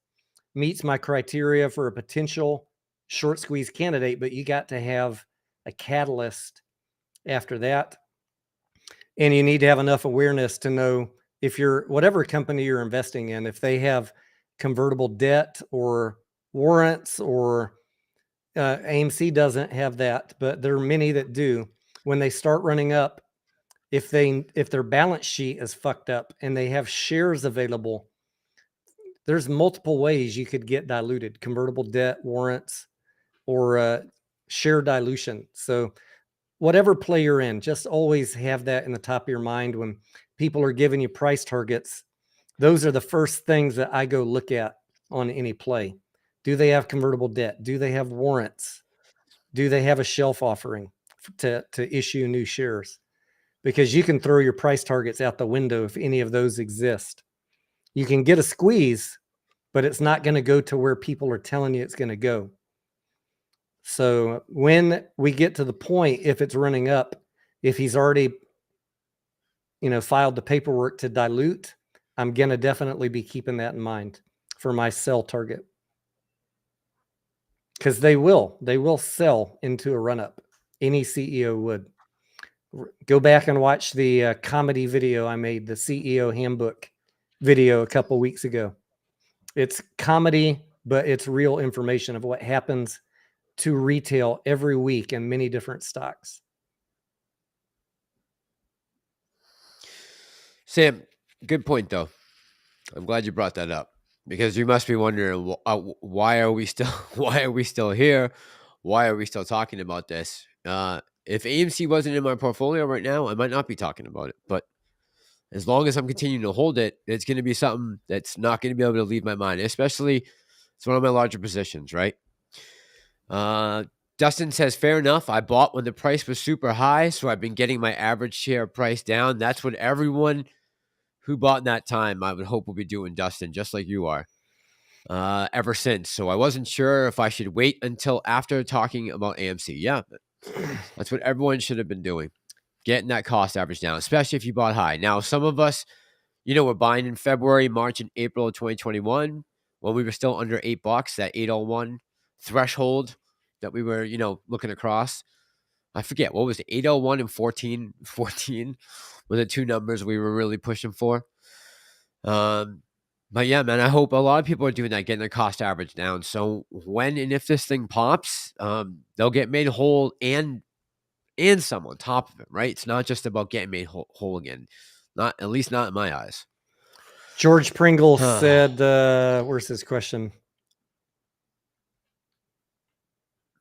meets my criteria for a potential short squeeze candidate, but you got to have a catalyst after that. And you need to have enough awareness to know if you're whatever company you're investing in, if they have convertible debt or warrants, or AMC doesn't have that, but there are many that do. When they start running up, if their balance sheet is fucked up and they have shares available, there's multiple ways you could get diluted: convertible debt, warrants, or share dilution. So whatever play you're in, just always have that in the top of your mind when people are giving you price targets. Those are the first things that I go look at on any play. Do they have convertible debt? Do they have warrants? Do they have a shelf offering to issue new shares? Because you can throw your price targets out the window if any of those exist. You can get a squeeze, but it's not going to go to where people are telling you it's going to go. So when we get to the point, if it's running up, if he's already, filed the paperwork to dilute, I'm going to definitely be keeping that in mind for my sell target. Because they will sell into a run up. Any CEO would. Go back and watch the comedy video I made, the CEO handbook video a couple weeks ago. It's comedy, but it's real information of what happens to retail every week in many different stocks. Sam, good point though. I'm glad you brought that up because you must be wondering why are we still here? Why are we still talking about this? If AMC wasn't in my portfolio right now, I might not be talking about it. But as long as I'm continuing to hold it, it's going to be something that's not going to be able to leave my mind. Especially, it's one of my larger positions, right? Dustin says, fair enough. I bought when the price was super high, so I've been getting my average share price down. That's what everyone who bought in that time, I would hope will be doing, Dustin, just like you are, ever since. So I wasn't sure if I should wait until after talking about AMC. Yeah, that's what everyone should have been doing, getting that cost average down, especially if you bought high. Now, some of us, we're buying in February, March, and April of 2021 when we were still under $8, that 801 threshold that we were, looking across. I forget, what was it, 801 and 14 were the two numbers we were really pushing for. But yeah, man, I hope a lot of people are doing that, getting their cost average down. So when and if this thing pops, they'll get made whole and some on top of it, right? It's not just about getting made whole again. Not, at least not in my eyes. George Pringle said, where's his question?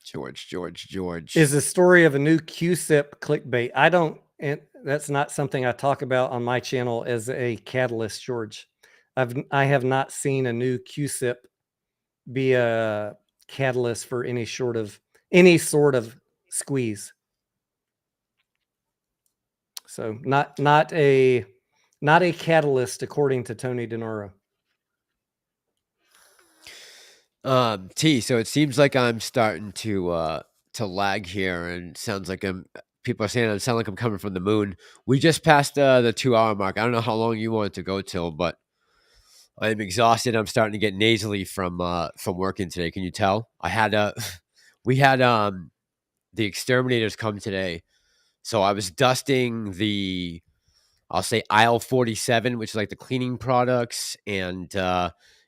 George. Is the story of a new QSIP clickbait? And that's not something I talk about on my channel as a catalyst, George. I have not seen a new QSIP be a catalyst for any sort of squeeze. So not a catalyst according to Tony Denaro. T, so it seems like I'm starting to lag here, and sounds like people are saying I sound like I'm coming from the moon. We just passed the 2-hour mark. I don't know how long you want it to go till, but I'm exhausted. I'm starting to get nasally from working today. Can you tell? We had the exterminators come today, so I was dusting I'll say aisle 47, which is like the cleaning products, and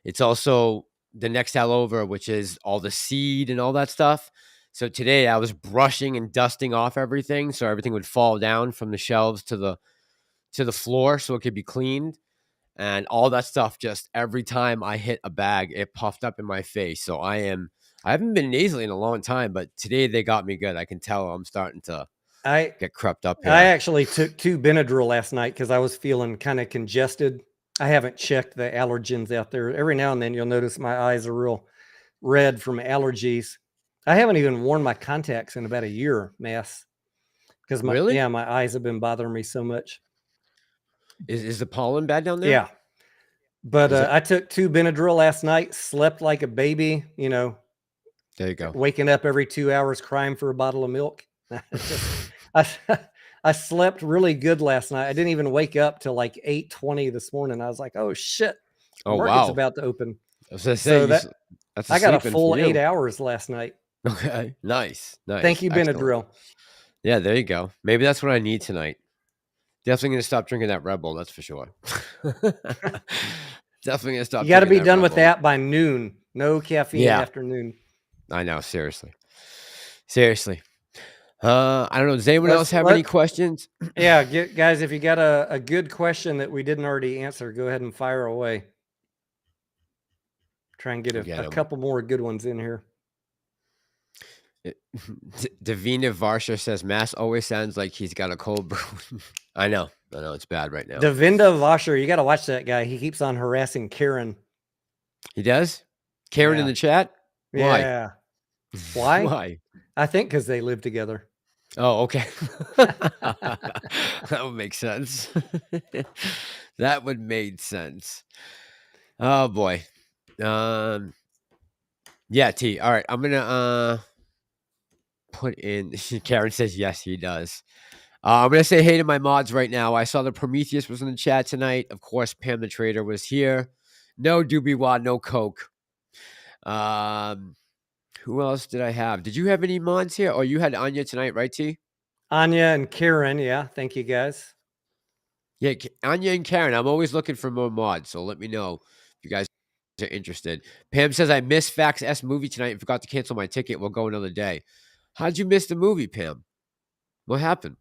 it's also the next aisle over, which is all the seed and all that stuff. So today I was brushing and dusting off everything, so everything would fall down from the shelves to the floor, so it could be cleaned. and all that stuff. Just every time I hit a bag, it puffed up in my face. So I haven't been nasally in a long time, but today they got me good. I can tell I'm starting to get crept up here. I actually took 2 Benadryl last night because I was feeling kind of congested. I haven't checked the allergens out there. Every now and then you'll notice my eyes are real red from allergies. I haven't even worn my contacts in about a year, Mass, because my eyes have been bothering me so much. Is the pollen bad down there? Yeah. But I took 2 Benadryl last night, slept like a baby, you know. There you go. Waking up every 2 hours crying for a bottle of milk. I slept really good last night. I didn't even wake up till like 8:20 this morning. I was like, oh shit. The market's about to open. I was gonna say, so I got a full 8 hours last night. Okay. Nice. Thank you, Benadryl. Yeah, there you go. Maybe that's what I need tonight. Definitely gonna stop drinking that Red Bull, that's for sure. Definitely gonna stop. You got to be done with that by noon. No caffeine after noon. I know, seriously. I don't know. Does anyone else have any questions? Yeah, guys, if you got a good question that we didn't already answer, go ahead and fire away. Try and get a couple more good ones in here. Davina Varsha says, Mass always sounds like he's got a cold brew. I know. It's bad right now. Davinda Varsha, you got to watch that guy. He keeps on harassing Karen. He does? Karen in the chat? Why? Yeah. Why? Why? I think because they live together. Oh, okay. That would make sense. That would make sense. Oh boy. Yeah, T. All right. I'm gonna put in. Karen says yes, he does. I'm gonna say hey to my mods right now. I saw the Prometheus was in the chat tonight. Of course, Pam the Trader was here. No Doobie Wad, no Coke. Who else did I have? Did you have any mods here? Oh, you had Anya tonight, right, T? Anya and Karen, yeah. Thank you, guys. Yeah, Anya and Karen. I'm always looking for more mods, so let me know if you guys are interested. Pam says, I missed Fax S movie tonight and forgot to cancel my ticket. We'll go another day. How'd you miss the movie, Pam? What happened?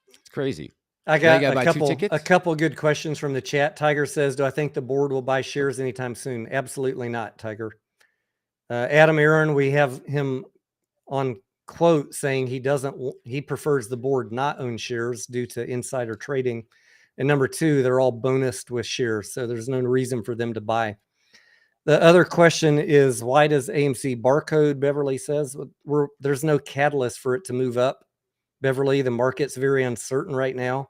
It's crazy. I got a couple good questions from the chat. Tiger says, do I think the board will buy shares anytime soon? Absolutely not, Tiger. Adam Aaron, we have him on quote saying he prefers the board not own shares due to insider trading. And number 2, they're all bonused with shares, so there's no reason for them to buy. The other question is, why does AMC barcode, Beverly says? There's no catalyst for it to move up. Beverly, the market's very uncertain right now.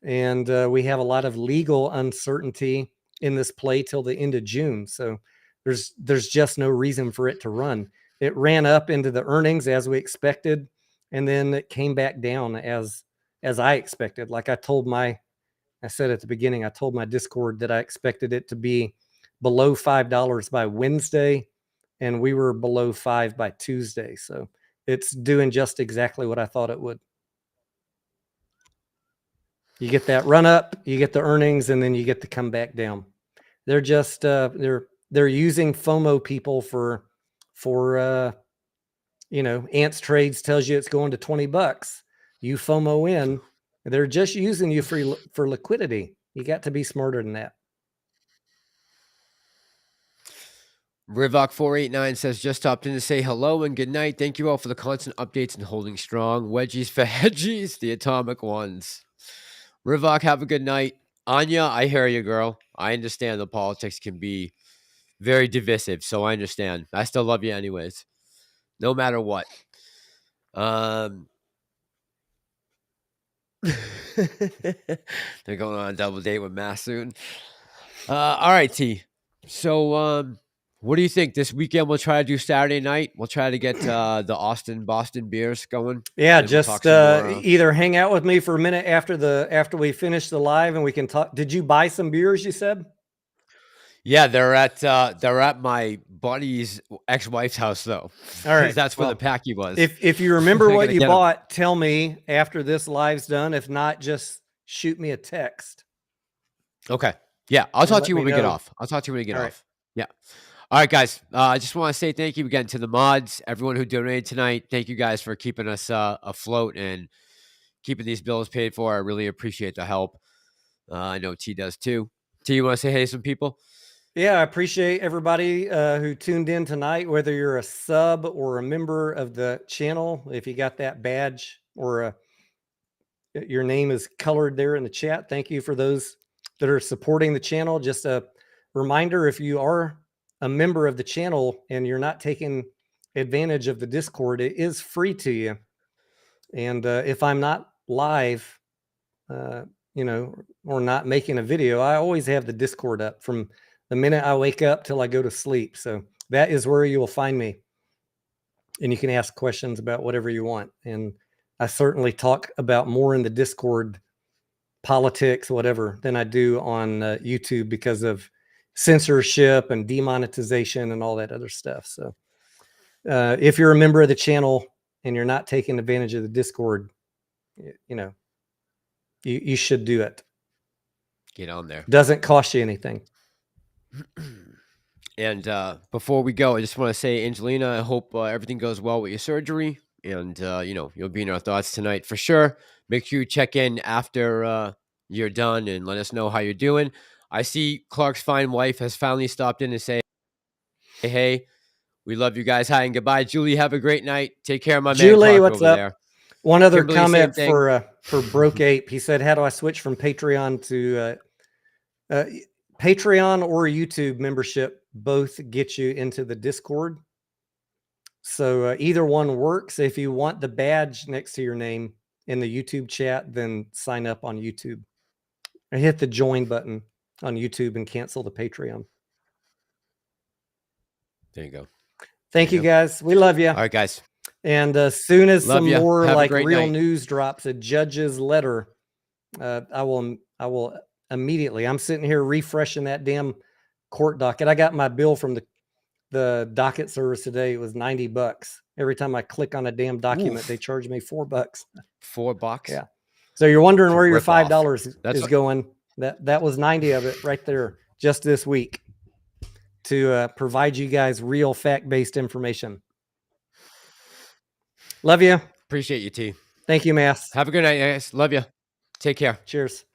And we have a lot of legal uncertainty in this play till the end of June. So there's just no reason for it to run. It ran up into the earnings as we expected, and then it came back down as I expected. Like I said at the beginning, I told my Discord that I expected it to be below $5 by Wednesday, and we were below 5 by Tuesday. So it's doing just exactly what I thought it would. You get that run up, you get the earnings, and then you get to come back down. They're just they're using FOMO people for Ants Trades tells you it's going to $20. You FOMO in, they're just using you for liquidity. You got to be smarter than that. Rivok 489 says, just stopped in to say hello and good night. Thank you all for the constant updates and holding strong. Wedgies for hedgies, the atomic ones. Rivok, have a good night. Anya, I hear you, girl. I understand the politics can be very divisive, so I understand. I still love you anyways, no matter what. They're going on a double date with Mass soon. All right, T. So, what do you think? This weekend we'll try to do Saturday night. We'll try to get the Boston beers going. Yeah, just either hang out with me for a minute after we finish the live and we can talk. Did you buy some beers, you said? Yeah, they're at my buddy's ex-wife's house though. All right, that's where the packy was. If you remember what you bought, tell me after this live's done. If not, just shoot me a text. Okay. Yeah, I'll talk to you when we get off. Yeah. All right, guys. I just want to say thank you again to the mods, everyone who donated tonight. Thank you guys for keeping us afloat and keeping these bills paid for. I really appreciate the help. I know T does too. T, you want to say hey to some people? Yeah, I appreciate everybody who tuned in tonight, whether you're a sub or a member of the channel. If you got that badge or your name is colored there in the chat, thank you for those that are supporting the channel. Just a reminder, if you are a member of the channel and you're not taking advantage of the Discord, it is free to you. And if I'm not live, or not making a video, I always have the Discord up from the minute I wake up till I go to sleep. So that is where you will find me. And you can ask questions about whatever you want. And I certainly talk about more in the Discord, politics, whatever, than I do on YouTube because of censorship and demonetization and all that other stuff. So if you're a member of the channel and you're not taking advantage of the Discord, you should do it. Get on there. Doesn't cost you anything. And before we go, I just want to say, Angelina, I hope everything goes well with your surgery. And, you'll be in our thoughts tonight for sure. Make sure you check in after you're done and let us know how you're doing. I see Clark's fine wife has finally stopped in and say, hey, we love you guys. Hi and goodbye. Julie, have a great night. Take care of my Julie, man Clark what's over up? there. One other Kimberly, comment same thing. for Broke Ape. He said, how do I switch from Patreon to Patreon or YouTube membership? Both get you into the Discord. So either one works. If you want the badge next to your name in the YouTube chat, then sign up on YouTube. Or hit the join button on YouTube and cancel the Patreon. There you go. Thank you, guys. We love you. All right, guys. And as soon as some more Have like real night. news drops, a judge's letter, I will immediately. I'm sitting here refreshing that damn court docket. I got my bill from the docket service today. It was $90. Every time I click on a damn document, they charge me $4. $4? Yeah. So you're wondering where your $5 is going. That was 90 of it right there just this week to provide you guys real fact-based information. Love you. Appreciate you, T. Thank you, Mass. Have a good night, guys. Love you. Take care. Cheers.